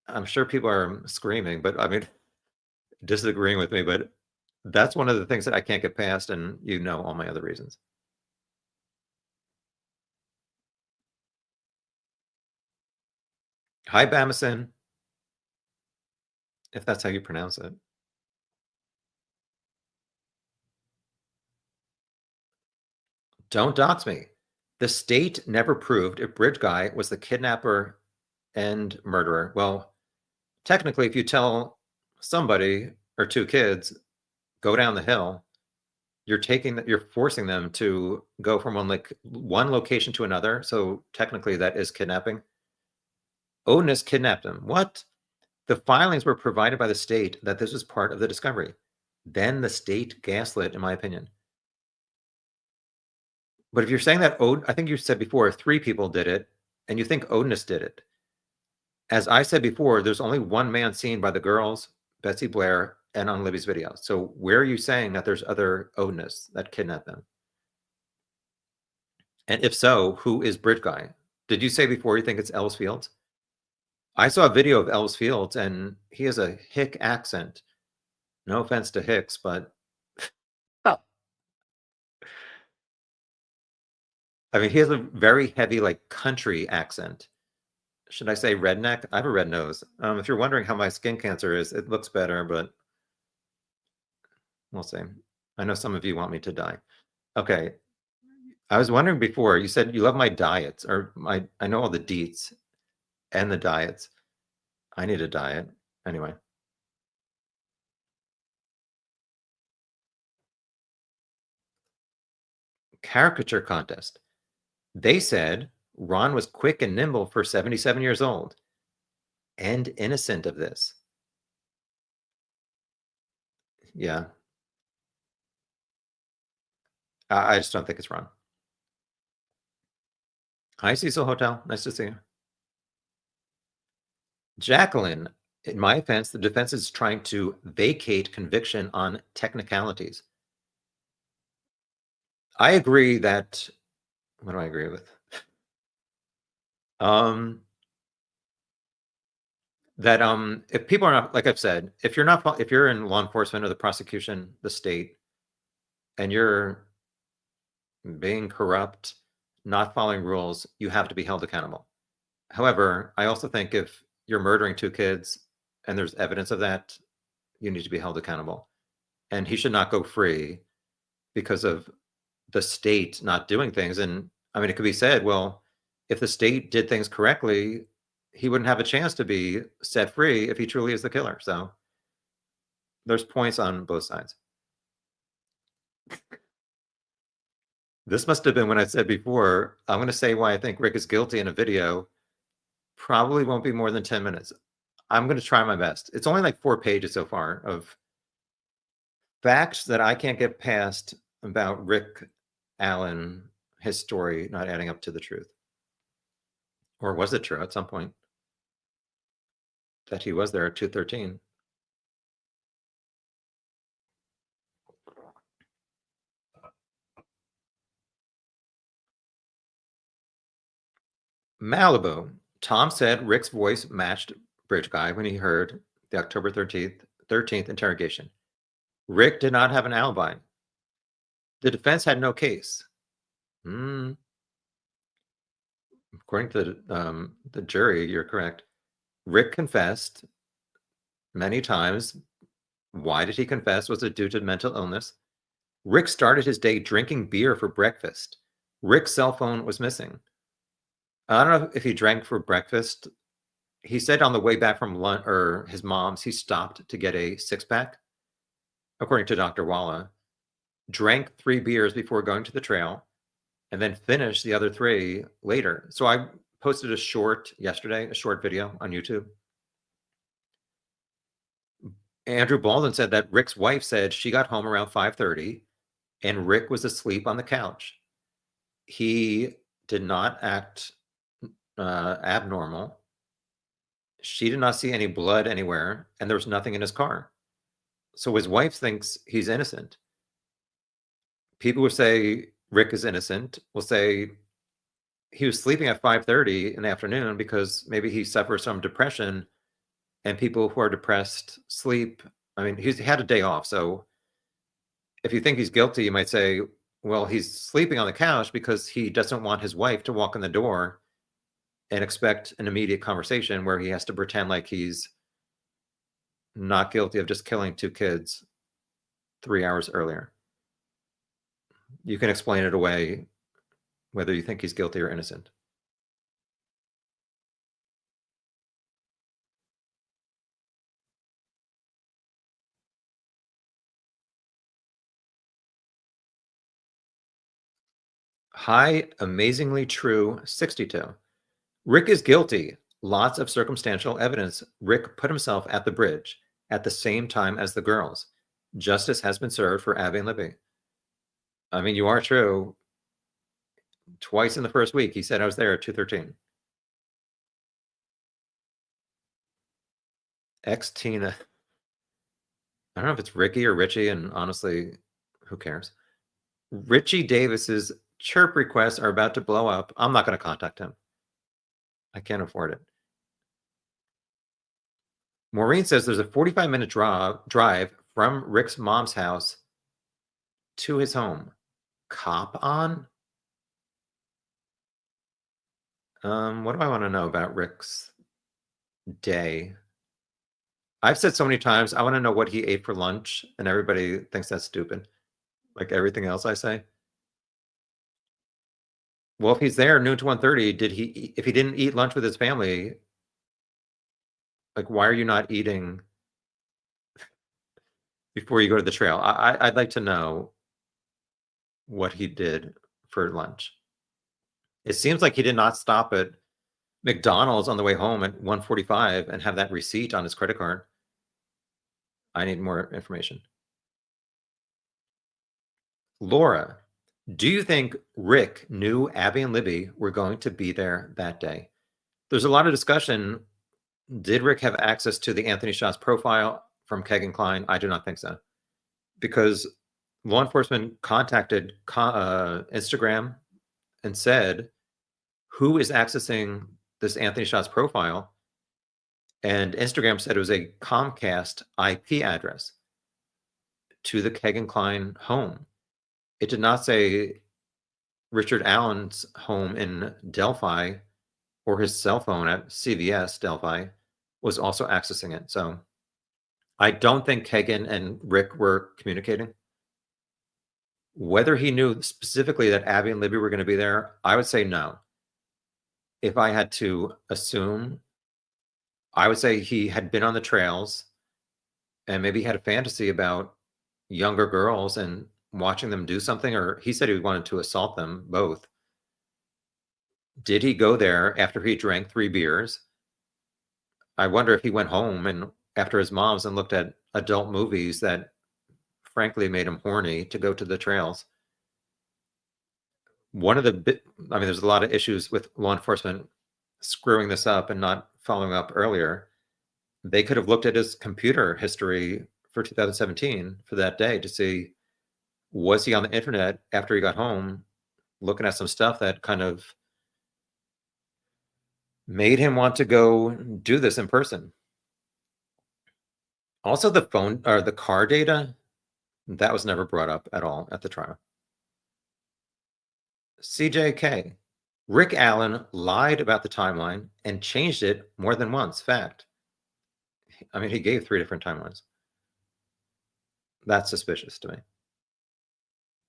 I'm sure people are screaming, but I mean, disagreeing with me, but that's one of the things that I can't get past, and you know all my other reasons. Hi, Bamison. if that's how you pronounce it. Don't dox me. The state never proved if Bridge Guy was the kidnapper and murderer. Well, technically, if you tell somebody or two kids, go down the hill, you're forcing them to go from one location to another. So technically that is kidnapping. Odinus kidnapped him. What? The filings were provided by the state that this was part of the discovery. Then the state gaslit, in my opinion. But if you're saying that I think you said before 3 people did it, and you think Odinus did it. As I said before, there's only one man seen by the girls, Betsy Blair, and on Libby's video. So where are you saying that there's other Odinus that kidnapped them? And if so, who is Bridge Guy? Did you say before you think it's Ellis Fields? I saw a video of Ellis Fields, and he has a hick accent. No offense to Hicks, but Oh, I mean, he has a very heavy, like, country accent. Should I say redneck? I have a red nose. If you're wondering how my skin cancer is, it looks better, but we'll see. I know some of you want me to die. Okay. I was wondering before, you said you love my diets, or I know all the deets and the diets. I need a diet. Anyway. Caricature contest. They said Ron was quick and nimble for 77 years old and innocent of this. Yeah. I just don't think it's Ron. Hi, Cecil Hotel. Nice to see you. Jacqueline, in my offense, the defense is trying to vacate conviction on technicalities. I agree that, what do I agree with? That if people are not, like I've said, if you're in law enforcement or the prosecution, the state, and you're being corrupt, not following rules, you have to be held accountable. However, I also think if you're murdering 2 kids and there's evidence of that, you need to be held accountable. And he should not go free because of the state not doing things. And I mean, it could be said, well, if the state did things correctly, he wouldn't have a chance to be set free if he truly is the killer. So there's points on both sides. This must have been when I said before, I'm going to say why I think Rick is guilty in a video. Probably won't be more than 10 minutes. I'm going to try my best. It's only like 4 pages so far of facts that I can't get past about Rick Allen, his story not adding up to the truth. Or was it true at some point that he was there at 213? Malibu. Tom said Rick's voice matched Bridge Guy when he heard the October 13th interrogation. Rick did not have an alibi. The defense had no case. According to the jury, you're correct. Rick confessed many times. Why did he confess? Was it due to mental illness? Rick started his day drinking beer for breakfast. Rick's cell phone was missing. I don't know if he drank for breakfast. He said on the way back from lunch or his mom's, he stopped to get a 6-pack, according to Dr. Walla. Drank 3 beers before going to the trail, and then finished the other 3 later. So I posted a short video on YouTube. Andrew Baldwin said that Rick's wife said she got home around 5:30 and Rick was asleep on the couch. He did not act abnormal. She did not see any blood anywhere, and there was nothing in his car. So his wife thinks he's innocent. People who say Rick is innocent will say he was sleeping at 5:30 in the afternoon because maybe he suffers from depression, and people who are depressed sleep. I mean, he's had a day off. So if you think he's guilty, you might say, well, he's sleeping on the couch because he doesn't want his wife to walk in the door and expect an immediate conversation where he has to pretend like he's not guilty of just killing 2 kids 3 hours earlier. You can explain it away whether you think he's guilty or innocent. High, amazingly true, 62. Rick is guilty. Lots of circumstantial evidence. Rick put himself at the bridge at the same time as the girls. Justice has been served for Abby and Libby. I mean, you are true. Twice in the first week, he said I was there at 2:13. Ex Tina. I don't know if it's Ricky or Richie, and honestly, who cares? Richie Davis's chirp requests are about to blow up. I'm not going to contact him. I can't afford it. Maureen says there's a 45-minute drive from Rick's mom's house to his home. Cop on? What do I want to know about Rick's day? I've said so many times, I want to know what he ate for lunch, and everybody thinks that's stupid. Like everything else I say. Well, if he's there noon to 1:30, if he didn't eat lunch with his family, like why are you not eating before you go to the trail? I'd like to know what he did for lunch. It seems like he did not stop at McDonald's on the way home at 1:45 and have that receipt on his credit card. I need more information. Laura, do you think Rick knew Abby and Libby were going to be there that day? There's a lot of discussion. Did Rick have access to the Anthony Shots profile from Kegan Kline? I do not think so. Because law enforcement contacted Instagram and said, who is accessing this Anthony Shots profile? And Instagram said it was a Comcast IP address to the Kegan Kline home. It did not say Richard Allen's home in Delphi or his cell phone at CVS Delphi was also accessing it. So I don't think Kegan and Rick were communicating. Whether he knew specifically that Abby and Libby were going to be there, I would say no. If I had to assume, I would say he had been on the trails and maybe had a fantasy about younger girls and watching them do something, or he said he wanted to assault them both. Did he go there after he drank 3 beers? I wonder if he went home and after his mom's and looked at adult movies that frankly made him horny to go to the trails. There's a lot of issues with law enforcement screwing this up and not following up earlier. They could have looked at his computer history for 2017 for that day to see, was he on the internet after he got home looking at some stuff that kind of made him want to go do this in person. Also, the phone or the car data, that was never brought up at all at the trial. CJK, Rick Allen lied about the timeline and changed it more than once. Fact. I mean, he gave 3 different timelines. That's suspicious to me.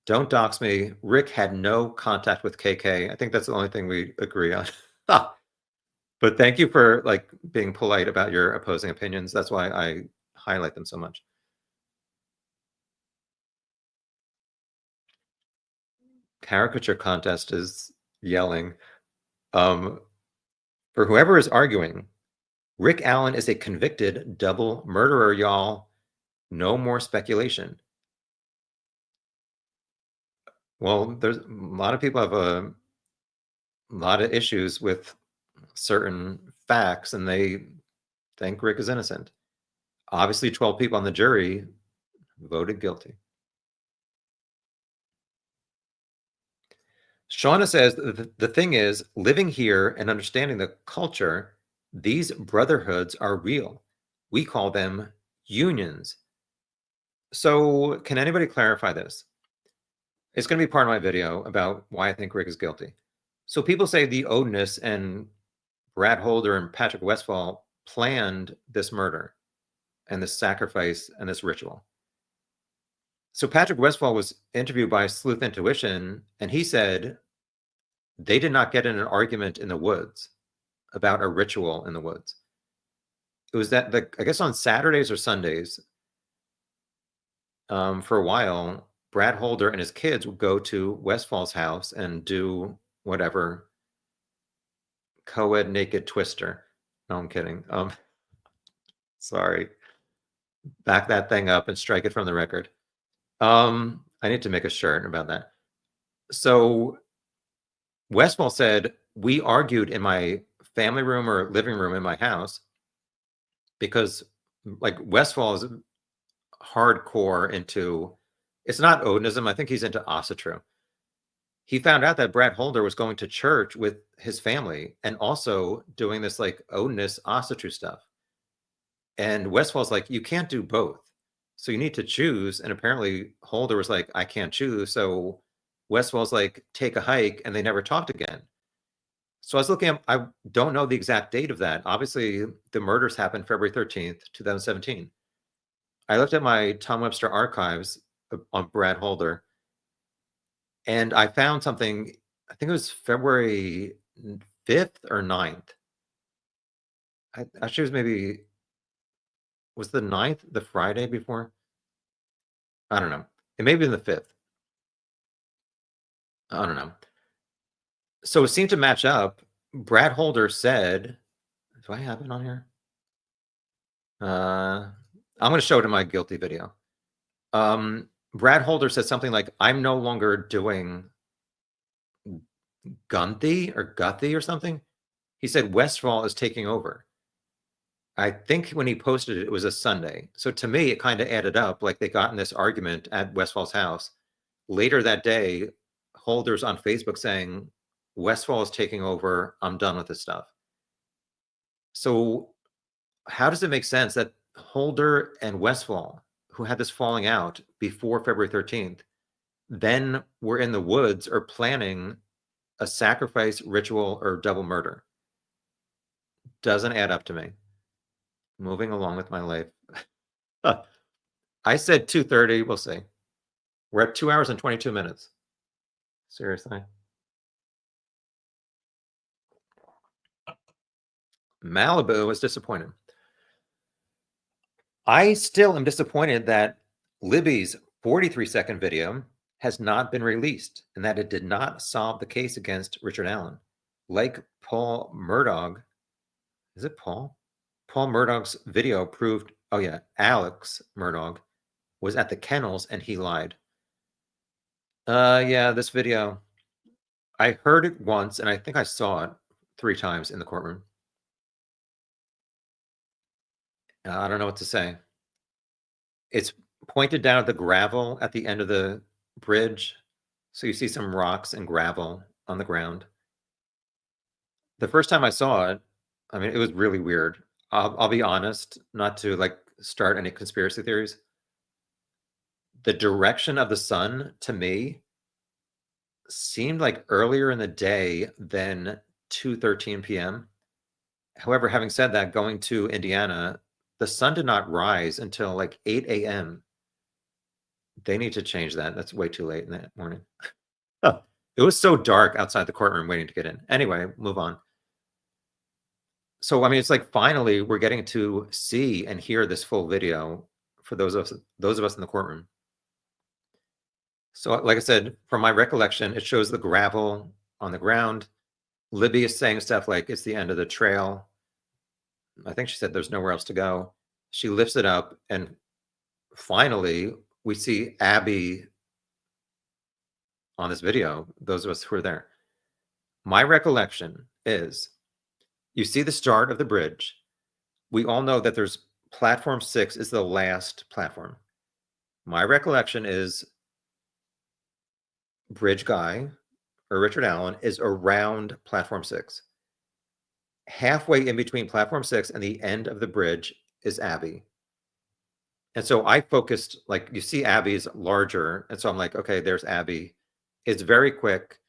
Don't dox me. Rick had no contact with KK. I think that's the only thing we agree on. But thank you for being polite about your opposing opinions. That's why I highlight them so much. Caricature contest is yelling. For whoever is arguing, Rick Allen is a convicted double murderer, y'all. No more speculation. Well, there's a lot of people have a lot of issues with certain facts, and they think Rick is innocent. Obviously, 12 people on the jury voted guilty. Shauna says the thing is, living here and understanding the culture, these brotherhoods are real. We call them unions. So can anybody clarify this? It's going to be part of my video about why I think Rick is guilty. So people say the Odinus and Brad Holder and Patrick Westfall planned this murder. and this sacrifice and this ritual. So Patrick Westphal was interviewed by Sleuth Intuition, and he said they did not get in an argument in the woods about a ritual in the woods. It was that, I guess on Saturdays or Sundays, for a while, Brad Holder and his kids would go to Westfall's house and do whatever, co-ed naked twister. No, I'm kidding. Sorry. Back that thing up and strike it from the record. I need to make a shirt about that. So Westfall said, we argued in my family room or living room in my house because like Westfall is hardcore into, it's not Odinism. I think he's into Asatru. He found out that Brad Holder was going to church with his family and also doing this like Odinist Asatru stuff. And Westfall's like, you can't do both. So you need to choose. And apparently Holder was like, I can't choose. So Westfall's like, take a hike, and they never talked again. So I was looking up, I don't know the exact date of that. Obviously, the murders happened February 13th, 2017. I looked at my Tom Webster archives on Brad Holder, and I found something, I think it was February 5th or 9th. Actually, it was maybe, was the 9th the Friday before? I don't know. It may have been the 5th. I don't know. So it seemed to match up. Brad Holder said, do I have it on here? I'm going to show it in my guilty video. Brad Holder said something like, I'm no longer doing Gunthy or something. He said Westfall is taking over. I think when he posted it, it was a Sunday. So to me, it kind of added up. Like they got in this argument at Westfall's house. Later that day, Holder's on Facebook saying, Westfall is taking over. I'm done with this stuff. So how does it make sense that Holder and Westfall, who had this falling out before February 13th, then were in the woods or planning a sacrifice, ritual, or double murder? Doesn't add up to me. Moving along with my life. I said 2:30. We'll see. We're at 2 hours and 22 minutes. Seriously. Malibu was disappointed. I still am disappointed that Libby's 43-second video has not been released and that it did not solve the case against Richard Allen. Like Paul Murdaugh, is it Paul? Paul Murdaugh's video proved, oh yeah, Alex Murdaugh was at the kennels and he lied. Yeah, this video, I heard it once and I think I saw it 3 times in the courtroom. I don't know what to say. It's pointed down at the gravel at the end of the bridge. So you see some rocks and gravel on the ground. The first time I saw it, I mean, it was really weird. I'll be honest, not to like start any conspiracy theories. The direction of the sun to me seemed like earlier in the day than 2:13 p.m. However, having said that, going to Indiana, the sun did not rise until like 8 a.m. They need to change that. That's way too late in the morning. Oh, it was so dark outside the courtroom waiting to get in. Anyway, move on. So, I mean, it's like finally we're getting to see and hear this full video for those of us in the courtroom. So, like I said, from my recollection, it shows the gravel on the ground. Libby is saying stuff like it's the end of the trail. I think she said there's nowhere else to go. She lifts it up, and finally we see Abby on this video, those of us who are there. My recollection is you see the start of the bridge. We all know that there's platform 6 is the last platform. My recollection is bridge guy or Richard Allen is around platform 6. Halfway in between platform 6 and the end of the bridge is Abby. And so I focused, like you see Abby's larger. And so I'm like, okay, there's Abby. It's very quick.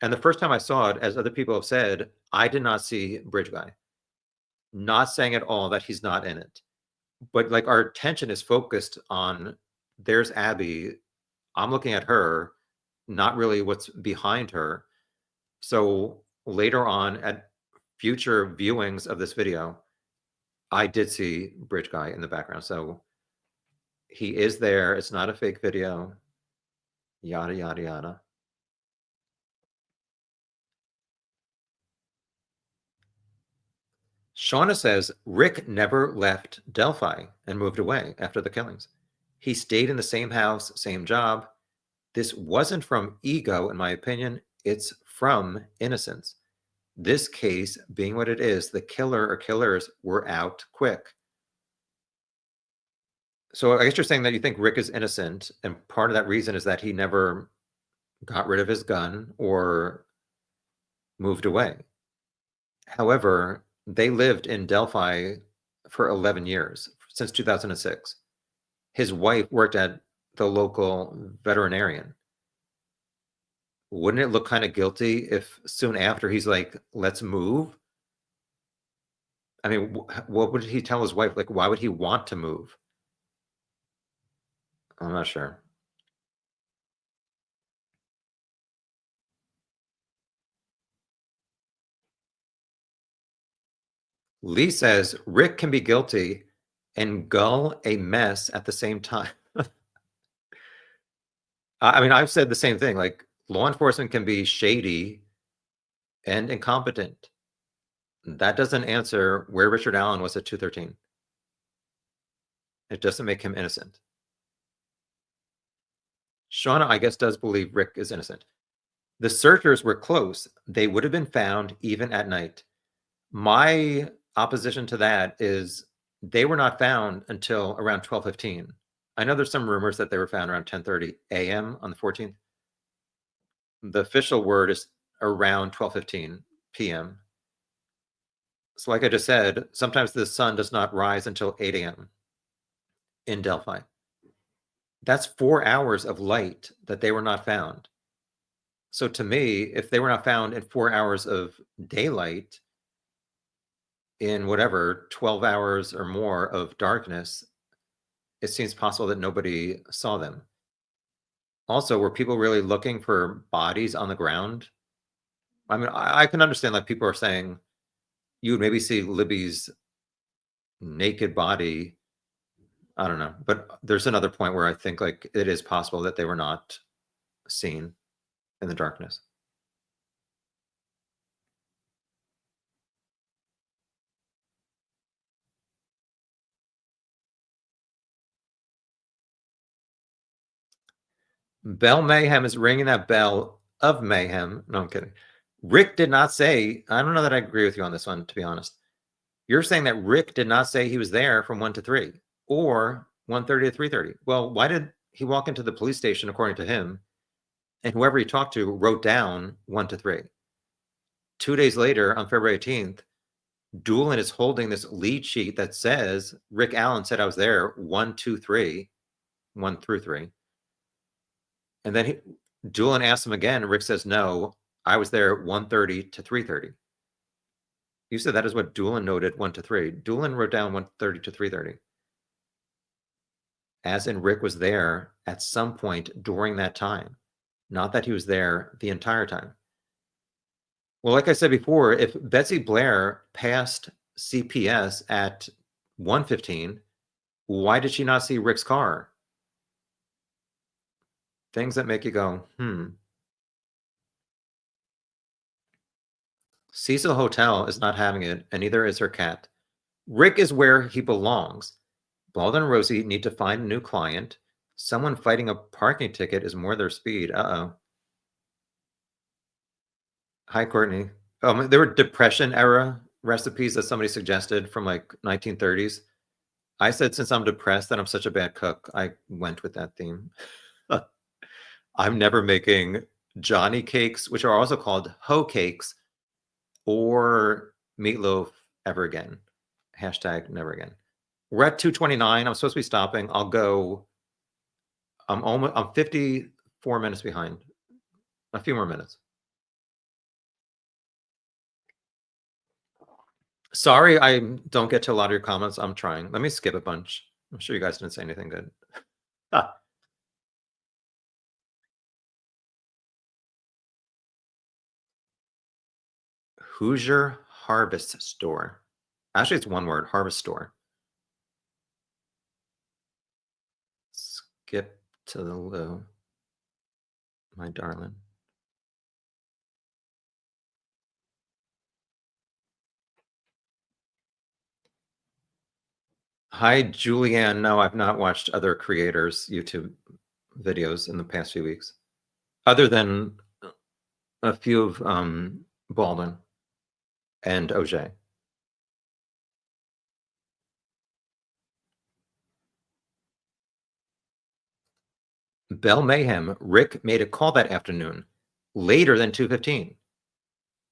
And the first time I saw it, as other people have said, I did not see bridge guy. Not saying at all that he's not in it. but like our attention is focused on there's Abby. I'm looking at her, not really what's behind her. So later on at future viewings of this video, I did see Bridge Guy in the background. So he is there. It's not a fake video. Yada, yada, yada. Shauna says Rick never left Delphi and moved away after the killings. He stayed in the same house, same job. This wasn't from ego, in my opinion. It's from innocence. This case being what it is, the killer or killers were out quick. So I guess you're saying that you think Rick is innocent, and part of that reason is that he never got rid of his gun or moved away. However, they lived in Delphi for 11 years, since 2006. His wife worked at the local veterinarian. Wouldn't it look kind of guilty if soon after he's like, let's move? I mean, what would he tell his wife? Like, why would he want to move? I'm not sure. Lee says Rick can be guilty and gull a mess at the same time. I mean, I've said the same thing. Like, law enforcement can be shady and incompetent. That doesn't answer where Richard Allen was at 213. It doesn't make him innocent. Shauna, I guess, does believe Rick is innocent. The searchers were close. They would have been found even at night. My opposition to that is they were not found until around 12:15. I know there's some rumors that they were found around 10:30 a.m. on the 14th. The official word is around 12:15 p.m. So like I just said, sometimes the sun does not rise until 8 a.m. in Delphi. That's 4 hours of light that they were not found. So to me, if they were not found in 4 hours of daylight, in whatever 12 hours or more of darkness, it seems possible that nobody saw them. Also, were people really looking for bodies on the ground? I mean, I can understand like people are saying you would maybe see Libby's naked body. I don't know, but there's another point where I think like it is possible that they were not seen in the darkness. Bell Mayhem is ringing that bell of mayhem. No, I'm kidding. Rick did not say, I don't know that I agree with you on this one, to be honest. You're saying that Rick did not say he was there from 1 to 3 or 1:30 to 3:30. Well, why did he walk into the police station, according to him, and whoever he talked to wrote down 1 to 3? 2 days later, on February 18th, Doolin is holding this lead sheet that says Rick Allen said I was there 1, 2, 3, 1 through 3. And then Doolin asks him again, and Rick says, no, I was there 1:30 to 3:30. You said that is what Doolin noted 1 to 3. Doolin wrote down 1:30 to 3:30. As in Rick was there at some point during that time, not that he was there the entire time. Well, like I said before, if Betsy Blair passed CPS at 1:15, why did she not see Rick's car? Things that make you go, Cecil Hotel is not having it, and neither is her cat. Rick is where he belongs. Bald and Rosie need to find a new client. Someone fighting a parking ticket is more their speed. Uh-oh. Hi, Courtney. There were Depression era recipes that somebody suggested from like 1930s. I said, since I'm depressed that I'm such a bad cook, I went with that theme. I'm never making Johnny cakes, which are also called hoe cakes, or meatloaf ever again. Hashtag never again. We're at 2:29. I'm supposed to be stopping. I'll go. I'm 54 minutes behind. A few more minutes. Sorry, I don't get to a lot of your comments. I'm trying. Let me skip a bunch. I'm sure you guys didn't say anything good. Ah, Hoosier Harvest Store. Actually, it's one word, harvest store. Skip to the loo, my darling. Hi, Julianne. No, I've not watched other creators' YouTube videos in the past few weeks, other than a few of Baldwin and OJ. Bell Mayhem. Rick made a call that afternoon, later than 2:15.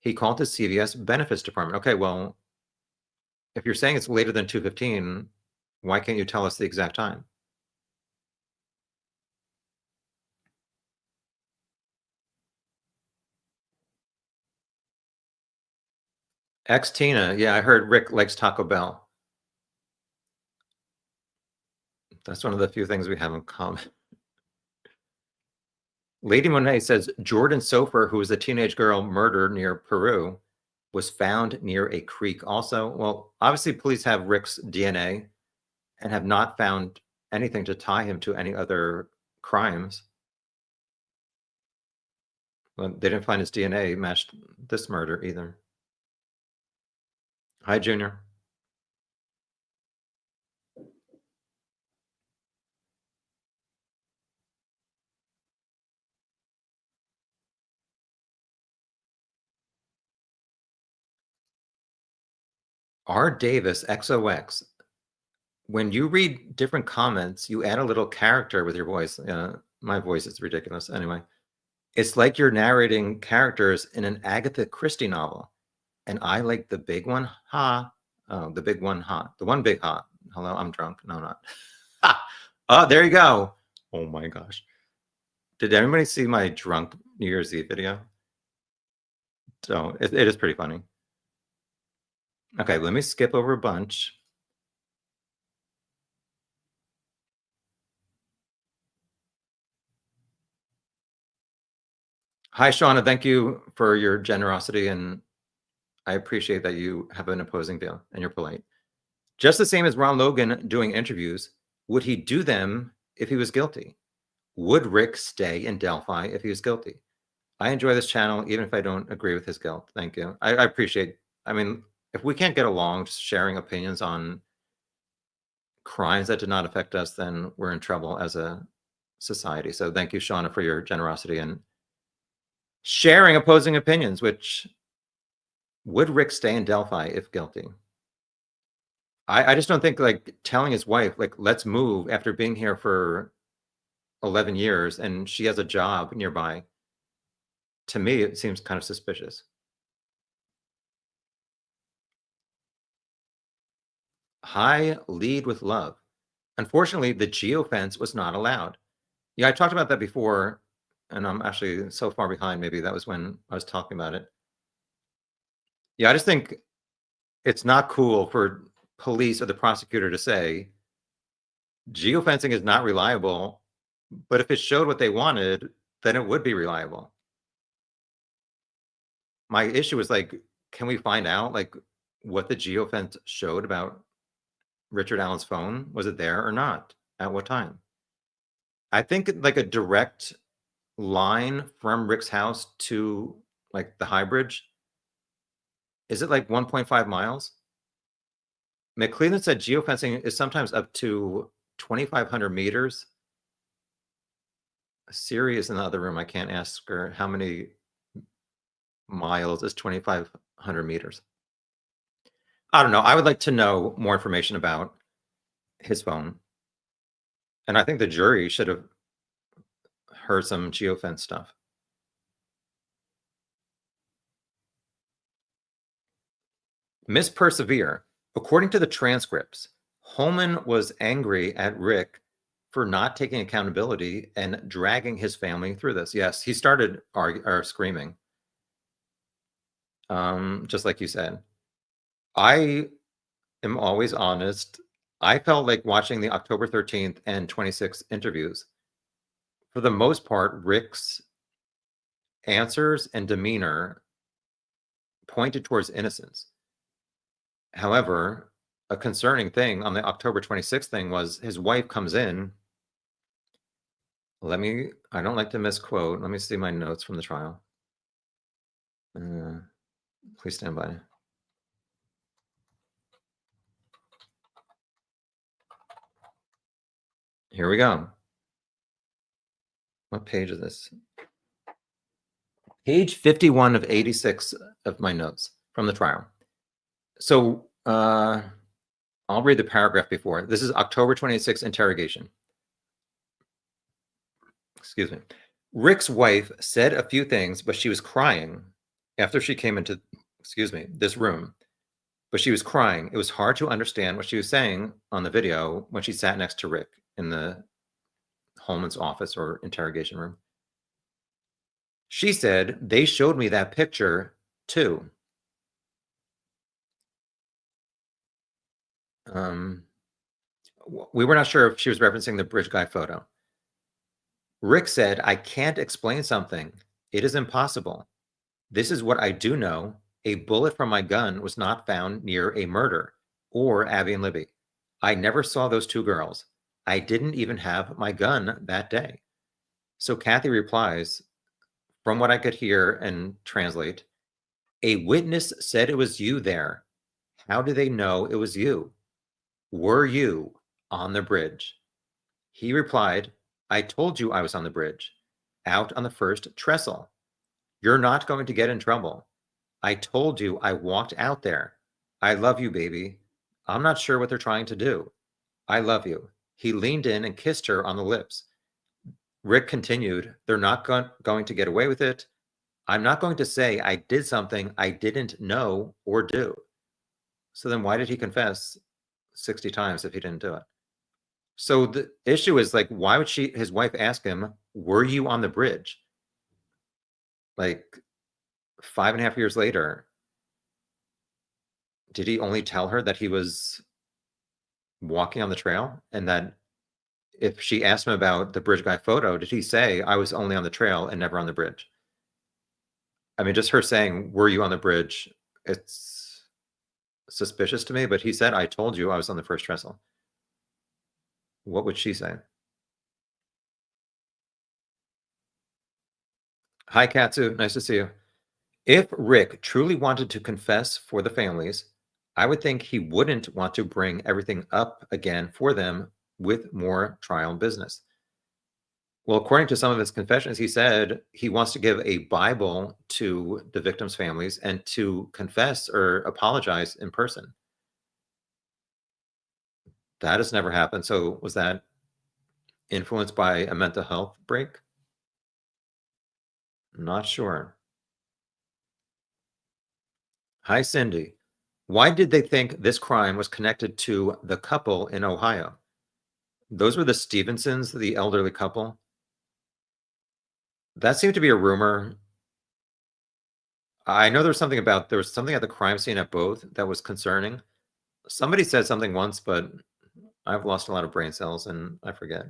He called the CVS benefits department. Okay, well, if you're saying it's later than 2:15, why can't you tell us the exact time? Ex Tina. Yeah, I heard Rick likes Taco Bell. That's one of the few things we have in common. Lady Monet says Jordan Sofer, who was a teenage girl murdered near Peru, was found near a creek. Also, well, obviously, police have Rick's DNA and have not found anything to tie him to any other crimes. Well, they didn't find his DNA matched this murder either. Hi, Junior. R. Davis, XOX. When you read different comments, you add a little character with your voice. My voice is ridiculous. Anyway, it's like you're narrating characters in an Agatha Christie novel. And I like the big one, ha. Oh, the big one, ha. The one big ha. Hello, I'm drunk. No, not. Ha. Oh, there you go. Oh my gosh. Did anybody see my drunk New Year's Eve video? So it is pretty funny. Okay, let me skip over a bunch. Hi, Shauna. Thank you for your generosity, and I appreciate that you have an opposing view and you're polite. Just the same as Ron Logan doing interviews, would he do them if he was guilty? Would Rick stay in Delphi if he was guilty? I enjoy this channel, even if I don't agree with his guilt. Thank you. I appreciate. I mean, if we can't get along, just sharing opinions on crimes that did not affect us, then we're in trouble as a society. So thank you, Shauna, for your generosity and sharing opposing opinions. Which would Rick stay in Delphi if guilty? I just don't think like telling his wife like let's move after being here for 11 years and she has a job nearby. To me, it seems kind of suspicious. High lead with love. Unfortunately, the geofence was not allowed. Yeah, I talked about that before, and I'm actually so far behind. Maybe that was when I was talking about it. Yeah, I just think it's not cool for police or the prosecutor to say geofencing is not reliable, but if it showed what they wanted, then it would be reliable. My issue is like, can we find out like what the geofence showed about Richard Allen's phone? Was it there or not? At what time? I think like a direct line from Rick's house to like the High Bridge. Is it like 1.5 miles? McClellan said geofencing is sometimes up to 2,500 meters. Siri is in the other room. I can't ask her how many miles is 2,500 meters. I don't know. I would like to know more information about his phone. And I think the jury should have heard some geofence stuff. Miss Persevere. According to the transcripts, Holman was angry at Rick for not taking accountability and dragging his family through this. Yes, he started screaming, just like you said. I am always honest. I felt like watching the October 13th and 26th interviews. For the most part, Rick's answers and demeanor pointed towards innocence. However, a concerning thing on the October 26th thing was his wife comes in. I don't like to misquote. Let me see my notes from the trial. Please stand by. Here we go. What page is this? Page 51 of 86 of my notes from the trial. So I'll read the paragraph before. This is October 26th interrogation. Excuse me. Rick's wife said a few things, but she was crying after she came into, this room. But she was crying. It was hard to understand what she was saying on the video when she sat next to Rick in the Holman's office or interrogation room. She said, they showed me that picture too. We were not sure if she was referencing the bridge guy photo. Rick said, I can't explain something. It is impossible. This is what I do know. A bullet from my gun was not found near a murder or Abby and Libby. I never saw those two girls. I didn't even have my gun that day. So Kathy replies, from what I could hear and translate, a witness said it was you there. How do they know it was you? Were you on the bridge? He replied, I told you I was on the bridge, out on the first trestle. You're not going to get in trouble. I told you I walked out there. I love you, baby. I'm not sure what they're trying to do. I love you. He leaned in and kissed her on the lips. Rick continued, they're not going to get away with it. I'm not going to say I did something I didn't know or do. So then why did he confess 60 times if he didn't do it? So the issue is like, why would his wife ask him, were you on the bridge? Like 5.5 years later, did he only tell her that he was walking on the trail? And that if she asked him about the bridge guy photo, did he say, I was only on the trail and never on the bridge? I mean, just her saying, were you on the bridge? It's suspicious to me, but he said, I told you I was on the first trestle. What would she say? Hi, Katsu. Nice to see you. If Rick truly wanted to confess for the families, I would think he wouldn't want to bring everything up again for them with more trial business. Well, according to some of his confessions, he said he wants to give a Bible to the victims' families and to confess or apologize in person. That has never happened. So was that influenced by a mental health break? Not sure. Hi, Cindy. Why did they think this crime was connected to the couple in Ohio? Those were the Stevensons, the elderly couple. That seemed to be a rumor. I know there was something at the crime scene at both that was concerning. Somebody said something once, but I've lost a lot of brain cells and I forget.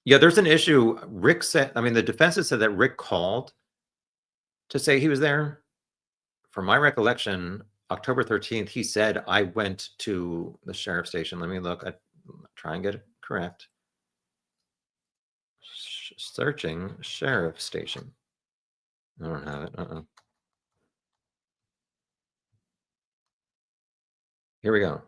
Yeah, there's an issue. Rick said, I mean, the defense has said that Rick called to say he was there. From my recollection, October 13th, he said, I went to the sheriff's station. Let me look. I try and get it correct. Searching sheriff station. I don't have it. Here we go.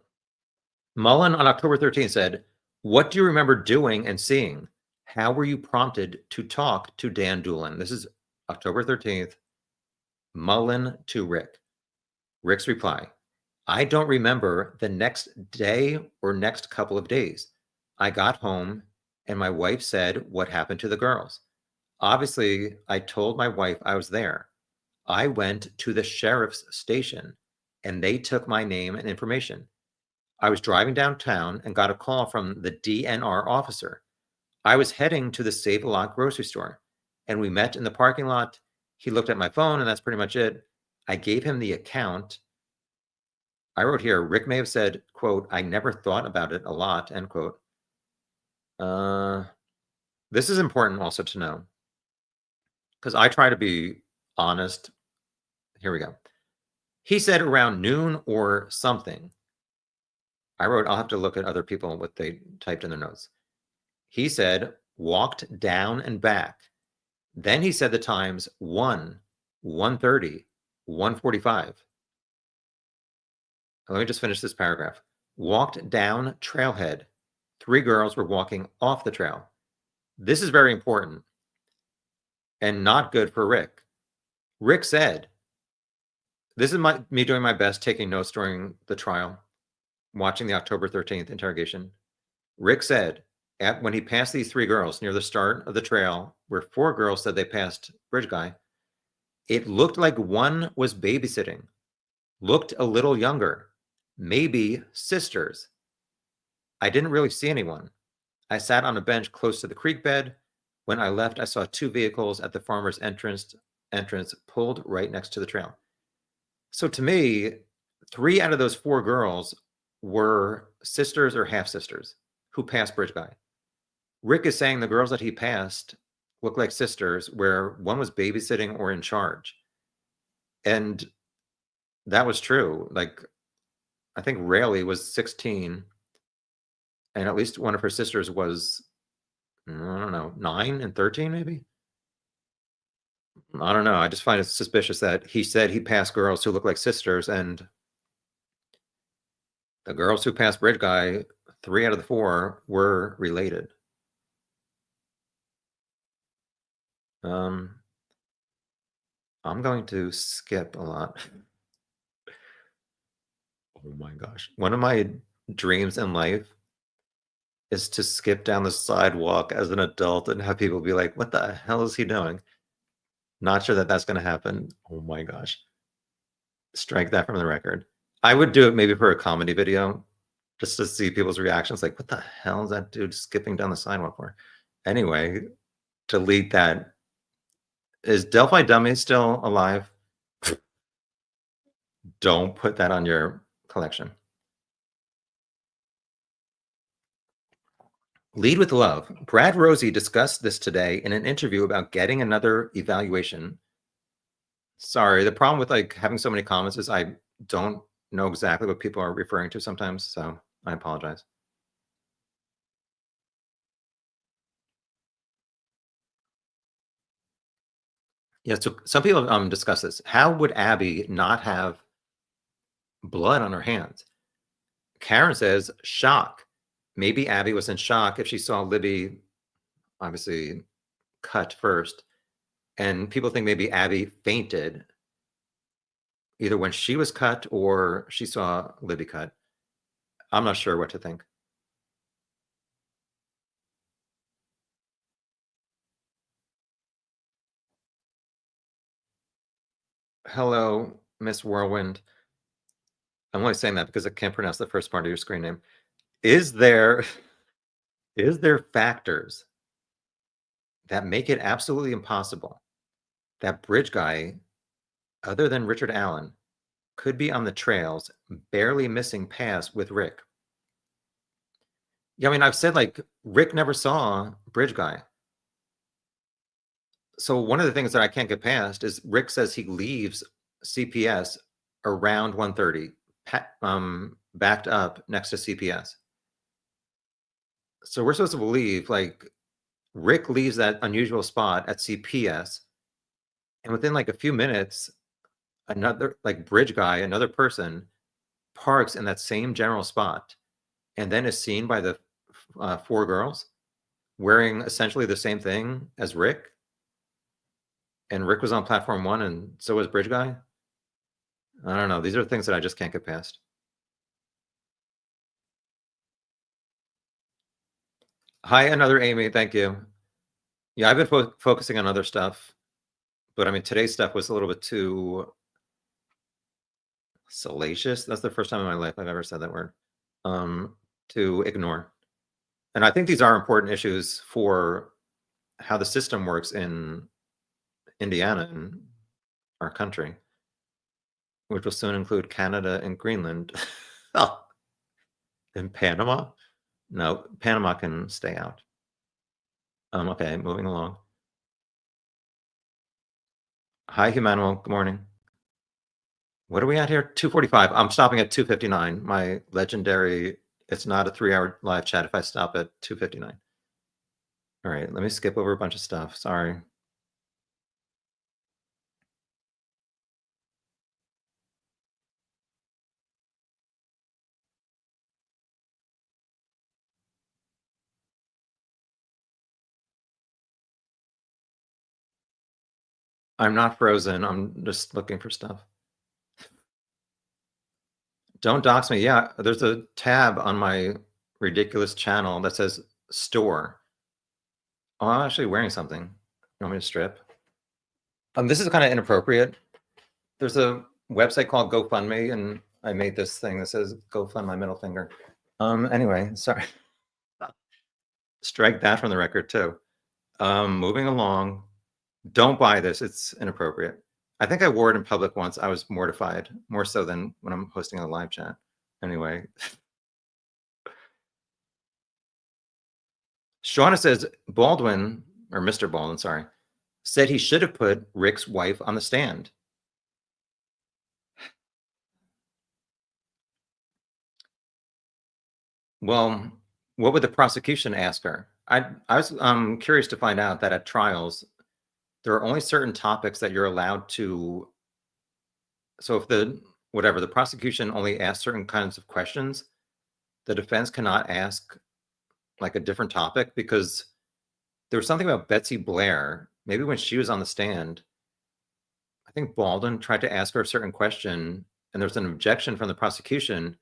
Mullen on October 13th said, what do you remember doing and seeing? How were you prompted to talk to Dan Doolin? This is October 13th. Mullen to Rick. Rick's reply, I don't remember the next day or next couple of days. I got home and my wife said, what happened to the girls? Obviously, I told my wife I was there. I went to the sheriff's station and they took my name and information. I was driving downtown and got a call from the DNR officer. I was heading to the Save-A-Lot grocery store and we met in the parking lot He looked at my phone, and that's pretty much it. I gave him the account. I wrote here, Rick may have said, quote, I never thought about it a lot, end quote. This is important also to know, because I try to be honest. Here we go. He said around noon or something. I wrote, I'll have to look at other people, what they typed in their notes. He said, walked down and back. Then he said the times 1, 1:30, 1:45. Let me just finish this paragraph. Walked down trailhead. 3 girls were walking off the trail. This is very important and not good for Rick. Rick said, this is me doing my best taking notes during the trial, watching the October 13th interrogation. Rick said, when he passed these 3 girls near the start of the trail, where 4 girls said they passed Bridge Guy, it looked like one was babysitting, looked a little younger, maybe sisters. I didn't really see anyone. I sat on a bench close to the creek bed. When I left, I saw 2 vehicles at the farmer's entrance pulled right next to the trail. So to me, 3 out of those 4 girls were sisters or half-sisters who passed Bridge Guy. Rick is saying the girls that he passed look like sisters, where one was babysitting or in charge. And that was true. Like, I think Rayleigh was 16, and at least one of her sisters was, I don't know, 9 and 13 maybe? I don't know. I just find it suspicious that he said he passed girls who look like sisters, and the girls who passed Bridge Guy, 3 out of the 4 were related. I'm going to skip a lot. Oh my gosh. One of my dreams in life is to skip down the sidewalk as an adult and have people be like, what the hell is he doing? Not sure that that's going to happen. Oh my gosh. Strike that from the record. I would do it maybe for a comedy video just to see people's reactions. Like, what the hell is that dude skipping down the sidewalk for? Anyway, delete that. Is Delphi Dummy still alive? Don't put that on your collection. Lead with love. Brad Rosie discussed this today in an interview about getting another evaluation. Sorry, the problem with like having so many comments is I don't know exactly what people are referring to sometimes, so I apologize. Yeah, so some people discuss this. How would Abby not have blood on her hands? Karen says shock. Maybe Abby was in shock if she saw Libby obviously cut first. And people think maybe Abby fainted either when she was cut or she saw Libby cut. I'm not sure what to think. Hello, Miss Whirlwind. I'm only saying that because I can't pronounce the first part of your screen name. Is there factors that make it absolutely impossible that Bridge Guy, other than Richard Allen, could be on the trails, barely missing paths with Rick? Yeah, I mean, I've said like Rick never saw Bridge Guy. So one of the things that I can't get past is Rick says he leaves CPS around 1:30, backed up next to CPS. So we're supposed to believe like Rick leaves that unusual spot at CPS, and within like a few minutes, another like Bridge Guy, another person, parks in that same general spot, and then is seen by the 4 girls wearing essentially the same thing as Rick. And Rick was on platform 1, and so was Bridge Guy. I don't know. These are things that I just can't get past. Hi, another Amy. Thank you. Yeah, I've been focusing on other stuff, but I mean, today's stuff was a little bit too salacious. That's the first time in my life I've ever said that word. To ignore. And I think these are important issues for how the system works in Indiana and our country, which will soon include Canada and Greenland. Oh, and Panama? No, Panama can stay out. Okay, moving along. Hi, Humanuel. Good morning. What are we at here? 2:45. I'm stopping at 2:59. My legendary, it's not a 3-hour live chat if I stop at 2:59. All right, let me skip over a bunch of stuff. Sorry. I'm not frozen. I'm just looking for stuff. Don't dox me. Yeah, there's a tab on my ridiculous channel that says store. Oh, I'm actually wearing something. You want me to strip? This is kind of inappropriate. There's a website called GoFundMe, and I made this thing that says "Go fund my middle finger." Anyway, sorry. Strike that from the record too. Moving along. Don't buy this. It's inappropriate. I think I wore it in public once. I was mortified, more so than when I'm hosting a live chat. Anyway, Shauna says Baldwin, or Mr. Baldwin, sorry, said he should have put Rick's wife on the stand. Well, what would the prosecution ask her? I was curious to find out that at trials, there are only certain topics that you're allowed to. So if the prosecution only asks certain kinds of questions, the defense cannot ask like a different topic, because there was something about Betsy Blair, maybe when she was on the stand. I think Baldwin tried to ask her a certain question, and there was an objection from the prosecution.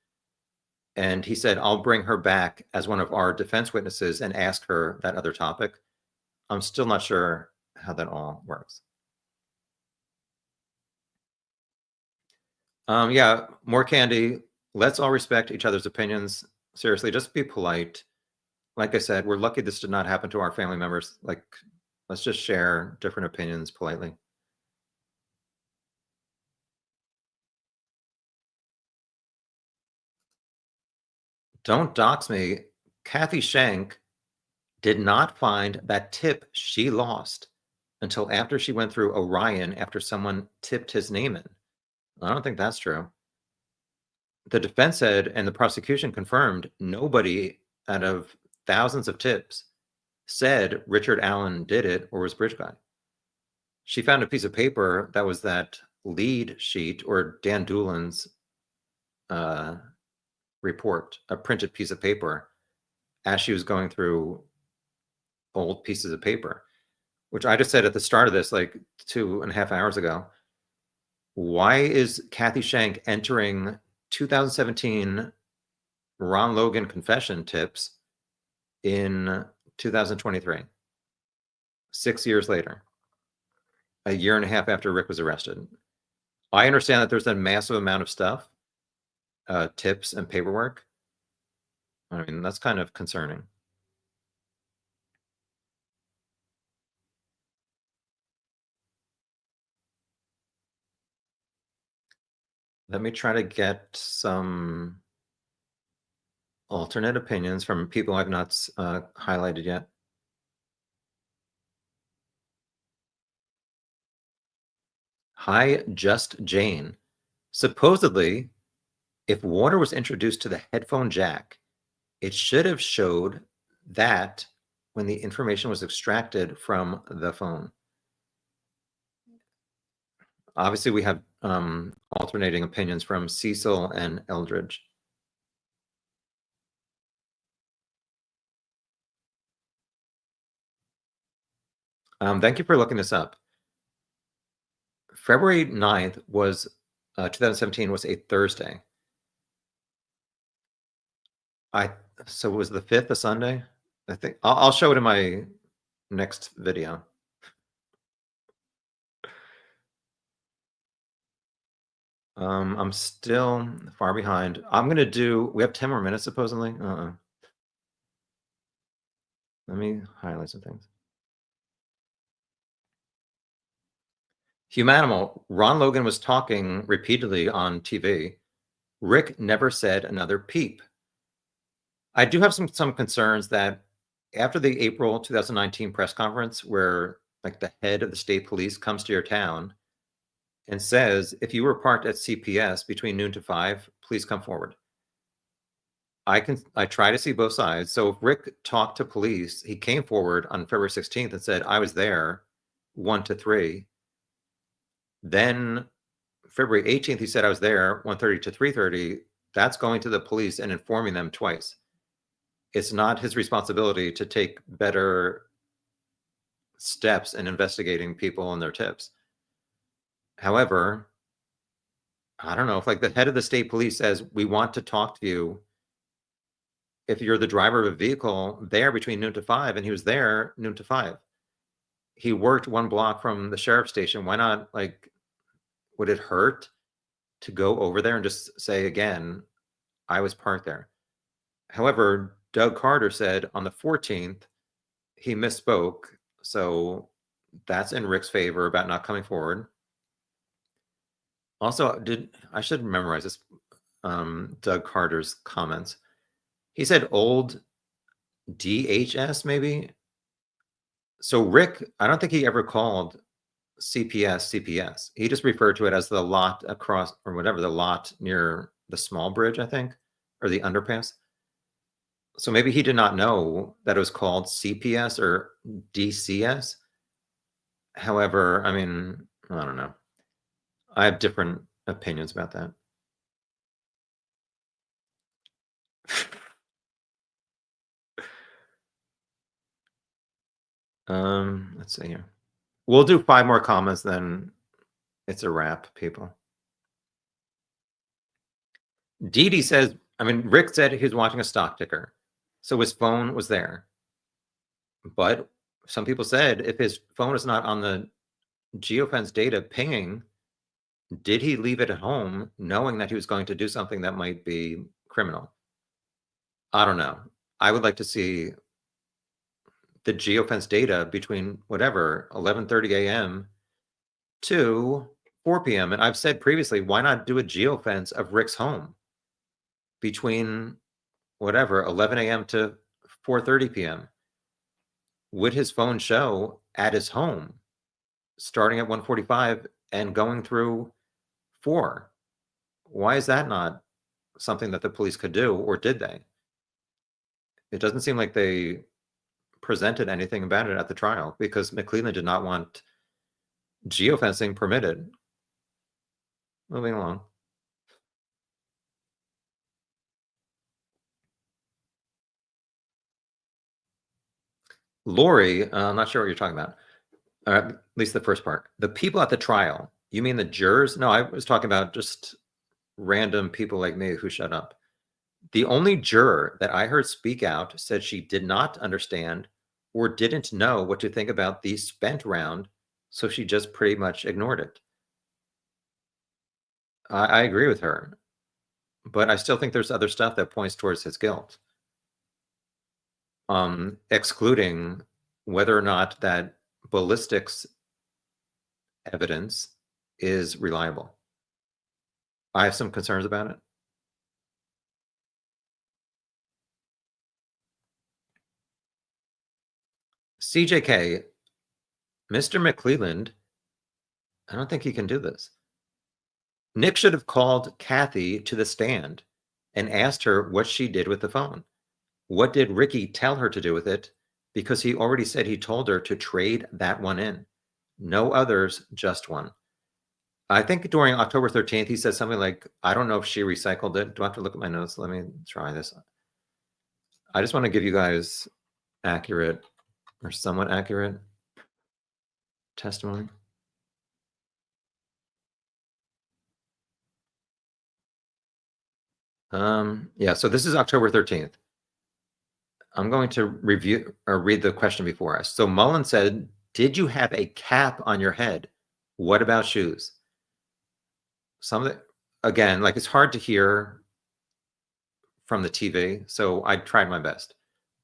And he said, I'll bring her back as one of our defense witnesses and ask her that other topic. I'm still not sure how that all works. Yeah, more candy. Let's all respect each other's opinions. Seriously, just be polite. Like I said, we're lucky this did not happen to our family members. Like, let's just share different opinions politely. Don't dox me. Kathy Shank did not find that tip she lost until after she went through Orion after someone tipped his name in. I don't think that's true. The defense said, and the prosecution confirmed, nobody out of thousands of tips said Richard Allen did it or was bridge guy. She found a piece of paper that was that lead sheet or Dan Doolin's report, a printed piece of paper, as she was going through old pieces of paper, which I just said at the start of this, like 2.5 hours ago. Why is Kathy Shank entering 2017 Ron Logan confession tips in 2023? 6 years later, a year and a half after Rick was arrested. I understand that there's a massive amount of stuff, tips and paperwork. I mean, that's kind of concerning. Let me try to get some alternate opinions from people I've not highlighted yet. Hi, Just Jane. Supposedly, if water was introduced to the headphone jack, it should have showed that when the information was extracted from the phone. Obviously, we have alternating opinions from Cecil and Eldridge. Thank you for looking this up. February 9th was 2017 was a Thursday. So was the 5th a Sunday? I think I'll show it in my next video. I'm still far behind. We have 10 more minutes supposedly. Let me highlight some things. Humanimal, Ron Logan was talking repeatedly on TV. Rick never said another peep. I do have some concerns that after the April 2019 press conference, where like the head of the state police comes to your town and says, if you were parked at CPS between noon to 5, please come forward. I try to see both sides. So if Rick talked to police, he came forward on February 16th and said, I was there 1 to 3. Then February 18th, he said I was there 1:30 to 3:30. That's going to the police and informing them twice. It's not his responsibility to take better steps in investigating people and their tips. However, I don't know if like the head of the state police says, we want to talk to you. If you're the driver of a vehicle there between noon to 5, and he was there noon to 5, he worked 1 block from the sheriff's station. Why not, like, would it hurt to go over there and just say again, I was parked there? However, Doug Carter said on the 14th, he misspoke. So that's in Rick's favor about not coming forward. Also, I should memorize this, Doug Carter's comments. He said old DHS, maybe. So Rick, I don't think he ever called CPS. He just referred to it as the lot across, or whatever, the lot near the small bridge, I think, or the underpass. So maybe he did not know that it was called CPS or DCS. However, I mean, I don't know. I have different opinions about that. Let's see here. We'll do 5 more comments, then it's a wrap, people. Dee Dee says, I mean, Rick said he was watching a stock ticker, so his phone was there. But some people said if his phone is not on the geofence data pinging, did he leave it at home knowing that he was going to do something that might be criminal? I don't know. I would like to see the geofence data between whatever 11:30 a.m. to 4 p.m. And I've said previously, why not do a geofence of Rick's home between whatever 11 a.m. to 4:30 p.m.? Would his phone show at his home starting at 1:45 and going through 4? Why is that not something that the police could do, or did they? It doesn't seem like they presented anything about it at the trial because McClelland did not want geofencing permitted. Moving along. Lori, I'm not sure what you're talking about. At least the first part. The people at the trial. You mean the jurors? No, I was talking about just random people like me who shut up. The only juror that I heard speak out said she did not understand or didn't know what to think about the spent round, so she just pretty much ignored it. I agree with her, but I still think there's other stuff that points towards his guilt. Excluding whether or not that ballistics evidence is reliable. I have some concerns about it. CJK, Mr. McClelland, I don't think he can do this. Nick should have called Kathy to the stand and asked her what she did with the phone. What did Ricky tell her to do with it? Because he already said he told her to trade that one in. No others, just one. I think during October 13th, he said something like, I don't know if she recycled it. Do I have to look at my notes? Let me try this. I just want to give you guys accurate or somewhat accurate testimony. Yeah, so this is October 13th. I'm going to review or read the question before us. So Mullen said, did you have a cap on your head? What about shoes? Some of the, again, like it's hard to hear from the TV, so I tried my best.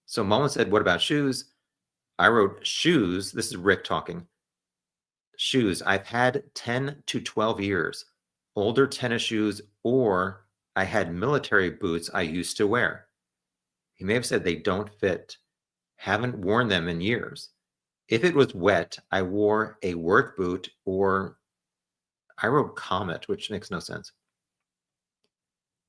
So Mullen said, what about shoes? I wrote shoes. This is Rick talking. shoes I've had 10 to 12 years, older tennis shoes, or I had military boots I used to wear. He may have said they don't fit, haven't worn them in years. If it was wet, I wore a work boot, or I wrote comet, which makes no sense.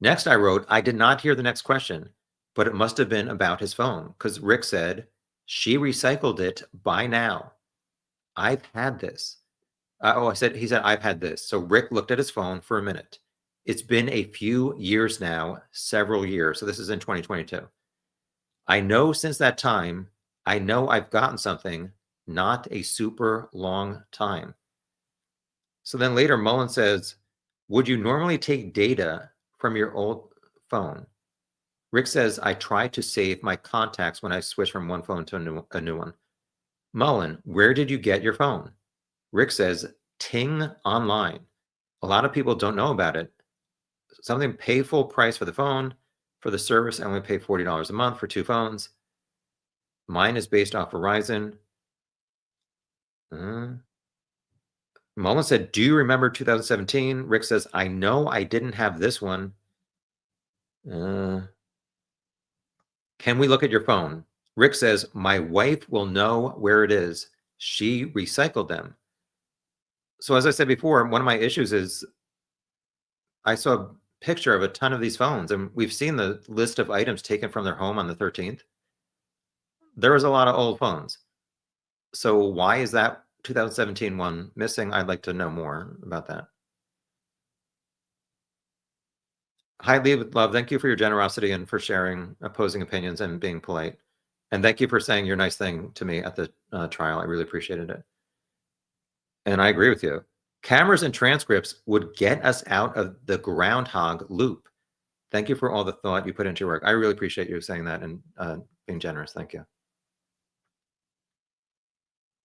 Next, I wrote, I did not hear the next question, but it must have been about his phone because Rick said, she recycled it by now. I've had this. He said, I've had this. So Rick looked at his phone for a minute. It's been a few years now, several years. So this is in 2022. I know since that time, I know I've gotten something, not a super long time. So then later, Mullen says, would you normally take data from your old phone? Rick says, I try to save my contacts when I switch from one phone to a new one. Mullen, where did you get your phone? Rick says, Ting online. A lot of people don't know about it. Something pay full price for the phone. For the service, I only pay $40 a month for 2 phones. Mine is based off Verizon. Mullen said, do you remember 2017? Rick says, I know I didn't have this one. Can we look at your phone? Rick says, my wife will know where it is. She recycled them. So as I said before, one of my issues is I saw a picture of a ton of these phones, and we've seen the list of items taken from their home on the 13th. There was a lot of old phones. So why is that 2017 one missing? I'd like to know more about that. Hi, Lee with Love. Thank you for your generosity and for sharing opposing opinions and being polite. And thank you for saying your nice thing to me at the trial. I really appreciated it. And I agree with you. Cameras and transcripts would get us out of the groundhog loop. Thank you for all the thought you put into your work. I really appreciate you saying that and being generous. Thank you.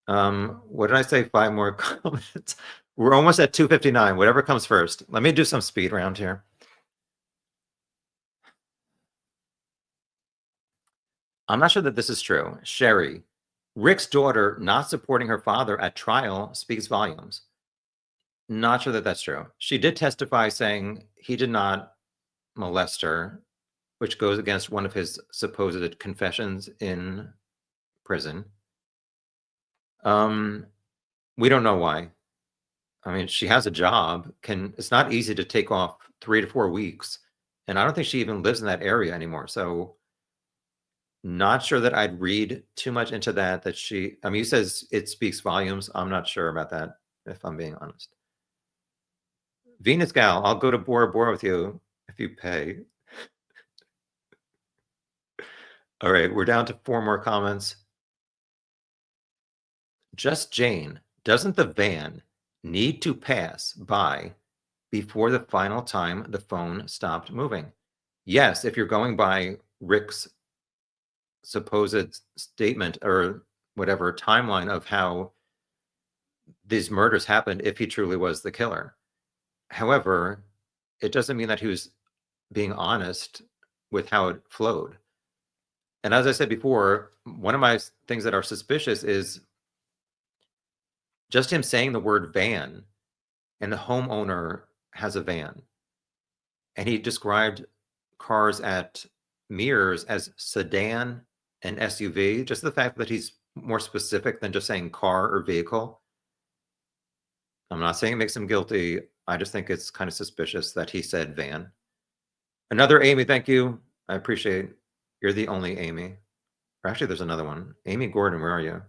What did I say? 5 more comments. We're almost at 2:59. Whatever comes first. Let me do some speed round here. I'm not sure that this is true. Sherry, Rick's daughter not supporting her father at trial speaks volumes. Not sure that that's true. She did testify saying he did not molest her, which goes against one of his supposed confessions in prison. We don't know why. I mean, she has a job. It's not easy to take off 3 to 4 weeks, and I don't think she even lives in that area anymore. So not sure that I'd read too much into that. He says it speaks volumes. I'm not sure about that, if I'm being honest. Venus Gal, I'll go to Bora Bora with you if you pay. All right, we're down to 4 more comments. Just Jane, doesn't the van need to pass by before the final time the phone stopped moving? Yes, if you're going by Rick's supposed statement or whatever timeline of how these murders happened, if he truly was the killer. However, it doesn't mean that he was being honest with how it flowed. And as I said before, one of my things that are suspicious is just him saying the word van, and the homeowner has a van. And he described cars at Mears as sedan and SUV. Just the fact that he's more specific than just saying car or vehicle. I'm not saying it makes him guilty. I just think it's kind of suspicious that he said van. Another Amy, thank you. I appreciate it. You're the only Amy. Or actually, there's another one. Amy Gordon, where are you?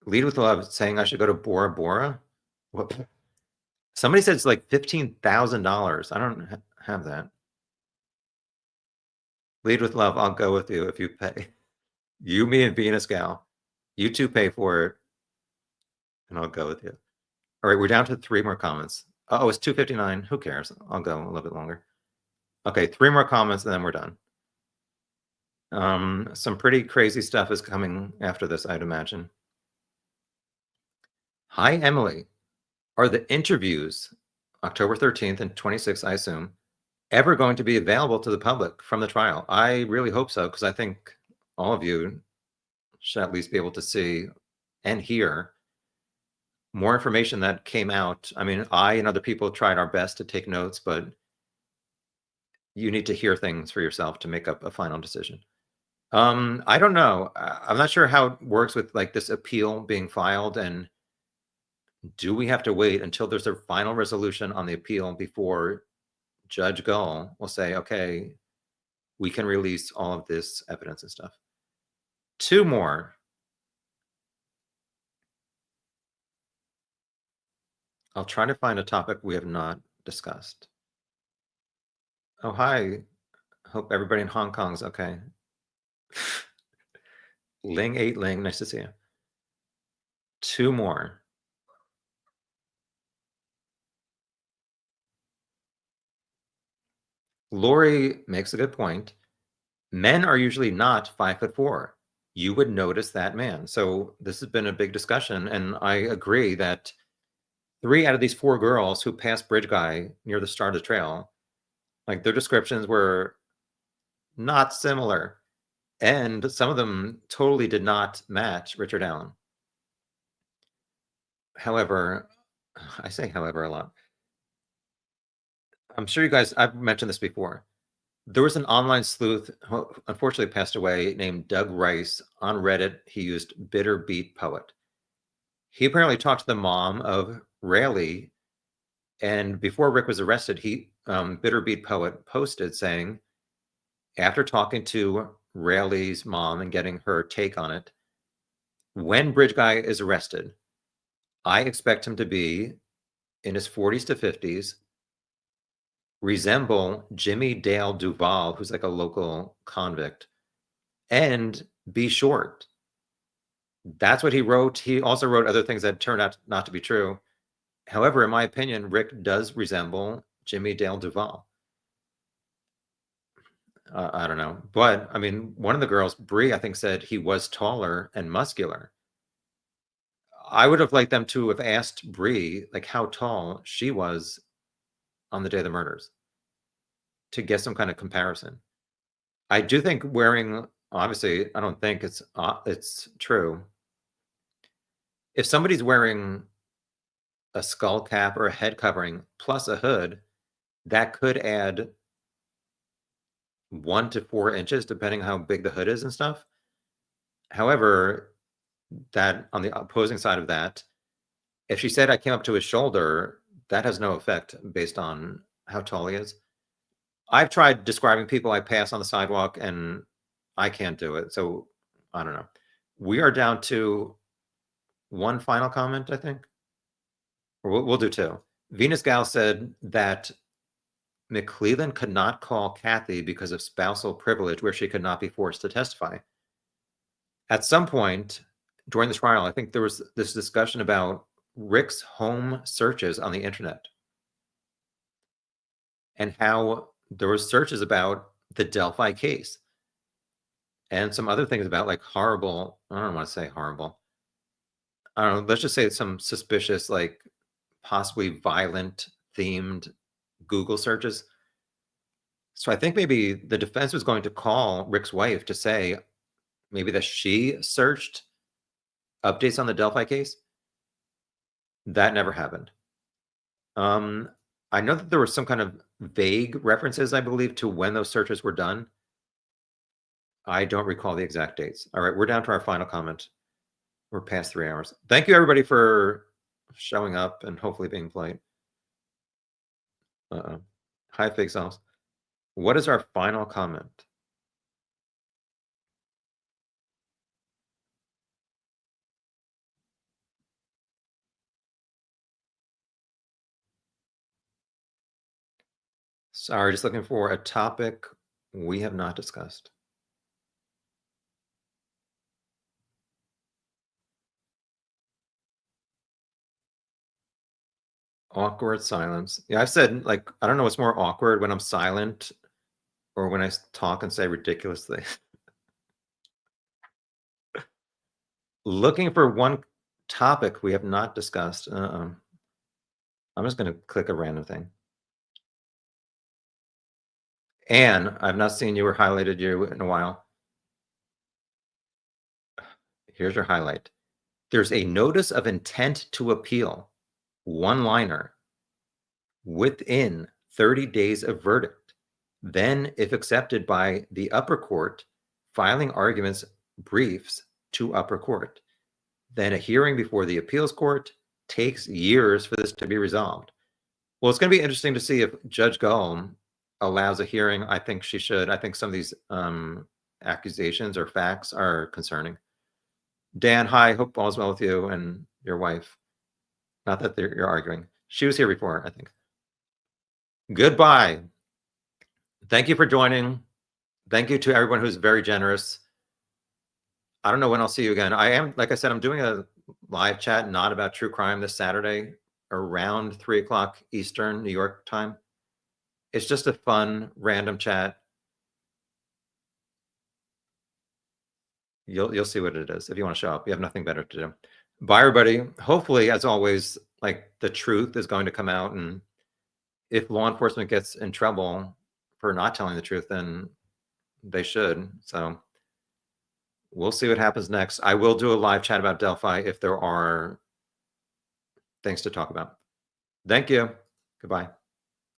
Lead with Love saying I should go to Bora Bora. What? Somebody said it's like $15,000. I don't have that. Lead with Love. I'll go with you if you pay. You, me, and Venus Gal. You two pay for it, and I'll go with you. All right, we're down to 3 more comments. Oh, it's 2:59. Who cares? I'll go a little bit longer. Okay, 3 more comments, and then we're done. Some pretty crazy stuff is coming after this, I'd imagine. Hi, Emily. Are the interviews, October 13th and 26th, I assume, ever going to be available to the public from the trial? I really hope so, because I think all of you should at least be able to see and hear more information that came out. I mean, I and other people tried our best to take notes, but you need to hear things for yourself to make up a final decision. I don't know. I'm not sure how it works with like this appeal being filed, and do we have to wait until there's a final resolution on the appeal before Judge Gull will say, okay, we can release all of this evidence and stuff. Two more. I'll try to find a topic we have not discussed. Oh, hi. Hope everybody in Hong Kong's okay. Ling 8 Ling, nice to see you. Two more. Lori makes a good point. Men are usually not 5'4". You would notice that man. So this has been a big discussion, and I agree that 3 out of these 4 girls who passed Bridge Guy near the start of the trail, like their descriptions were not similar, and some of them totally did not match Richard Allen. However, I say however a lot. I'm sure you guys, I've mentioned this before. There was an online sleuth who unfortunately passed away named Doug Rice on Reddit. He used Bitter Beat Poet. He apparently talked to the mom of Rayleigh, and before Rick was arrested, he Bitter Beat Poet posted saying, after talking to Rayleigh's mom and getting her take on it, when Bridge Guy is arrested, I expect him to be in his 40s to 50s, resemble Jimmy Dale Duvall, who's like a local convict, and be short. That's what he wrote. He also wrote other things that turned out not to be true. However, in my opinion, Rick does resemble Jimmy Dale Duvall. I don't know. But I mean, one of the girls, Bree, I think said he was taller and muscular. I would have liked them to have asked Bree like how tall she was on the day of the murders to get some kind of comparison. I do think wearing, obviously, I don't think it's true. If somebody's wearing a skull cap or a head covering plus a hood, that could add 1 to 4 inches, depending how big the hood is and stuff. However, that on the opposing side of that, if she said I came up to his shoulder, that has no effect based on how tall he is. I've tried describing people I pass on the sidewalk and I can't do it. So I don't know. We are down to one final comment, I think. Or we'll do 2. Venus Gal said that McClellan could not call Kathy because of spousal privilege, where she could not be forced to testify. At some point during the trial, I think there was this discussion about Rick's home searches on the internet and how there were searches about the Delphi case and some other things about like horrible, I don't want to say horrible. I don't know, let's just say some suspicious, like possibly violent themed Google searches. So I think maybe the defense was going to call Rick's wife to say maybe that she searched updates on the Delphi case. That never happened. I know that there were some kind of vague references, I believe, to when those searches were done. I don't recall the exact dates. All right, we're down to our final comment. We're past 3 hours. Thank you, everybody, for showing up and hopefully being polite. Hi, Fake Sauce. What is our final comment? Sorry, just looking for a topic we have not discussed. Awkward silence. Yeah, I've said, like, I don't know what's more awkward, when I'm silent or when I talk and say ridiculous things. Looking for one topic we have not discussed. I'm just going to click a random thing. Anne, I've not seen you or highlighted you in a while. Here's your highlight. There's a notice of intent to appeal, one-liner, within 30 days of verdict. Then, if accepted by the upper court, filing arguments briefs to upper court. Then a hearing before the appeals court takes years for this to be resolved. Well, it's going to be interesting to see if Judge Gull allows a hearing. I think she should. I think some of these accusations or facts are concerning. Dan, hi. Hope all's well with you and your wife. Not that you're arguing. She was here before, I think. Goodbye. Thank you for joining. Thank you to everyone who's very generous. I don't know when I'll see you again. I am, like I said, I'm doing a live chat, not about true crime, this Saturday around 3 o'clock Eastern, New York time. It's just a fun, random chat. You'll see what it is if you want to show up. You have nothing better to do. Bye, everybody. Hopefully, as always, like the truth is going to come out, and if law enforcement gets in trouble for not telling the truth, then they should. So we'll see what happens next. I will do a live chat about Delphi if there are things to talk about. Thank you. Goodbye.